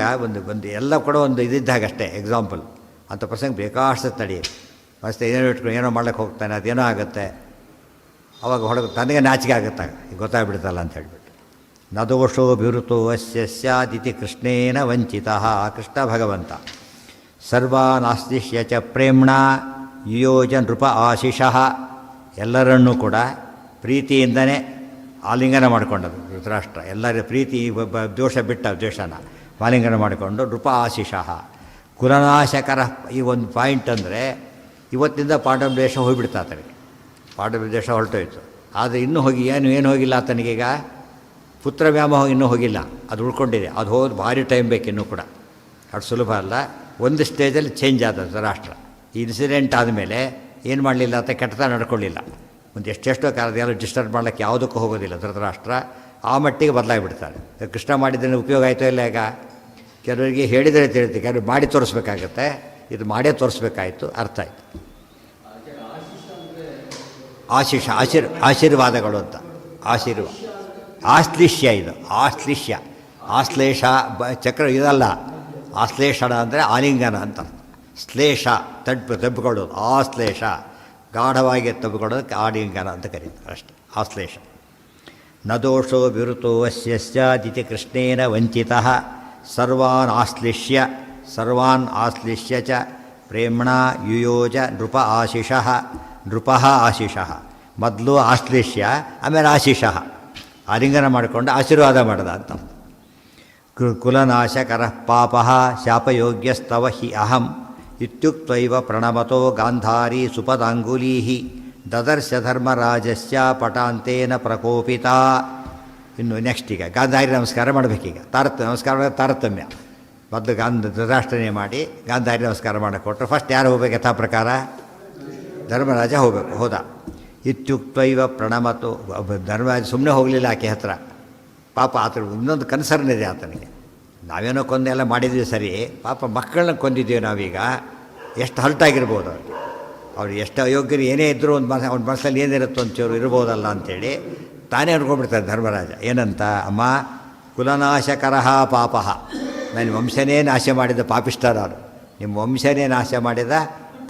ಒಂದು ಎಲ್ಲ ಕೂಡ ಒಂದು ಇದಿದ್ದಾಗಷ್ಟೇ, ಎಕ್ಸಾಂಪಲ್. ಅಂಥ ಪ್ರಸಂಗ ಬೇಕಾಷ್ಟು ತಡೆಯಿರಿ. ಮತ್ತೆ ಏನೋ ಇಟ್ಕೊಂಡು ಏನೋ ಮಾಡ್ಲಿಕ್ಕೆ ಹೋಗ್ತಾನೆ, ಅದೇನೋ ಆಗುತ್ತೆ. ಅವಾಗ ಹೊರಗೆ ತನಗೆ ನಾಚಿಕೆ ಆಗುತ್ತಾಗ, ಗೊತ್ತಾಗ್ಬಿಡ್ತಲ್ಲ ಅಂತ ಹೇಳ್ಬಿಟ್ಟು. ನ ದೋಷೋ ವಿವೃತೋ ಅಸ್ಯ ಸ್ಯಾದಿತಿ ಕೃಷ್ಣೇನ ವಂಚಿತಃ. ಕೃಷ್ಣ ಭಗವಂತ ಸರ್ವಾನಾಸ್ತಿಷ್ಯ ಚ ಪ್ರೇಮ್ಣ ಯುಯೋಜ ನೃಪ ಆಶಿಷಃ. ಎಲ್ಲರನ್ನೂ ಕೂಡ ಪ್ರೀತಿಯಿಂದನೇ ಆಲಿಂಗನ ಮಾಡಿಕೊಂಡದ್ದು ಧೃತರಾಷ್ಟ್ರ. ಎಲ್ಲರ ಪ್ರೀತಿ ದೋಷ ಬಿಟ್ಟ ದ್ವೇಷನ ಆಲಿಂಗನ ಮಾಡಿಕೊಂಡು ನೃಪ ಆಶಿಷಃ ಕುಲನಾಶಕರ. ಈ ಒಂದು ಪಾಯಿಂಟ್ ಅಂದರೆ ಇವತ್ತಿಂದ ಪಾಂಡವ ದೇಶ ಹೋಗಿಬಿಡ್ತಾ ಆತನಿಗೆ. ಪಾಂಡವ ದೇಶ ಹೊರಟೋಯ್ತು. ಆದರೆ ಇನ್ನೂ ಹೋಗಿ ಏನು ಹೋಗಿಲ್ಲ ಆತನಿಗೀಗ. ಪುತ್ರ ವ್ಯಾಮೋಹ ಇನ್ನೂ ಹೋಗಿಲ್ಲ, ಅದು ಉಳ್ಕೊಂಡಿದೆ. ಅದು ಹೋಗಿ ಭಾರಿ ಟೈಮ್ ಬೇಕು ಇನ್ನೂ ಕೂಡ, ಅದು ಸುಲಭ ಅಲ್ಲ. ಒಂದು ಸ್ಟೇಜಲ್ಲಿ ಚೇಂಜ್ ಆದ ಧೃತರಾಷ್ಟ್ರ. ಈ ಇನ್ಸಿಡೆಂಟ್ ಆದಮೇಲೆ ಏನು ಮಾಡಲಿಲ್ಲ ಅಂತ ಕೆಟ್ಟದ ನಡ್ಕೊಳ್ಳಿಲ್ಲ. ಒಂದು ಎಷ್ಟೆಷ್ಟೋ ಕಾಲದ ಡಿಸ್ಟರ್ಬ್ ಮಾಡೋಕ್ಕೆ ಯಾವುದಕ್ಕೂ ಹೋಗೋದಿಲ್ಲ ಧೃತರಾಷ್ಟ್ರ. ಆ ಮಟ್ಟಿಗೆ ಬದಲಾಗಿಬಿಡ್ತಾರೆ. ಕೃಷ್ಣ ಮಾಡಿದ್ರೆ ಉಪಯೋಗ ಆಯಿತೋ ಇಲ್ಲ. ಈಗ ಕೆಲವರಿಗೆ ಹೇಳಿದರೆ ತಿಳಿತೀವಿ, ಕೆಲವರು ಮಾಡಿ ತೋರಿಸ್ಬೇಕಾಗತ್ತೆ. ಇದು ಮಾಡೇ ತೋರಿಸ್ಬೇಕಾಯ್ತು, ಅರ್ಥ ಆಯಿತು. ಆಶೀರ್ವಾದಗಳು ಅಂತ. ಆಶ್ಲಿಷ್ಯ ಇದು, ಆಶ್ಲೇಷ ಚಕ್ರ ಇದಲ್ಲ. ಆಶ್ಲೇಷಣ ಅಂದರೆ ಆಲಿಂಗನ ಅಂತ. ಶ್ಲೇಷ ತಬ್ಬಿಕೊಳ್ಳೋದು, ಆಶ್ಲೇಷ ಗಾಢವಾಗಿ ತಬ್ಬಿಕೊಳ್ಳೋದಕ್ಕೆ ಆಲಿಂಗನ ಅಂತ ಕರೀತಾರೆ ಅಷ್ಟೆ. ಆಶ್ಲೇಷ. ನ ದೋಷೋ ವಿವೃತೋ ಅಸ್ಯ ಸ್ಯಾದಿತಿ ಕೃಷ್ಣೇನ ವಂಚಿತಃ ಸರ್ವಾನ್ ಆಶ್ಲಿಷ್ಯ ಚ ಪ್ರೇಮ್ಣ ಯುಯೋಜ ನೃಪ ಆಶಿಷಃ. ನೃಪಃ ಆಶಿಷಃ. ಮೊದಲು ಆಶ್ಲಿಷ್ಯ, ಆಮೇಲೆ ಆಶಿಷಃ, ಆಲಿಂಗನ ಮಾಡಿಕೊಂಡು ಆಶೀರ್ವಾದ ಮಾಡ್ದ ಅಂತ. ಕುಲನಾಶಕರ ಪಾಪ ಶಾಪಯೋಗ್ಯಸ್ತವ ಹಿ ಅಹಂ ಇತ್ಯುಕ್ತೈವ ಪ್ರಣಮತೋ ಗಾಂಧಾರಿ ಸುಪದಾಂಗುಲೀ ದದರ್ಶ ಧರ್ಮರಾಜಸ್ಯ ಪಟಾಂತೇನ ಪ್ರಕೋಪಿತ. ಇನ್ನು ನೆಕ್ಸ್ಟ್ ಈಗ ಗಾಂಧಾರಿ ನಮಸ್ಕಾರ ಮಾಡಬೇಕೀಗ. ನಮಸ್ಕಾರ ತಾರತಮ್ಯ. ಮೊದಲು ಧೃತರಾಷ್ಟ್ರನೇ ಮಾಡಿ ಗಾಂಧಾರಿ ನಮಸ್ಕಾರ ಮಾಡಕ್ಕೆ ಕೊಟ್ಟರು. ಫಸ್ಟ್ ಯಾರು ಹೋಗ್ಬೇಕು ಯಥಾ ಪ್ರಕಾರ? ಧರ್ಮರಾಜ ಹೋಗಬೇಕು. ಹೋದ. ಇತ್ಯುಕ್ತೈವ ಪ್ರಣಮತು. ಧರ್ಮರಾಜ ಸುಮ್ಮನೆ ಹೋಗಲಿಲ್ಲ ಆಕೆ ಹತ್ರ. ಪಾಪ ಆತ ಇನ್ನೊಂದು ಕನ್ಸರ್ನ್ ಇದೆ ಆತನಿಗೆ. ನಾವೇನೋ ಕೊಂದೆಲ್ಲ ಮಾಡಿದ್ವಿ ಸರಿ, ಪಾಪ ಮಕ್ಕಳನ್ನ ಕೊಂದಿದ್ದೀವಿ ನಾವೀಗ. ಎಷ್ಟು ಹಲ್ಟಾಗಿರ್ಬೋದು ಅವ್ರಿಗೆ. ಅವ್ರು ಎಷ್ಟು ಅಯೋಗ್ಯರು ಏನೇ ಇದ್ದರೂ ಒಂದು ಅವ್ನ ಮನಸ್ಸಲ್ಲಿ ಏನಿರುತ್ತೋ ಒಂಚೂರು ಇರ್ಬೋದಲ್ಲ ಅಂಥೇಳಿ ತಾನೇ ಅನ್ಕೊಂಡ್ಬಿಡ್ತಾರೆ ಧರ್ಮರಾಜ. ಏನಂತ? ಅಮ್ಮ, ಕುಲನಾಶಕರ ಪಾಪ, ನನ್ನ ವಂಶನೇ ನಾಶ ಮಾಡಿದ ಪಾಪಿಷ್ಟ ನಾನು. ನಿಮ್ಮ ವಂಶನೇ ನಾಶ ಮಾಡಿದ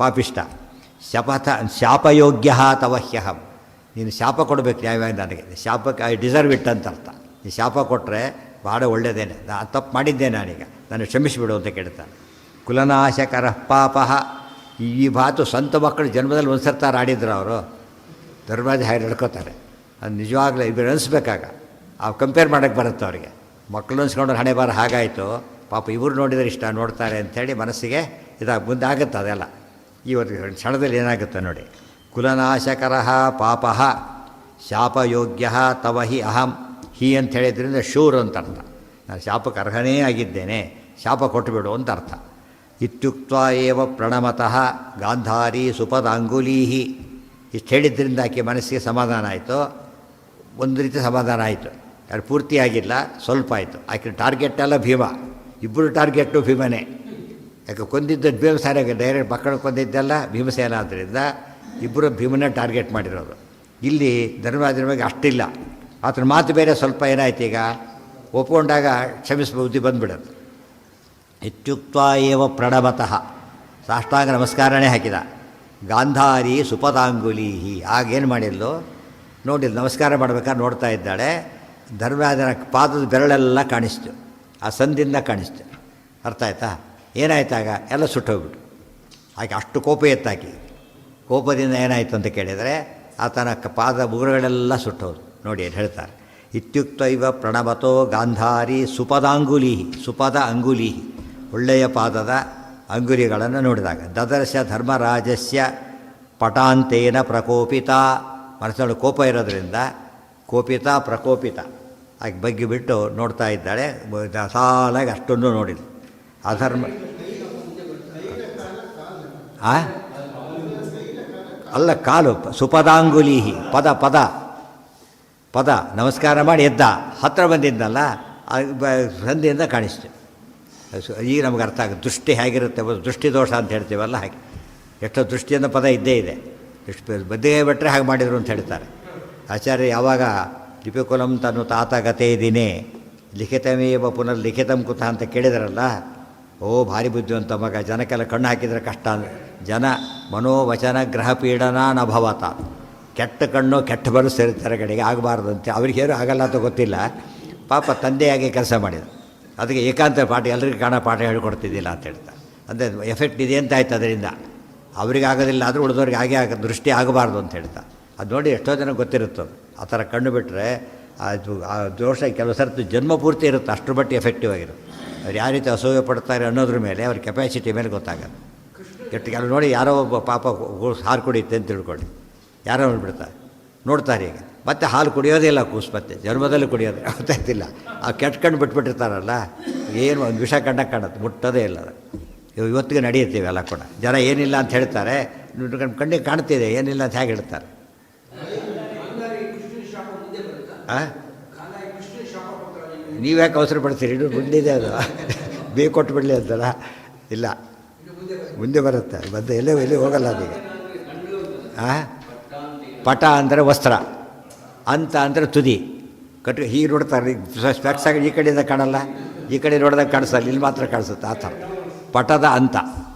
ಪಾಪಿಷ್ಟ. ಶಾಪಯೋಗ್ಯ ತವಹ್ಯಹಂ. ನೀನು ಶಾಪ ಕೊಡಬೇಕು ನ್ಯಾಯವಾಗಿ ನನಗೆ. ಶಾಪಕ್ಕೆ ಐ ಡಿಸರ್ವ್ ಇಟ್ ಅಂತ ಅರ್ಥ. ಈ ಶಾಪ ಕೊಟ್ಟರೆ ಭಾಳ ಒಳ್ಳೆಯದೇನೆ. ನಾನು ತಪ್ಪು ಮಾಡಿದ್ದೆ, ನಾನೀಗ ನಾನು ಕ್ಷಮಿಸಿಬಿಡು ಅಂತ ಕೇಳ್ತಾನೆ. ಕುಲನಾಶಕರ ಪಾಪ. ಈ ಮಾತು ಸ್ವಂತ ಮಕ್ಕಳು ಜನ್ಮದಲ್ಲಿ ಒಂದು ಸರ್ತಾರು ಆಡಿದ್ರು ಅವರು. ಧರ್ಮರಾಜ ಹಾಗೆ ನಡ್ಕೋತಾರೆ. ಅದು ನಿಜವಾಗ್ಲೂ ಇಬ್ಬರು ಅನಿಸ್ಬೇಕಾಗ ಕಂಪೇರ್ ಮಾಡೋಕ್ಕೆ ಬರುತ್ತೆ ಅವರಿಗೆ. ಮಕ್ಕಳು ಅನ್ಸ್ಕೊಂಡ್ರೆ ಹಣೆ ಬಾರ ಹಾಗಾಯಿತು, ಪಾಪ ಇವರು ನೋಡಿದರೆ ಇಷ್ಟ ನೋಡ್ತಾರೆ ಅಂಥೇಳಿ ಮನಸ್ಸಿಗೆ ಮುಂದೆ ಆಗುತ್ತೆ ಅದೆಲ್ಲ. ಇವತ್ತು ಕ್ಷಣದಲ್ಲಿ ಏನಾಗುತ್ತೆ ನೋಡಿ. ಕುಲನಾಶಕರ ಪಾಪ ಶಾಪಯೋಗ್ಯ ತವ ಹಿ ಅಹಂ. ಹಿ ಅಂತ ಹೇಳಿದ್ರಿಂದ ಶೂರ್ ಅಂತ ಅರ್ಥ. ನಾನು ಶಾಪಕ್ಕೆ ಅರ್ಹನೇ ಆಗಿದ್ದೇನೆ, ಶಾಪ ಕೊಟ್ಟುಬಿಡು ಅಂತ ಅರ್ಥ. ಇತ್ಯುಕ್ತ ಏವ ಪ್ರಣಮತಃ ಗಾಂಧಾರಿ ಸುಪದಾಂಗುಲೀ. ಇಷ್ಟು ಹೇಳಿದ್ರಿಂದ ಆಕೆ ಮನಸ್ಸಿಗೆ ಸಮಾಧಾನ ಆಯಿತು. ಒಂದು ರೀತಿ ಸಮಾಧಾನ ಆಯಿತು. ಯಾರು ಪೂರ್ತಿಯಾಗಿಲ್ಲ, ಸ್ವಲ್ಪ ಆಯಿತು. ಆಕೆ ಟಾರ್ಗೆಟ್ ಎಲ್ಲ ಭೀಮ. ಇಬ್ಬರು ಟಾರ್ಗೆಟು ಭೀಮನೇ. ಯಾಕೆ ಕೊಂದಿದ್ದು ಭೀಮಸೇನ, ಡೈರೆಕ್ಟ್ ಮಕ್ಕಳು ಕೊಂದಿದ್ದೆಲ್ಲ ಭೀಮಸೇನ. ಆದ್ದರಿಂದ ಇಬ್ಬರು ಭೀಮನೇ ಟಾರ್ಗೆಟ್ ಮಾಡಿರೋದು. ಇಲ್ಲಿ ಧರ್ಮರಾಜನ ಬಗ್ಗೆ ಅಷ್ಟಿಲ್ಲ. ಆತನ ಮಾತು ಬೇರೆ ಸ್ವಲ್ಪ ಏನಾಯ್ತು, ಈಗ ಒಪ್ಕೊಂಡಾಗ ಕ್ಷಮಿಸಬಹುದು ಬಂದುಬಿಡೋದು. ಇತ್ಯುಕ್ತ ಏವ ಪ್ರಣಮತಃ. ಸಾಷ್ಟಾಂಗ ನಮಸ್ಕಾರನೇ ಹಾಕಿದ. ಗಾಂಧಾರಿ ಸುಪದಾಂಗುಲೀ. ಆಗೇನು ಮಾಡಿದ್ಲು ನೋಡಿಲ್ಲ, ನಮಸ್ಕಾರ ಮಾಡ್ಬೇಕಾದ್ರೆ ನೋಡ್ತಾ ಇದ್ದಾಳೆ. ಧರ್ಮರಾಜನ ಪಾದದ ಬೆರಳೆಲ್ಲ ಕಾಣಿಸ್ತು, ಆ ಸಂದಿಂದ ಕಾಣಿಸ್ತು. ಅರ್ಥ ಆಯ್ತಾ? ಏನಾಯ್ತಾಗ? ಎಲ್ಲ ಸುಟ್ಟೋಗ್ಬಿಟ್ಟು. ಆಕೆ ಅಷ್ಟು ಕೋಪ ಎತ್ತಾಕಿ. ಕೋಪದಿಂದ ಏನಾಯಿತು ಅಂತ ಕೇಳಿದರೆ ಆತನ ಪಾದ ಉಗುರುಗಳೆಲ್ಲ ಸುಟ್ಟೋದು. ನೋಡಿ ಏನು ಹೇಳ್ತಾರೆ. ಇತ್ಯುಕ್ತ ಇವ ಪ್ರಣಮತೋ ಗಾಂಧಾರಿ ಸುಪದಾಂಗುಲೀ. ಸುಪದ ಅಂಗುಲೀ, ಒಳ್ಳೆಯ ಪಾದದ ಅಂಗುಲಿಗಳನ್ನು ನೋಡಿದಾಗ. ದದರ್ಶ ಧರ್ಮರಾಜಸ್ಯ ಪಟಾಂತೇನ ಪ್ರಕೋಪಿತ. ಮನಸ್ಸಲ್ಲಿ ಕೋಪ ಇರೋದ್ರಿಂದ ಕೋಪಿತ ಪ್ರಕೋಪಿತ ಆಗಿ ಬಗ್ಗಿಬಿಟ್ಟು ನೋಡ್ತಾ ಇದ್ದಾಳೆ. ಸಾಲಾಗಿ ಅಷ್ಟೊಂದು ನೋಡಿದ್ಳು. ಅಧರ್ಮ ಅಲ್ಲ, ಕಾಲು. ಸುಪದಾಂಗುಲೀ ಪದ ಪದ ಪದ. ನಮಸ್ಕಾರ ಮಾಡಿ ಎದ್ದ. ಹತ್ತಿರ ಬಂದಿದ್ದಲ್ಲ, ಸಂಧಿಯಿಂದ ಕಾಣಿಸ್ತು. ಈಗ ನಮ್ಗೆ ಅರ್ಥ ಆಗುತ್ತೆ ದೃಷ್ಟಿ ಹೇಗಿರುತ್ತೆ. ದೃಷ್ಟಿ ದೋಷ ಅಂತ ಹೇಳ್ತೀವಲ್ಲ, ಹಾಗೆ ಎಷ್ಟೋ ದೃಷ್ಟಿಯಿಂದ ಪದ ಇದ್ದೇ ಇದೆ. ಎಷ್ಟು ಬದ್ದೇ ಬಿಟ್ಟರೆ ಹಾಗೆ ಮಾಡಿದರು ಅಂತ ಹೇಳ್ತಾರೆ ಆಚಾರ್ಯ. ಯಾವಾಗ ಲಿಪಿಕುಲಂ ತನ್ನು ತಾತ ಗತೇ ದಿನೇ ಲಿಖಿತಮೇವ ಪುನರ್ಲಿಖಿತಂ ಕುತ ಅಂತ ಕೇಳಿದಾರಲ್ಲ, ಓ ಭಾರಿ ಬುದ್ಧಿವಂತ ಮಗ, ಜನಕ್ಕೆಲ್ಲ ಕಣ್ಣು ಹಾಕಿದರೆ ಕಷ್ಟ. ಜನ ಮನೋವಚನ ಗ್ರಹ ಪೀಡನ ನಭವತ. ಕೆಟ್ಟ ಕಣ್ಣು ಕೆಟ್ಟ ಬರು ಸೇರ್ತಾರೆ ಕಡೆಗೆ ಆಗಬಾರ್ದಂತೆ. ಅವ್ರಿಗೇನು ಆಗಲ್ಲ ಅಂತ ಗೊತ್ತಿಲ್ಲ. ಪಾಪ ತಂದೆಯಾಗಿ ಕೆಲಸ ಮಾಡಿದ. ಅದಕ್ಕೆ ಏಕಾಂತ ಪಾಠ ಎಲ್ಲರಿಗೂ ಕಾಣೋ ಪಾಠ ಹೇಳ್ಕೊಡ್ತಿದ್ದಿಲ್ಲ ಅಂತ ಹೇಳ್ತಾರೆ. ಅಂದರೆ ಎಫೆಕ್ಟ್ ಇದೆ ಅಂತ ಆಯ್ತು ಅದರಿಂದ. ಅವ್ರಿಗೆ ಆಗೋದಿಲ್ಲ, ಆದರೂ ಉಳಿದವ್ರಿಗೆ ಹಾಗೆ ದೃಷ್ಟಿ ಆಗಬಾರ್ದು ಅಂತ ಹೇಳ್ತಾ. ಅದು ನೋಡಿ ಎಷ್ಟೋ ಜನ ಗೊತ್ತಿರುತ್ತದು. ಆ ಥರ ಕಣ್ಣು ಬಿಟ್ಟರೆ ಅದು ಆ ದೋಷ ಕೆಲವು ಸರ್ತಿ ಜನ್ಮ ಪೂರ್ತಿ ಇರುತ್ತೆ. ಅಷ್ಟರ ಮಟ್ಟಿಗೆ ಎಫೆಕ್ಟಿವ್ ಆಗಿರುತ್ತೆ. ಅವ್ರು ಯಾವ ರೀತಿ ಅಸೂಯೆ ಪಡ್ತಾರೆ ಅನ್ನೋದ್ರ ಮೇಲೆ, ಅವ್ರ ಕೆಪಾಸಿಟಿ ಮೇಲೆ ಗೊತ್ತಾಗಲ್ಲ. ಕೆಟ್ಟು ಕೆಲವು ನೋಡಿ ಯಾರೋ ಒಬ್ಬ ಪಾಪ ಹಾಲು ಕುಡಿಯುತ್ತೆ ಅಂತ ತಿಳ್ಕೊಂಡು ಯಾರೋ ನೋಡ್ಬಿಡ್ತಾರೆ, ನೋಡ್ತಾರೆ. ಈಗ ಮತ್ತೆ ಹಾಲು ಕುಡಿಯೋದೇ ಇಲ್ಲ ಕೂಸು, ಮತ್ತೆ ಜನ್ಮದಲ್ಲಿ ಕುಡಿಯೋದು ಗೊತ್ತಾಯ್ತಿಲ್ಲ. ಆ ಕೆಟ್ಟ ಕಣ್ಣು ಬಿಟ್ಬಿಟ್ಟಿರ್ತಾರಲ್ಲ, ಏನು ಒಂದು ವಿಷ ಕಂಡಕ್ಕೆ ಕಾಣುತ್ತೆ, ಮುಟ್ಟೋದೇ ಇಲ್ಲ. ಇವತ್ತಿಗೆ ನಡೆಯುತ್ತೀವಿ ಎಲ್ಲ ಕೂಡ. ಜನ ಏನಿಲ್ಲ ಅಂತ ಹೇಳ್ತಾರೆ, ಕಣ್ಣಿಗೆ ಕಾಣ್ತಿದೆ, ಏನಿಲ್ಲ ಅಂತ ಹೇಗೆ ಹೇಳ್ತಾರೆ. ನೀವ್ಯಾಕೆ ಅವಸರ ಪಡ್ತೀರಿ? ಇನ್ನೂ ಮುಂದಿದೆ ಅದು. ಬೇಕು ಕೊಟ್ಟು ಬಿಡಲಿ ಅಂತಲ್ಲ. ಇಲ್ಲ, ಮುಂದೆ ಬರುತ್ತೆ. ಬಂದು ಎಲ್ಲಿ ಹೋಗಲ್ಲ ಅದೀಗ. ಪಟ ಅಂದರೆ ವಸ್ತ್ರ, ಅಂತ ಅಂದರೆ ತುದಿ. ಹೀಗೆ ನೋಡ್ತಾರೆ. ಸ್ಪೆಕ್ಸ್ ಆಗಿ ಈ ಕಡೆಯಿಂದ ಕಾಣಲ್ಲ, ಈ ಕಡೆ ನೋಡಿದಾಗ ಕಾಣಿಸಲ್ಲ, ಇಲ್ಲಿ ಮಾತ್ರ ಕಾಣಿಸುತ್ತೆ. ಆ ಥರ ಪಟದ ಅಂತ.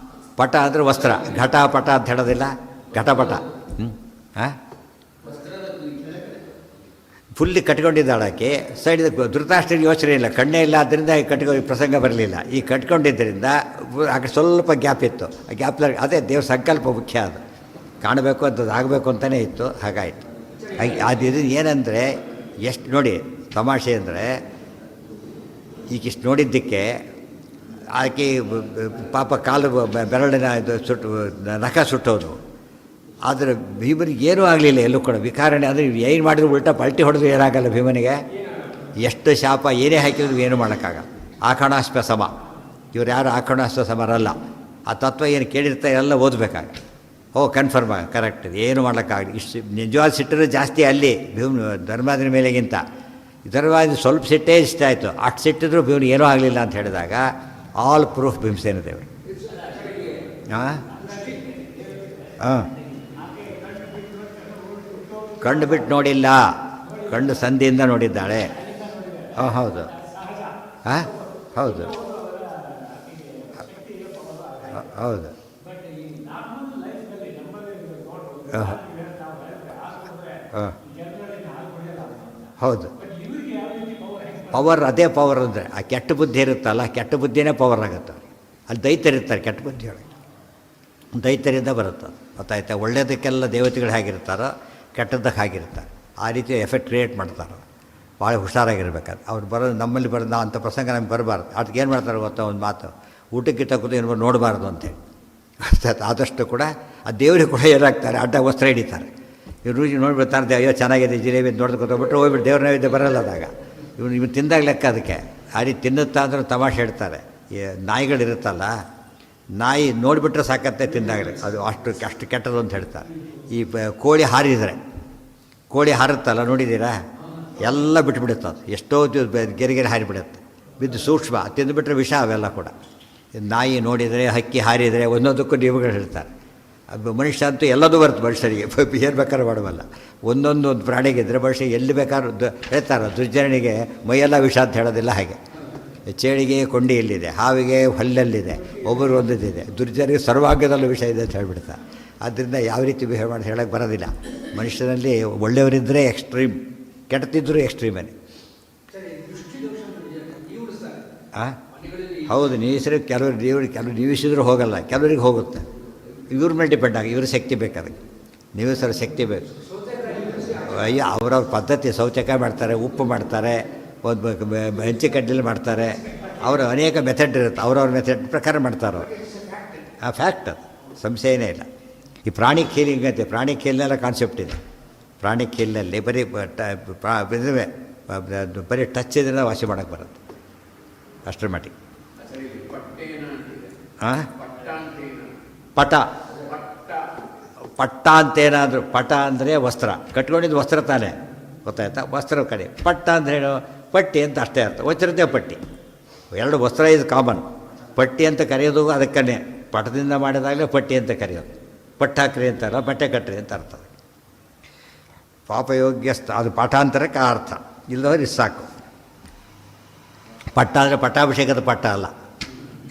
ಪಟ ಅಂದರೆ ವಸ್ತ್ರ. ಘಟ ಪಟ ಅಂತ ಹೇಳೋದಿಲ್ಲ, ಘಟಪಟ. ಫುಲ್ಲಿ ಕಟ್ಕೊಂಡಿದ್ದಾಳಕ್ಕೆ. ಸೈಡ್ ಧೃತರಾಷ್ಟ್ರನಿಗೆ ಯೋಚನೆ ಇಲ್ಲ, ಕಣ್ಣೇ ಇಲ್ಲ, ಆದ್ದರಿಂದ ಪ್ರಸಂಗ ಬರಲಿಲ್ಲ. ಈ ಕಟ್ಕೊಂಡಿದ್ದರಿಂದ ಆ ಕಡೆ ಸ್ವಲ್ಪ ಗ್ಯಾಪ್ ಇತ್ತು. ಆ ಗ್ಯಾಪ್ದಲ್ಲಿ ಅದೇ ದೇವ್ರ ಸಂಕಲ್ಪ ಮುಖ್ಯ. ಅದು ಕಾಣಬೇಕು ಅಂತದ್ದು ಆಗಬೇಕು ಅಂತಲೇ ಇತ್ತು, ಹಾಗಾಯಿತು. ಅದು ಇದು ಏನಂದರೆ ಎಷ್ಟು ನೋಡಿ ತಮಾಷೆ ಅಂದರೆ, ಈಗಿಷ್ಟು ನೋಡಿದ್ದಕ್ಕೆ ಆಕೆ ಪಾಪ ಕಾಲು ಬೆರಳಿನ ಇದು ಸುಟ್ಟು ನಖ ಸುಟ್ಟೋದು. ಆದರೆ ಭೀಮನಿಗೆ ಏನೂ ಆಗಲಿಲ್ಲ ಎಲ್ಲೂ ಕೂಡ ವಿಕಾರಣೆ. ಅಂದರೆ ಏನು ಮಾಡಿದ್ರು ಉಲ್ಟಾ ಪಲ್ಟಿ ಹೊಡೆದು ಏನಾಗಲ್ಲ ಭೀಮನಿಗೆ. ಎಷ್ಟು ಶಾಪ ಏನೇ ಹಾಕಿದ್ರು ಏನೂ ಮಾಡೋಕ್ಕಾಗಲ್ಲ. ಆಕಣಾಶ್ವ ಸಮ. ಇವ್ರು ಯಾರು ಆಕಣಾಶ್ವ ಸಮರಲ್ಲ. ಆ ತತ್ವ ಏನು ಕೇಳಿರ್ತಾರೆ ಎಲ್ಲ ಓದಬೇಕಾಗ. ಕನ್ಫರ್ಮ್ ಆಗ ಕರೆಕ್ಟ್, ಏನು ಮಾಡೋಕ್ಕಾಗಲಿ. ಇಷ್ಟು ನಿಜವಾದ ಸಿಟ್ಟರು ಜಾಸ್ತಿ ಅಲ್ಲಿ ಧರ್ಮಾದಿನ ಮೇಲೆಗಿಂತ. ಧರ್ಮಾದಿ ಸ್ವಲ್ಪ ಸಿಟ್ಟೇ ಇಷ್ಟ ಆಯಿತು. ಅಷ್ಟು ಸಿಟ್ಟಿದ್ರು ಭೀಮನಿಗೆ ಏನೂ ಆಗಲಿಲ್ಲ ಅಂತ ಹೇಳಿದಾಗ ಆಲ್ ಪ್ರೂಫ್ ಭೀಮಸೇನ ದೇವರು. ಹಾಂ ಹಾಂ ಕಣ್ಣು ಬಿಟ್ಟು ನೋಡಿಲ್ಲ, ಕಣ್ಣು ಸಂಧಿಯಿಂದ ನೋಡಿದ್ದಾಳೆ. ಹೌದು ಹಾಂ ಹೌದು ಹೌದು ಹೌದು ಪವರ್. ಅದೇ ಪವರ್ ಅಂದರೆ ಆ ಕೆಟ್ಟ ಬುದ್ಧಿ ಇರುತ್ತಲ್ಲ, ಕೆಟ್ಟ ಬುದ್ಧಿನೇ ಪವರ್ ಆಗುತ್ತೆ. ಅಲ್ಲಿ ದೈತ್ಯರಿರ್ತಾರೆ ಕೆಟ್ಟ ಬುದ್ಧಿ ಒಳಗೆ, ದೈತ್ಯರಿಂದ ಬರುತ್ತೆ. ಗೊತ್ತಾಯ್ತಾ? ಒಳ್ಳೆಯದಕ್ಕೆಲ್ಲ ದೇವತೆಗಳು ಹೇಗಿರ್ತಾರೋ ಕೆಟ್ಟದ್ದಕ್ಕೆ ಹಾಗಿರ್ತಾರೆ. ಆ ರೀತಿ ಎಫೆಕ್ಟ್ ಕ್ರಿಯೇಟ್ ಮಾಡ್ತಾರೆ. ಭಾಳ ಹುಷಾರಾಗಿರ್ಬೇಕಾದ್ರೆ ಅವ್ರು ಬರೋದು ನಮ್ಮಲ್ಲಿ ಬರೋದು. ನಾವು ಅಂಥ ಪ್ರಸಂಗ ನಮ್ಗೆ ಬರಬಾರ್ದು. ಅದಕ್ಕೆ ಏನು ಮಾಡ್ತಾರೆ ಗೊತ್ತಾ, ಒಂದು ಮಾತು, ಊಟಕ್ಕೆ ತಕ್ಕದು ಏನು ನೋಡಬಾರ್ದು ಅಂತೇಳಿ. ಆದಷ್ಟು ಕೂಡ ಆ ದೇವರಿಗೆ ಕೂಡ ಏನಾಗ್ತಾರೆ, ಅಡ್ಡ ವಸ್ತ್ರ ಹಿಡಿತಾರೆ. ಇವ್ರು ರುಚಿ ನೋಡಿಬಿಡ್ತಾರೆ, ಅಯ್ಯೋ ಚೆನ್ನಾಗಿದೆ ಜಿಲೇಬಿ ನೋಡ್ಕೊತೋಗ್ಬಿಟ್ರೆ ಹೋಗ್ಬಿಟ್ಟು ದೇವ್ರ ನೈವೇದ್ಯ ಬರಲ್ಲ ಅದಾಗ. ಇವನು ತಿಂದಾಗ ಲೆಕ್ಕ ಅದಕ್ಕೆ. ಆ ರೀತಿ ತಿನ್ನುತ್ತಾ ಅಂದ್ರೆ ತಮಾಷೆ ಹೇಳ್ತಾರೆ. ಈ ನಾಯಿಗಳಿರುತ್ತಲ್ಲ, ನಾಯಿ ನೋಡಿಬಿಟ್ರೆ ಸಾಕತ್ತೆ ತಿಂದಾಗಲೇ, ಅದು ಅಷ್ಟು ಕೆಟ್ಟದು ಅಂತ ಹೇಳ್ತಾರೆ. ಈ ಕೋಳಿ ಹಾರಿದರೆ, ಕೋಳಿ ಹಾರುತ್ತಲ್ಲ ನೋಡಿದ್ದೀರಾ, ಎಲ್ಲ ಬಿಟ್ಟುಬಿಡುತ್ತೆ. ಅದು ಎಷ್ಟೋ ಗೆರೆ ಹಾರಿಬಿಡುತ್ತೆ, ಬಿದ್ದು ಸೂಕ್ಷ್ಮ. ತಿಂದುಬಿಟ್ರೆ ವಿಷ ಅವೆಲ್ಲ ಕೂಡ. ನಾಯಿ ನೋಡಿದರೆ, ಹಕ್ಕಿ ಹಾರಿದರೆ ಒಂದೊಂದಕ್ಕೂ ನೀವುಗಳು ಹೇಳ್ತಾರೆ. ಅದು ಮನುಷ್ಯ ಅಂತೂ ಎಲ್ಲದೂ ಬರುತ್ತೆ ಮನುಷ್ಯರಿಗೆ, ಏನು ಬೇಕಾದ್ರೂ ಮಾಡುವಲ್ಲ. ಒಂದೊಂದು ಪ್ರಾಣಿಗಿದ್ದರೆ ಮನುಷ್ಯ ಎಲ್ಲಿ ಬೇಕಾದ್ರೂ ಹೇಳ್ತಾರೆ. ದುರ್ಜನಿಗೆ ಮೈಯೆಲ್ಲ ವಿಷ ಅಂತ ಹೇಳೋದಿಲ್ಲ ಹಾಗೆ. ಚೇಳಿಗೆ ಕೊಂಡಿಯಲ್ಲಿದೆ, ಹಾವಿಗೆ ಹಲ್ಲಲ್ಲಿದೆ, ಒಬ್ಬರು ಒಂದಿದೆ. ದುರ್ಜನಿಗೆ ಸರ್ವಾಂಗದಲ್ಲೂ ವಿಷ ಇದೆ ಅಂತ ಹೇಳ್ಬಿಡ್ತಾರೆ. ಆದ್ದರಿಂದ ಯಾವ ರೀತಿ ಬಿಹೇವ್ ಮಾಡಿ ಹೇಳೋಕ್ಕೆ ಬರೋದಿಲ್ಲ. ಮನುಷ್ಯನಲ್ಲಿ ಒಳ್ಳೆಯವರಿದ್ದರೆ ಎಕ್ಸ್ಟ್ರೀಮ್, ಕೆಟ್ಟದಿದ್ದರೂ ಎಕ್ಸ್ಟ್ರೀಮೇ. ಹಾಂ ಹೌದು, ನೀವಿಸಿದ್ರೆ ಕೆಲವರು ನೀವಿಸಿದ್ರೂ ಹೋಗಲ್ಲ, ಕೆಲವರಿಗೆ ಹೋಗುತ್ತೆ. ಇವ್ರ ಮೇಲೆ ಡಿಪೆಂಡ್ ಆಗಿ, ಇವ್ರ ಶಕ್ತಿ ಬೇಕಾದ್ರೆ ನೀವಿಸೋ ಶಕ್ತಿ ಬೇಕು. ಅಯ್ಯೋ ಅವ್ರವ್ರ ಪದ್ಧತಿ. ಶೌಚಕಾಯಿ ಮಾಡ್ತಾರೆ, ಉಪ್ಪು ಮಾಡ್ತಾರೆ, ಒಂದು ಹಂಚಿಕಡ್ಡಿಲಿ ಮಾಡ್ತಾರೆ. ಅವರ ಅನೇಕ ಮೆಥಡ್ ಇರುತ್ತೆ, ಅವ್ರವ್ರ ಮೆಥಡ್ ಪ್ರಕಾರ ಮಾಡ್ತಾರೆ ಅವರು. ಆ ಫ್ಯಾಕ್ಟ್, ಅದು ಸಂಶಯನೇ ಇಲ್ಲ. ಈ ಪ್ರಾಣಿ ಖೇಲಿಂಗ್ ಅಂತೆ, ಪ್ರಾಣಿ ಖೇಲಿನೆಲ್ಲ ಕಾನ್ಸೆಪ್ಟ್ ಇದೆ. ಪ್ರಾಣಿ ಖೇಲಿನಲ್ಲಿ ಬರೀ ಬರೀ ಟಚ್ ಇದನ್ನು ವಾಸಿ ಮಾಡೋಕ್ಕೆ ಬರುತ್ತೆ ಅಷ್ಟರ ಮಟ್ಟಿಗೆ. ಹಾಂ ಪಟ ಪಟ್ಟ ಅಂತೇನಾದರೂ, ಪಟ ಅಂದರೆ ವಸ್ತ್ರ, ಕಟ್ಕೊಂಡಿದ್ದು ವಸ್ತ್ರ ತಾನೇ, ಗೊತ್ತಾಯ್ತಾ? ವಸ್ತ್ರ ಕಡೆ ಪಟ್ಟ ಅಂದ್ರೇನು, ಪಟ್ಟಿ ಅಂತ ಅಷ್ಟೇ ಅರ್ಥ. ವಜ್ರತೆ ಪಟ್ಟಿ ಎರಡು ವಸ್ತ್ರ ಇದು ಕಾಮನ್. ಪಟ್ಟಿ ಅಂತ ಕರೆಯೋದು ಅದಕ್ಕೇ, ಪಟದಿಂದ ಮಾಡಿದಾಗಲೇ ಪಟ್ಟಿ ಅಂತ ಕರೆಯೋದು. ಪಟ್ಟಾಕ್ರಿ ಅಂತಲ್ಲ, ಬಟ್ಟೆ ಕಟ್ಟ್ರಿ ಅಂತ ಅರ್ಥ. ಪಾಪಯೋಗ್ಯ ಅದು ಪಾಠಾಂತರಕ್ಕೆ ಆ ಅರ್ಥ. ಇಲ್ಲದವ್ರು ಸಾಕು. ಪಟ್ಟ ಅಂದರೆ ಪಟ್ಟಾಭಿಷೇಕದ ಪಟ್ಟ ಅಲ್ಲ,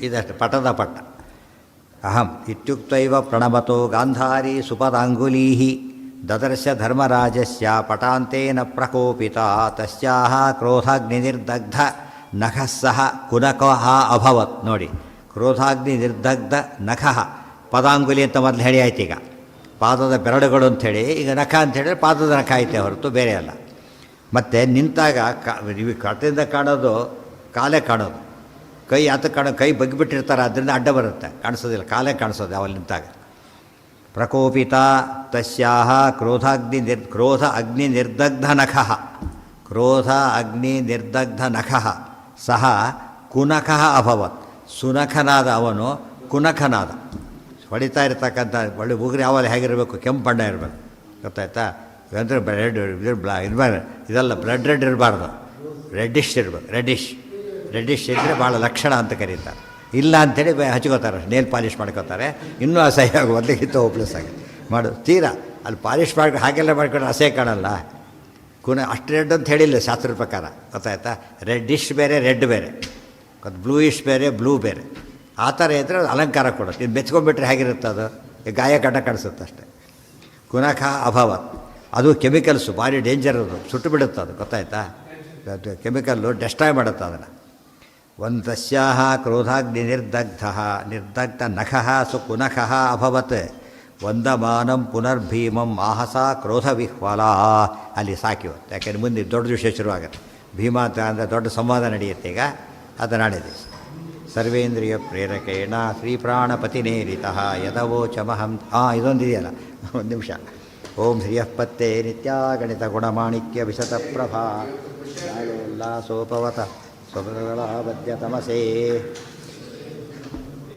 ಇದಷ್ಟು ಪಟದ ಪಟ್ಟ. ಅಹಂ ಇತ್ಯುಕ್ತೈವ ಪ್ರಣಮತೋ ಗಾಂಧಾರಿ ಸುಪದಾಂಗುಲೀ ದದರ್ಶ ಧರ್ಮರಾಜಸ್ಯ ಪಟಾಂತೇನ ಪ್ರಕೋಪಿತ ತಸ್ಯಾಹ ಕ್ರೋಧಾಗ್ನಿ ನಿರ್ದಗ್ಧ ನಖಃ ಕುನಕಃ ಅಭವತ್. ನೋಡಿ, ಕ್ರೋಧಾಗ್ನಿ ನಿರ್ದಗ್ಧ ನಖಃ, ಪದಾಂಗುಲಿ ಅಂತ ಮೊದಲು ಹೇಳಿ ಆಯ್ತು. ಈಗ ಪಾದದ ಬೆರಳುಗಳು ಅಂಥೇಳಿ, ಈಗ ನಖ ಅಂಥೇಳಿದ್ರೆ ಪಾದದ ನಖ ಐತೆ ಹೊರತು ಬೇರೆ ಅಲ್ಲ. ಮತ್ತು ನಿಂತಾಗ ಕಟದಿಂದ ಕಾಣೋದು ಕಾಲೇ ಕಾಣೋದು, ಕೈ ಆತ ಕೈ ಬಗ್ಗಿಬಿಟ್ಟಿರ್ತಾರೆ, ಅದರಿಂದ ಅಡ್ಡ ಬರುತ್ತೆ, ಕಾಣಿಸೋದಿಲ್ಲ, ಕಾಲೇ ಕಾಣಿಸೋದು ಅವಲ್ಲಿ ನಿಂತಾಗ. ಪ್ರಕೋಪಿತ ತಸ್ಯಾಹ ಕ್ರೋಧ ಅಗ್ನಿ ನಿರ್ದಗ್ಧ ನಖಃ, ಕ್ರೋಧ ಅಗ್ನಿ ನಿರ್ದಗ್ಧ ನಖಃ ಸಹ ಕುನಖಃ ಅಭವತ್. ಸುನಖನಾದ ಅವನು ಕುನಖನಾದ. ಹೊಡಿತಾ ಇರ್ತಕ್ಕಂಥ ಒಳ್ಳೆ ಉಗುರು ಯಾವಾಗ ಹೇಗಿರಬೇಕು, ಕೆಂಪು ಬಣ್ಣ ಇರಬೇಕು, ಗೊತ್ತಾಯ್ತಾ? ಅಂದರೆ ಇದೆಲ್ಲ ಬ್ಲಡ್ ರೆಡ್ ಇರಬಾರ್ದು, ರೆಡ್ಡಿಶ್ ಇರಬೇಕು. ರೆಡ್ಡಿಶ್ ಇದ್ದರೆ ಭಾಳ ಲಕ್ಷಣ ಅಂತ ಕರೀತಾರೆ. ಇಲ್ಲ ಅಂಥೇಳಿ ಹಚ್ಕೋತಾರೆ, ನೇಲ್ ಪಾಲಿಷ್ ಮಾಡ್ಕೋತಾರೆ, ಇನ್ನೂ ಅಸಹ್ಯ ಆಗಿ ಮೊದಲಿಗಿಂತ ಹೋಪ್ಲೆಸ್ ಆಗಿ ಮಾಡು. ತೀರಾ ಅಲ್ಲಿ ಪಾಲಿಷ್ ಮಾಡಿ ಹಾಗೆಲ್ಲ ಮಾಡ್ಕೊಂಡು ಅಸಹ್ಯ ಕಾಣಲ್ಲ. ಅಷ್ಟು ರೆಡ್ ಅಂತ ಹೇಳಿಲ್ಲ ಶಾಸ್ತ್ರದ ಪ್ರಕಾರ, ಗೊತ್ತಾಯ್ತಾ? ರೆಡ್ಡಿಶ್ ಬೇರೆ, ರೆಡ್ ಬೇರೆ, ಬ್ಲೂಯಿಶ್ ಬೇರೆ, ಬ್ಲೂ ಬೇರೆ. ಆ ಥರ ಇದ್ದರೆ ಅಲಂಕಾರ ಕೊಡುತ್ತೆ. ಇದು ಬೆಚ್ಕೊಂಡ್ಬಿಟ್ರೆ ಹೇಗಿರುತ್ತೆ, ಅದು ಗಾಯ ಕಡ್ಡ ಕಾಣಿಸುತ್ತೆ ಅಷ್ಟೇ. ಕುನಖ ಅಭವತ್, ಅದು ಕೆಮಿಕಲ್ಸು, ಭಾರಿ ಡೇಂಜರ್, ಅದು ಸುಟ್ಟು ಬಿಡುತ್ತೆ, ಅದು ಗೊತ್ತಾಯ್ತಾ? ಅದು ಕೆಮಿಕಲ್ಲು ಡೆಸ್ಟ್ರಾಯ್ ಮಾಡುತ್ತೆ ಅದನ್ನು. ಒಂದು ತಸ್ಯಾಹ ಕ್ರೋಧಾಗ್ನಿ ನಿರ್ದಗ್ಧ ನಖಃ ಸು ಕುನಖಃ ಅಭವತ್ ವಂದಮಾನಂ ಪುನರ್ಭೀಮಂ ಆಹಸ ಕ್ರೋಧ ವಿಹ್ವಲ. ಅಲ್ಲಿ ಸಾಕಿವತ್ತು, ಯಾಕೆಂದರೆ ಮುಂದೆ ದೊಡ್ಡ ವಿಷಯ ಶುರುವಾಗುತ್ತೆ. ಭೀಮ ಅಂತ ಅಂದರೆ ದೊಡ್ಡ ಸಂವಾದ ನಡೆಯುತ್ತೆ. ಈಗ ಅದು ನಾಳೆ ದಿವಸ ಸರ್ವೇಂದ್ರಿಯ ಪ್ರೇರಕೇಣ ಶ್ರೀಪ್ರಾಣಪತಿನೇರಿತ ಯದವೋಚಮಹಂ ಇದೊಂದಿದೆಯಲ್ಲ ಒಂದು ನಿಮಿಷ. ಓಂ ಶ್ರಿಯಃ ಪತ್ತೆ ನಿತ್ಯಾಗಣಿತ ಗುಣಮಾಣಿಕ್ಯ ವಿಶತ ಪ್ರಭಾ ಲಾಸೋಪವತ ಸ್ವಬದ್ಯ ತಮಸೇ